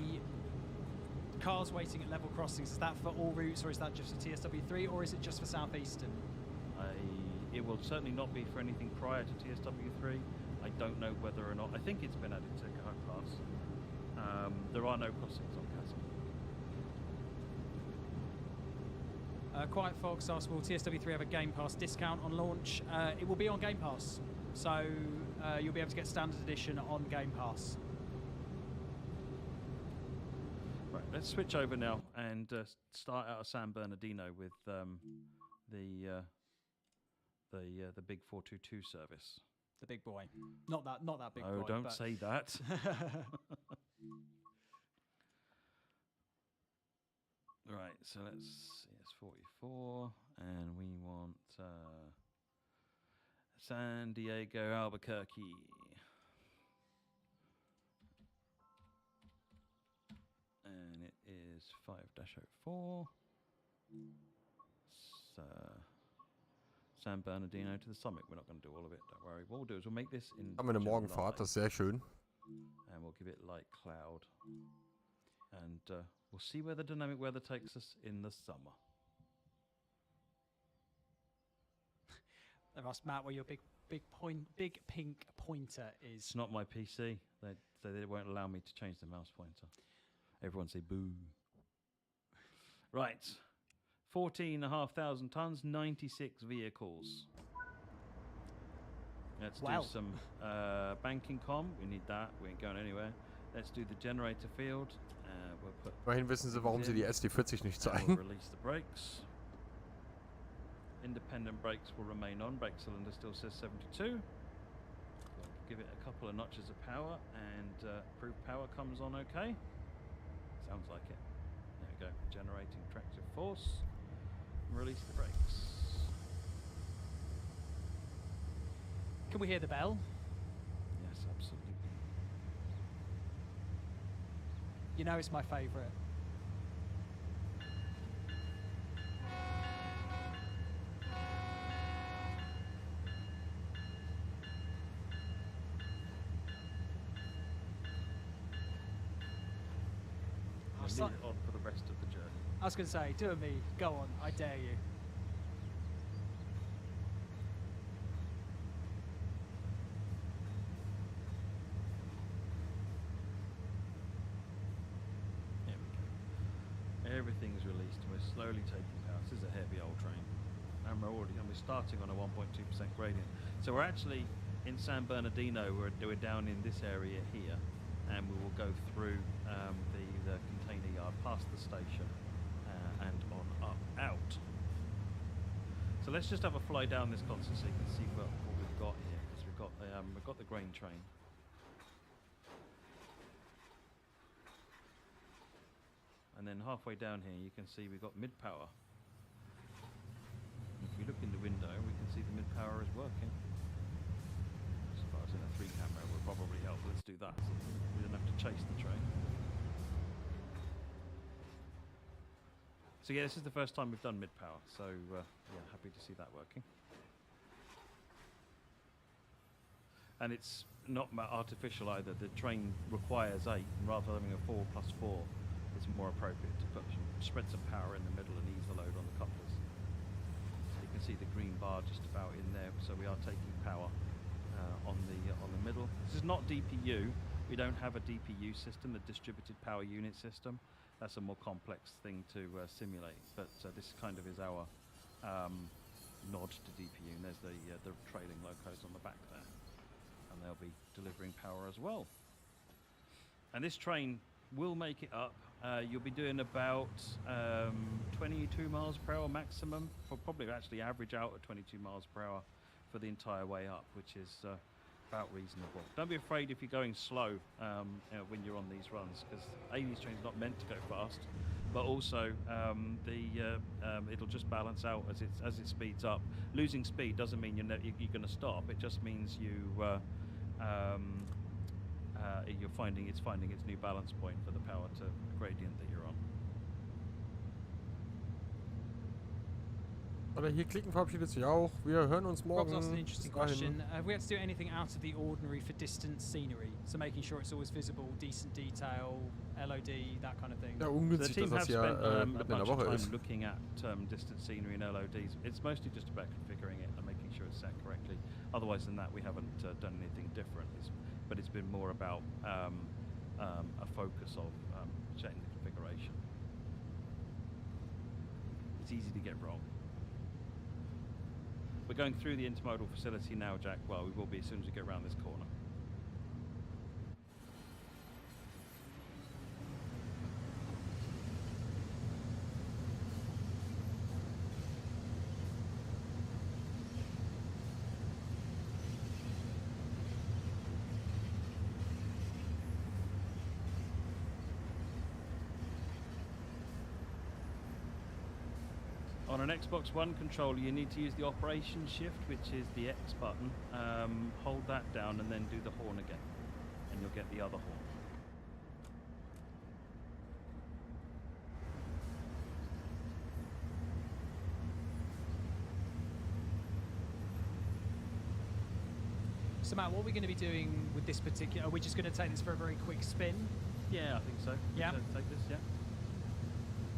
cars waiting at level crossings, is that for all routes or is that just for TSW3 or is it just for Southeastern? It will certainly not be for anything prior to TSW3. I don't know whether or not. I think it's been added to Cajon Pass. There are no crossings on Chasm. Quiet Fox asked, will TSW3 have a Game Pass discount on launch? It will be on Game Pass. So you'll be able to get Standard Edition on Game Pass. Right, let's switch over now and start out of San Bernardino with the the big 422 service. The big boy. Not that big boy. Oh, don't say that. Right, so let's see, it's 44, and we want San Diego, Albuquerque. And it is 5-04. So San Bernardino to the summit. We're not going to do all of it, don't worry. What we'll do is we'll make this in... Haben wir eine Morgenfahrt, das ist sehr schön. And we'll give it light cloud. And we'll see where the dynamic weather takes us in the summer. I've asked Matt where your big pink pointer is. It's not my PC. They won't allow me to change the mouse pointer. Everyone say boo. Right. 14,500 tons, 96 vehicles. Let's do some banking comm. We need that. We ain't going anywhere. Let's do the generator field. We'll put Immerhin wissen sie, warum sie die SD40 nicht zeigen. We'll release the brakes. Independent brakes will remain on. Brake cylinder still says 72. We'll give it a couple of notches of power, and proof power comes on okay. Sounds like it. There we go. Generating tractive force. Release the brakes. Can we hear the bell? Yes, absolutely. You know it's my favourite. Leave it on for the rest of the journey. I was going to say, do it me. Go on, I dare you. There we go. Everything's released. We're slowly taking power. This is a heavy old train, and we're starting on a 1.2% gradient. So we're actually in San Bernardino. We're down in this area here, and we will go through the container yard, past the station, and on up out. So let's just have a fly down this console so you can see what we've got here, because we've got the grain train. And then halfway down here you can see we've got mid-power. If we look in the window we can see the mid-power is working. As far as in a 3 camera will probably help. Let's do that so we don't have to chase the train. So yeah, this is the first time we've done mid-power, so yeah, happy to see that working. And it's not artificial either. The train requires 8, and rather than having a 4 plus 4, it's more appropriate to spread some power in the middle and ease the load on the couplers. So you can see the green bar just about in there. So we are taking power on the middle. This is not DPU. We don't have a DPU system, the distributed power unit system. That's a more complex thing to simulate, but this kind of is our nod to DPU, and there's the trailing locos on the back there, and they'll be delivering power as well. And this train will make it up. You'll be doing about 22 miles per hour maximum, for probably actually average out at 22 miles per hour for the entire way up, which is about reasonable. Don't be afraid if you're going slow when you're on these runs, because these trains are not meant to go fast, but also it'll just balance out as it speeds up. Losing speed doesn't mean you're going to stop. It just means you're finding its new balance point for the power to gradient that you're on. Oder hier klicken verabschiedet sich auch. Wir hören uns morgen. Rob's asked an interesting question. Have we had to do anything out of the ordinary for distant scenery? So making sure it's always visible, decent detail, LOD, that kind of thing. Ja, ungünstig, dass das ja mitten in der Woche ist. Looking at distant scenery and LODs. It's mostly just about configuring it and making sure it's set correctly. Otherwise than that, we haven't done anything different. But it's been more about a focus of checking the configuration. It's easy to get wrong. We're going through the intermodal facility now, Jack. Well, we will be as soon as we get around this corner. On an Xbox One controller, you need to use the Operation Shift, which is the X button. Hold that down and then do the horn again, and you'll get the other horn. So Matt, what are we going to be doing with this particular... Are we just going to take this for a very quick spin? Yeah, I think so. Yeah? So take this, yeah.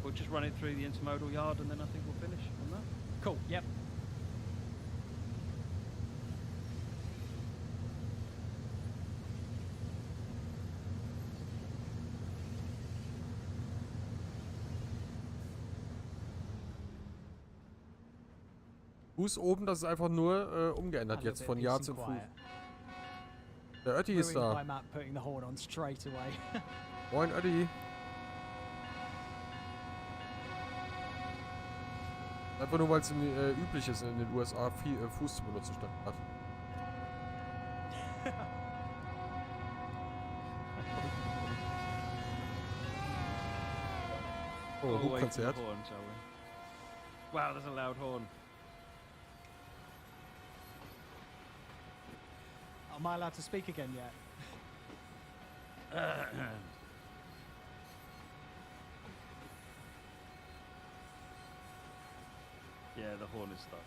We'll just run it through the intermodal yard and then I think we'll finish on that. Cool, yep. Fuß oben, das ist einfach nur umgeändert jetzt von Jahr zu Fuß. Der Ötti ist da. By Matt putting the horn on straight away. Moin Ötti. Einfach nur, weil es üblich ist, in den USA viel Fuß zu benutzen statt Rad. Oh, Konzert. Horn, wow, that's a loud horn. Am I allowed to speak again yet? Yeah, the horn is stuck.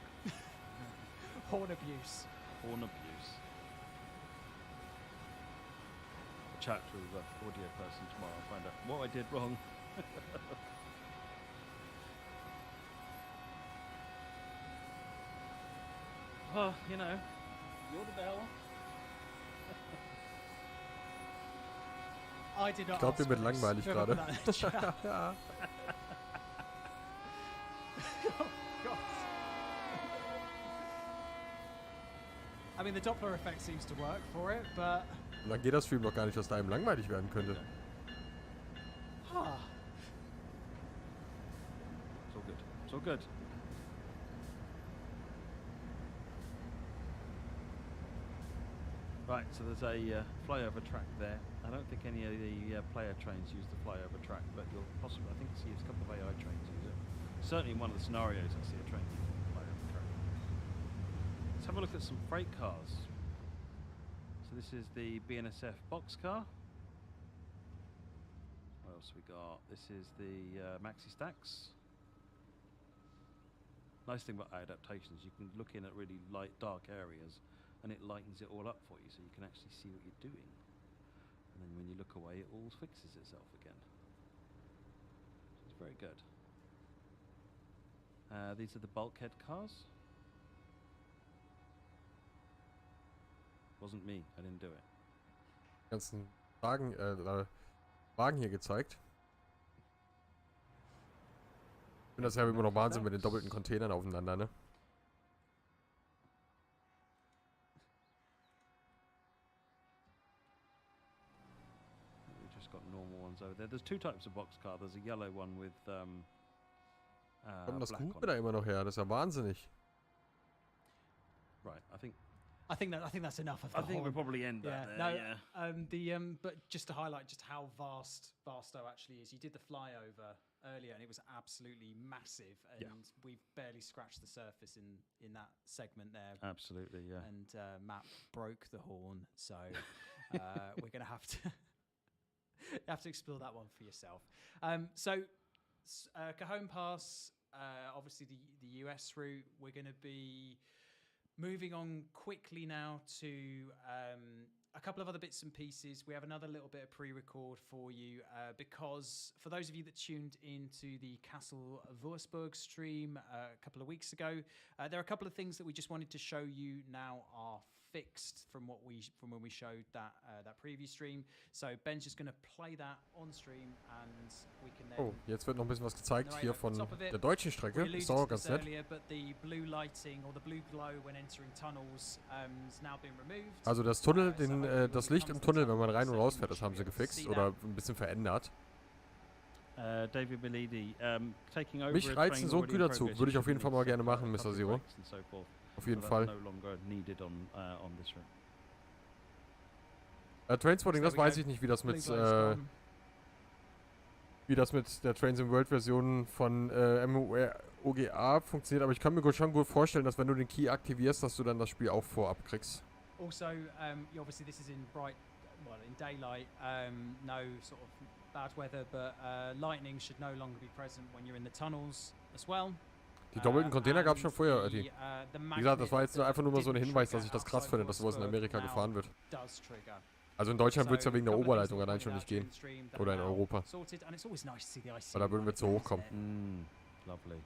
Horn abuse. Horn abuse. I'll chat to the audio person tomorrow and find out what I did wrong. Well, you know, you're the bell. I did not. Ich glaube, dir wird langweilig gerade. Ja. Oh God. I mean, the Doppler effect seems to work for it, but... Und dann geht das Stream doch gar nicht, dass da einem langweilig werden könnte. Huh. It's all good. It's all good. Right, so there's a flyover track there. I don't think any of the player trains use the flyover track, but you'll possibly, I think, see a couple of AI trains use it. Certainly in one of the scenarios I see a train use the flyover track. Let's have a look at some freight cars. So this is the BNSF boxcar. What else we got? This is the Maxi Stacks. Nice thing about adaptations, you can look in at really light, dark areas and it lightens it all up for you so you can actually see what you're doing. And then when you look away, it all fixes itself again. It's very good. These are the bulkhead cars. Wasn't me, I didn't do it. Ganzen Wagen hier gezeigt. Ich finde das ja immer noch Wahnsinn mit den doppelten Containern aufeinander, ne? We've just got normal ones over there. There's two types of boxcar. There's a yellow one with Kommt das black Gut on da it. immer noch her? Das ist ja wahnsinnig. Right, I think that's enough of the I think horn. we'll probably end that there. No, Yeah. But just to highlight just how vast Barstow actually is, you did the flyover earlier and it was absolutely massive, and we've barely scratched the surface in that segment there. Absolutely, yeah. And Matt broke the horn, so we're going to have to explore that one for yourself. Cajon Pass, obviously the US route. We're going to be moving on quickly now to a couple of other bits and pieces. We have another little bit of pre-record for you because for those of you that tuned into the Kassel Würzburg stream a couple of weeks ago, there are a couple of things that we just wanted to show you now are fixed from when we showed that preview stream. So Ben's just going to play that on stream and we can then... Oh, jetzt wird noch ein bisschen was gezeigt hier von der deutschen Strecke. Ist auch ganz nett. But the blue lighting or the blue glow when entering tunnels has now been removed. Also das Tunnel, das Licht im Tunnel, wenn man rein und raus fährt, das haben sie gefixt oder ein bisschen verändert. David Belidi, taking over Mich reizen so ein Güterzug, würde ich auf jeden Fall mal gerne machen, Mr. Zero. Auf jeden Fall. Trainspotting, das weiß ich nicht, wie das wie das mit der Trains in World Version von MMORPG funktioniert, aber ich kann mir schon gut vorstellen, dass wenn du den Key aktivierst, dass du dann das Spiel auch vorab kriegst. Also, obviously this is in in daylight, no sort of bad weather, but lightning should no longer be present when you're in the tunnels as well. Die doppelten Container gab es schon vorher, Wie gesagt, das war jetzt einfach nur mal so ein Hinweis, dass ich das krass finde, dass sowas in Amerika gefahren wird. Also in Deutschland wird es ja wegen der Oberleitung allein schon nicht gehen. Oder in Europa. Weil da würden wir zu hoch kommen. Lovely.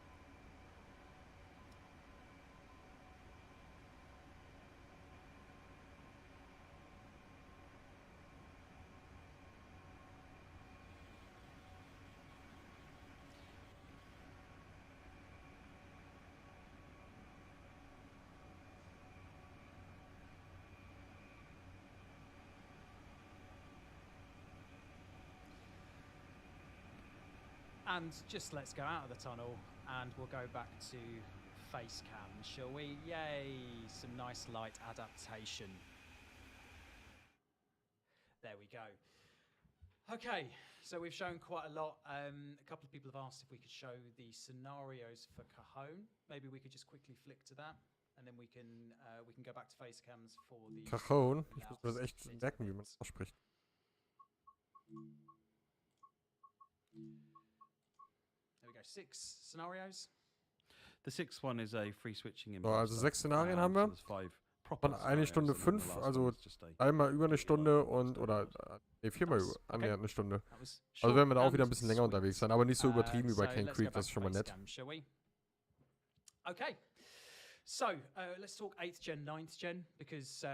And just let's go out of the tunnel and we'll go back to face cam, shall we? Yay, some nice light adaptation. There we go. Okay, so we've shown quite a lot. A couple of people have asked if we could show the scenarios for Cajon. Maybe we could just quickly flick to that and then we can go back to face cams for the Cajon. Ich muss mir das echt merken, wie man es ausspricht. There we go, 6 scenarios. The 6th one is a free switching So, also 6 Szenarien haben wir. Von 1 Stunde 5, also einmal über eine Stunde und, oder, ne, 4-mal über, annähernd eine Stunde. Also werden wir da auch wieder ein bisschen länger unterwegs sein, aber nicht so übertrieben wie bei Cane Creek, das ist schon mal nett. Okay. So, let's talk 8th gen, 9th gen, because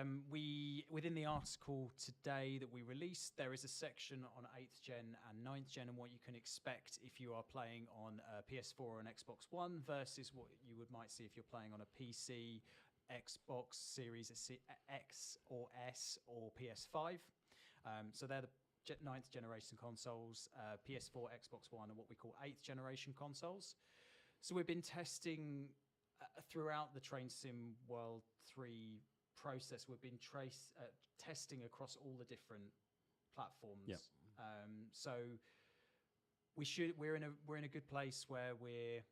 within the article today that we released, there is a section on 8th gen and 9th gen and what you can expect if you are playing on PS4 and Xbox One versus what you might see if you're playing on a PC, Xbox Series X or S or PS5. So they're the 9th generation consoles, PS4, Xbox One, and what we call 8th generation consoles. So we've been testing throughout the Train Sim World 3 process. We've been testing across all the different platforms. Yep. So we're in a good place where we're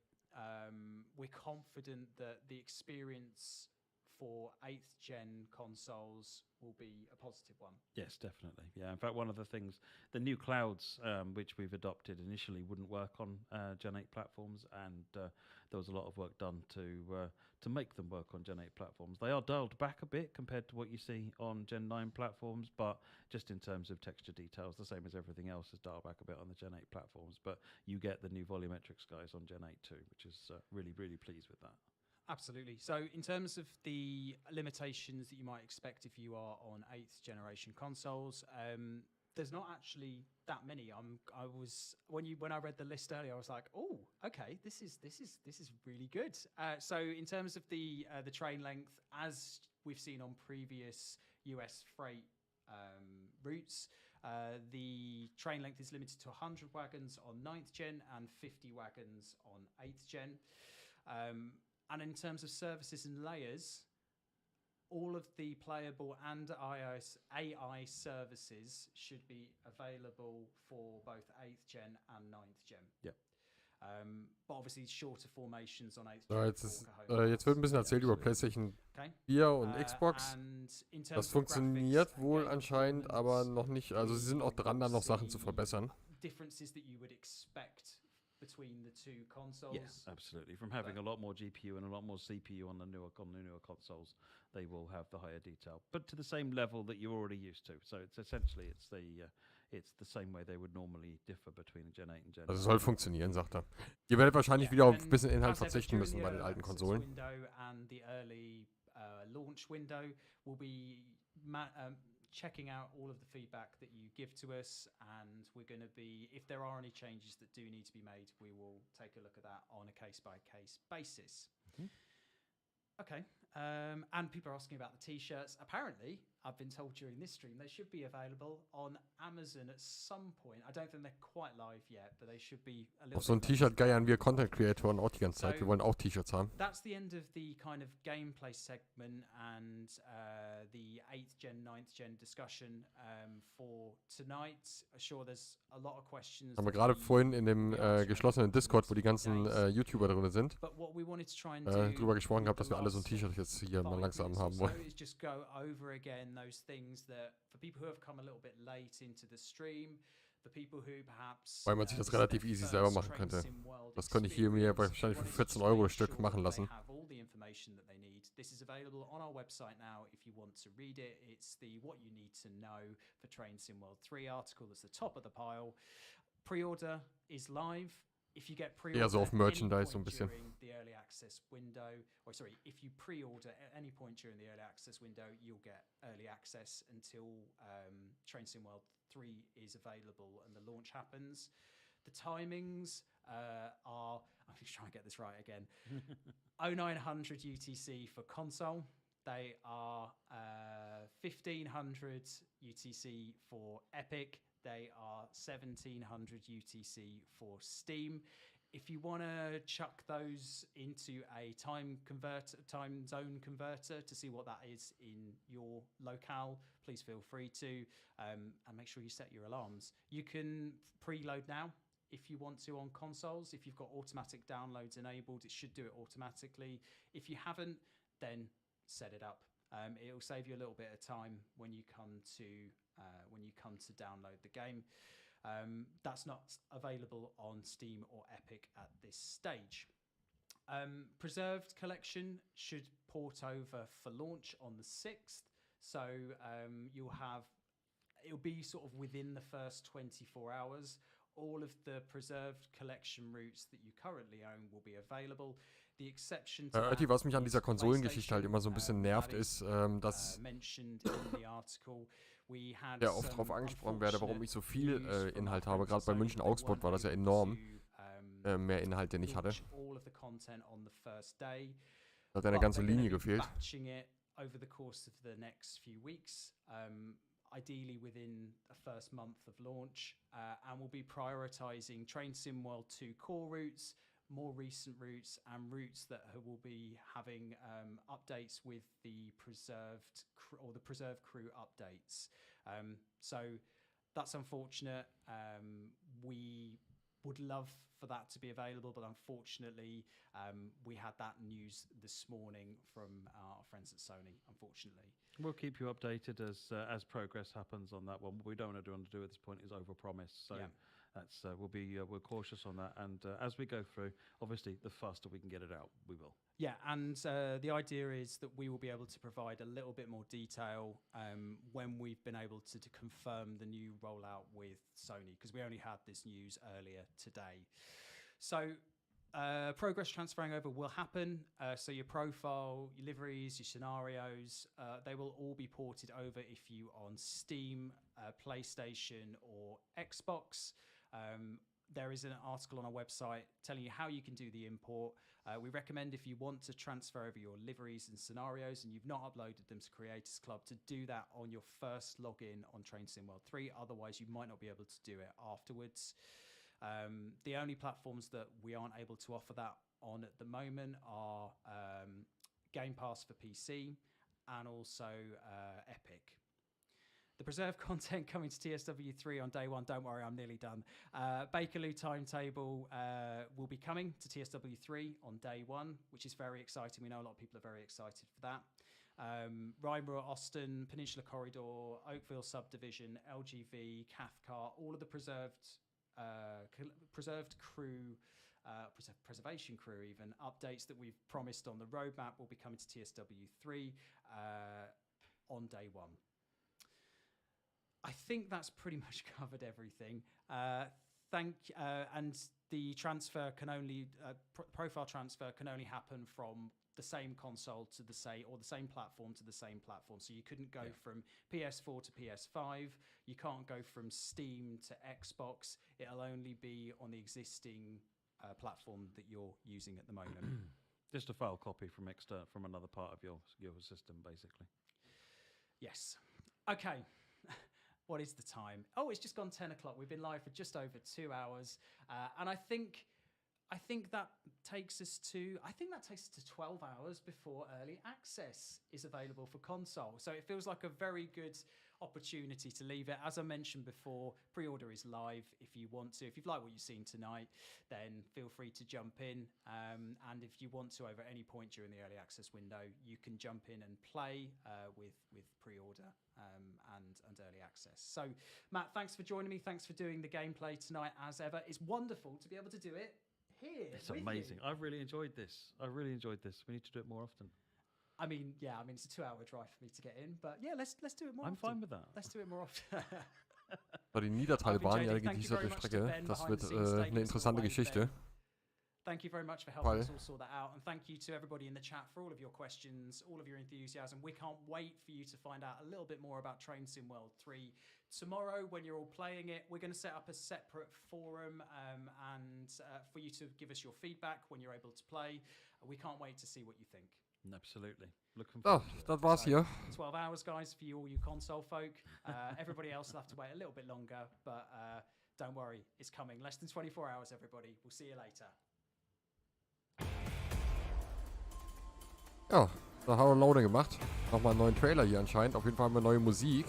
confident that the experience for 8th gen consoles will be a positive one. Yes, definitely. Yeah, in fact, one of the things, the new clouds, which we've adopted initially, wouldn't work on Gen 8 platforms, and there was a lot of work done to make them work on Gen 8 platforms. They are dialed back a bit compared to what you see on Gen 9 platforms, but just in terms of texture details, the same as everything else is dialed back a bit on the Gen 8 platforms, but you get the new volumetrics guys on Gen 8 too, which is really, really pleased with that. Absolutely. So in terms of the limitations that you might expect if you are on 8th generation consoles, there's not actually that many. When I read the list earlier, I was like, oh, okay, this is really good. So in terms of the train length, as we've seen on previous US freight routes, the train length is limited to 100 wagons on 9th gen and 50 wagons on 8th gen. And in terms of services and layers, all of the playable and AI services should be available for both 8th gen and 9th gen. Ja. But obviously shorter formations on 8th gen. Jetzt wird ein bisschen erzählt über PlayStation 4 und Xbox. Das funktioniert wohl anscheinend, aber noch nicht. Also sie sind auch dran, da noch Sachen zu verbessern. Differences that you would expect between the two consoles. Yes, absolutely. From having a lot more GPU and a lot more CPU on the newer consoles, they will have the higher detail, but to the same level that you're already used to. So it's essentially it's the same way they would normally differ between Gen 8 and Gen 9. Also soll funktionieren, sagt er. Ihr werdet wahrscheinlich wieder auf ein bisschen Inhalt verzichten müssen bei den alten Konsolen. And the early launch window will be checking out all of the feedback that you give to us, and we're going to be, if there are any changes that do need to be made, we will take a look at that on a case-by-case basis. Okay, and people are asking about the t-shirts. Apparently, I've been told during this stream, they should be available on Amazon at some point. I don't think they're quite live yet, but they should be a little Auf so ein T-Shirt geiern wir Content-Creatoren auch die ganze Zeit. Wir wollen auch T-Shirts haben. That's the end of the kind of gameplay segment and the 8th Gen, 9th Gen discussion for tonight. Sure, there's a lot of questions. Haben wir gerade vorhin in dem geschlossenen Discord, wo die ganzen YouTuber drin sind, drüber gesprochen gehabt, dass wir alle so ein T-Shirt jetzt hier mal langsam haben wollen. Just go over again those things that for people who have come a little bit late into the stream, for people who perhaps weil man sich das relativ easy selber machen könnte. Das könnte ich hier mir wahrscheinlich für 14 € das Stück machen lassen. This is available on our website now if you want to read it. It's the What You Need to Know for Train Sim World 3 article that's the top of the pile. Pre-order is live. If you get pre-order eher so auf Merchandise so ein bisschen. during the early access window, or sorry, if you pre-order at any point during the early access window, you'll get early access until Train Sim World 3 is available and the launch happens. The timings are, I'm just trying to get this right again, 0900 UTC for console. They are 1500 UTC for Epic. They are 1700 UTC for Steam. If you want to chuck those into a time zone converter to see what that is in your locale, please feel free to, and make sure you set your alarms. You can preload now if you want to on consoles. If you've got automatic downloads enabled, it should do it automatically. If you haven't, then set it up. It will save you a little bit of time when you come to download the game. That's not available on Steam or Epic at this stage. Preserved collection should port over for launch on the 6th. So it'll be sort of within the first 24 hours. All of the preserved collection routes that you currently own will be available. The exception to that, was mich an dieser Konsolengeschichte halt immer so ein bisschen nervt, ist, dass ja oft darauf angesprochen werde, warum ich so viel Inhalt habe. Gerade bei München-Augsburg war das ja enorm. Mehr Inhalt, den ich hatte. Da hat eine ganze Linie gefehlt. Over the course of the next few weeks, ideally within the first month of launch, and we'll be prioritizing Train Sim World 2 core routes, more recent routes, and routes that will be having updates with the preserved crew updates. So that's unfortunate. We would love for that to be available, but unfortunately, we had that news this morning from our friends at Sony, unfortunately. We'll keep you updated as progress happens on that one. What we don't want to do at this point is overpromise. So that's we're cautious on that. And as we go through, obviously, the faster we can get it out, we will. Yeah, and the idea is that we will be able to provide a little bit more detail when we've been able to confirm the new rollout with Sony, because we only had this news earlier today. So progress transferring over will happen. So your profile, your liveries, your scenarios, they will all be ported over if you on Steam, PlayStation or Xbox. There is an article on our website telling you how you can do the import. We recommend if you want to transfer over your liveries and scenarios and you've not uploaded them to Creators Club, to do that on your first login on Train Sim World 3. Otherwise, you might not be able to do it afterwards. The only platforms that we aren't able to offer that on at the moment are Game Pass for PC and also Epic. The preserved content coming to TSW3 on day one. Don't worry, I'm nearly done. Bakerloo timetable will be coming to TSW3 on day one, which is very exciting. We know a lot of people are very excited for that. Rymore, Austin, Peninsula Corridor, Oakville Subdivision, LGV, Cathcart, all of the preserved crew, preservation crew even, updates that we've promised on the roadmap will be coming to TSW3 on day one. I think that's pretty much covered everything. And the transfer can only profile transfer can only happen from the same console to the same platform to the same platform. So you couldn't go from PS4 to PS5. You can't go from Steam to Xbox. It'll only be on the existing platform that you're using at the moment. Just a file copy from another part of your system, basically. Yes. Okay. What is the time? Oh, it's just gone 10 o'clock. We've been live for just over 2 hours. And I think that takes us to 12 hours before early access is available for console. So it feels like a very good opportunity to leave it. As I mentioned before, pre-order is live if you want to. If you've liked what you've seen tonight, then feel free to jump in. And if you want to, over any point during the early access window, you can jump in and play with pre-order and early access. So, Matt, thanks for joining me. Thanks for doing the gameplay tonight, as ever. It's wonderful to be able to do it here. It's amazing. I've really enjoyed this. We need to do it more often. I mean, it's a 2-hour drive for me to get in, but yeah, let's do it more often. I'm fine with that. Let's do it more often. So, die Niedertalbahn, die angeteaserte Strecke, das wird eine interessante Geschichte. Thank you very much for helping us all sort that out. And thank you to everybody in the chat for all of your questions, all of your enthusiasm. We can't wait for you to find out a little bit more about Train Sim World 3. Tomorrow, when you're all playing it, we're going to set up a separate forum and for you to give us your feedback when you're able to play. We can't wait to see what you think. Absolutely. Looking forward to it. Das war's hier. 12 hours, guys, for you, all you console folk. Everybody else will have to wait a little bit longer, but don't worry, it's coming. Less than 24 hours, everybody. We'll see you later. Ja, da haben wir Laune gemacht. Nochmal einen neuen Trailer hier anscheinend. Auf jeden Fall haben wir neue Musik.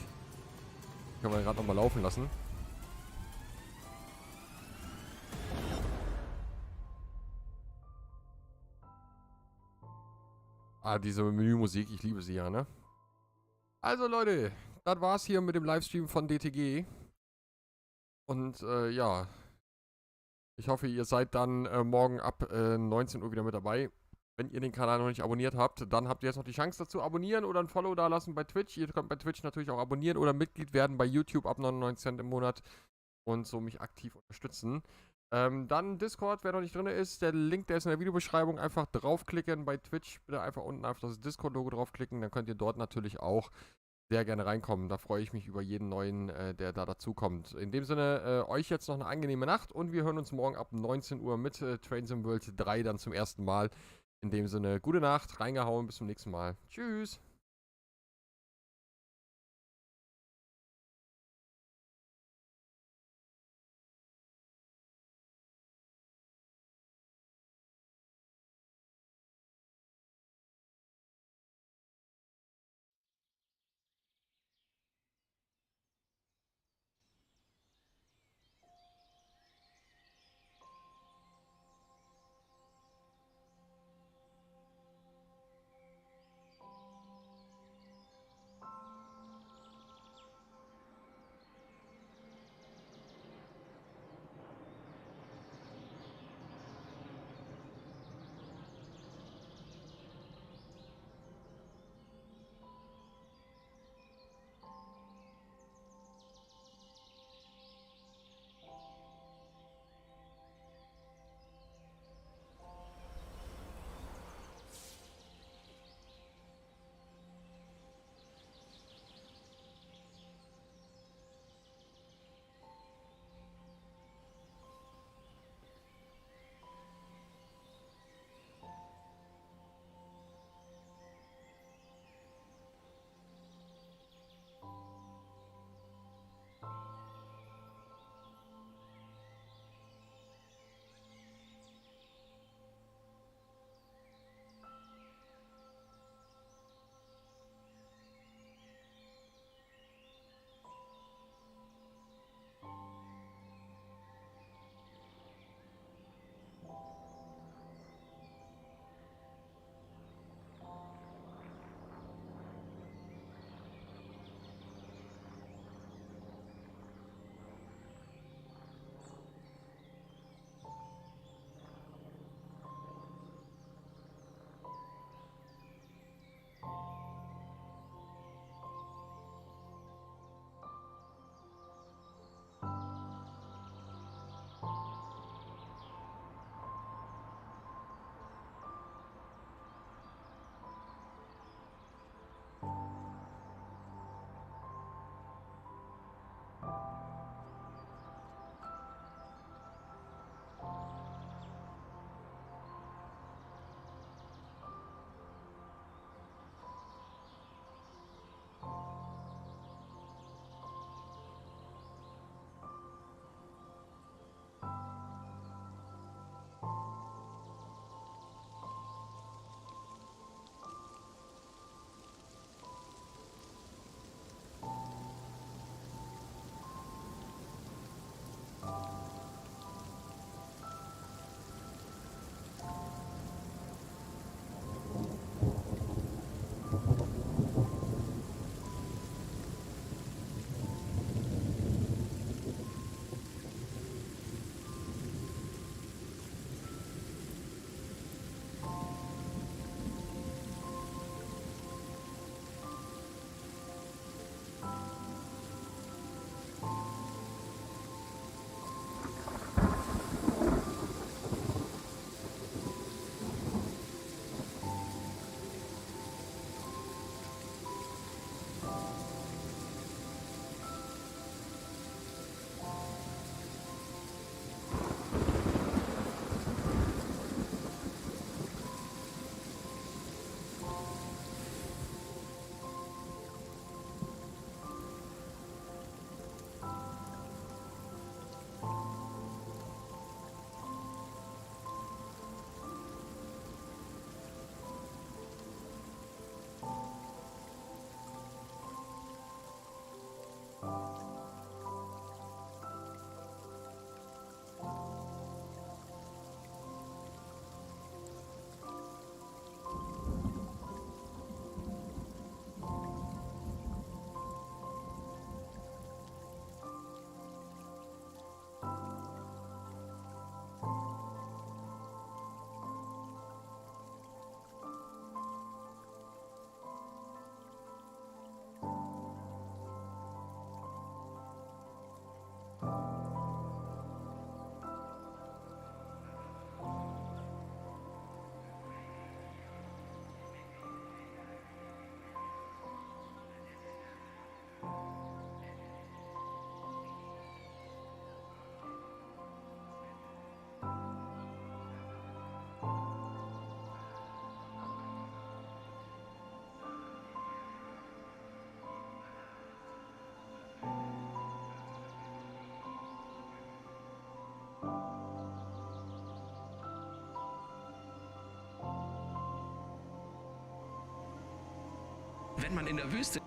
Können wir gerade nochmal laufen lassen. Diese Menümusik, ich liebe sie ja, ne? Also Leute, das war's hier mit dem Livestream von DTG. Und ja, ich hoffe, ihr seid dann morgen ab 19 Uhr wieder mit dabei. Wenn ihr den Kanal noch nicht abonniert habt, dann habt ihr jetzt noch die Chance dazu abonnieren oder ein Follow da lassen bei Twitch. Ihr könnt bei Twitch natürlich auch abonnieren oder Mitglied werden bei YouTube ab 99 Cent im Monat und so mich aktiv unterstützen. Dann Discord, wer noch nicht drin ist, der Link, der ist in der Videobeschreibung, einfach draufklicken. Bei Twitch bitte einfach unten auf das Discord-Logo draufklicken, dann könnt ihr dort natürlich auch sehr gerne reinkommen. Da freue ich mich über jeden neuen, der da dazukommt. In dem Sinne, euch jetzt noch eine angenehme Nacht und wir hören uns morgen ab 19 Uhr mit Train Sim World 3 dann zum ersten Mal. In dem Sinne, gute Nacht, reingehauen, bis zum nächsten Mal. Tschüss. wenn man in der Wüste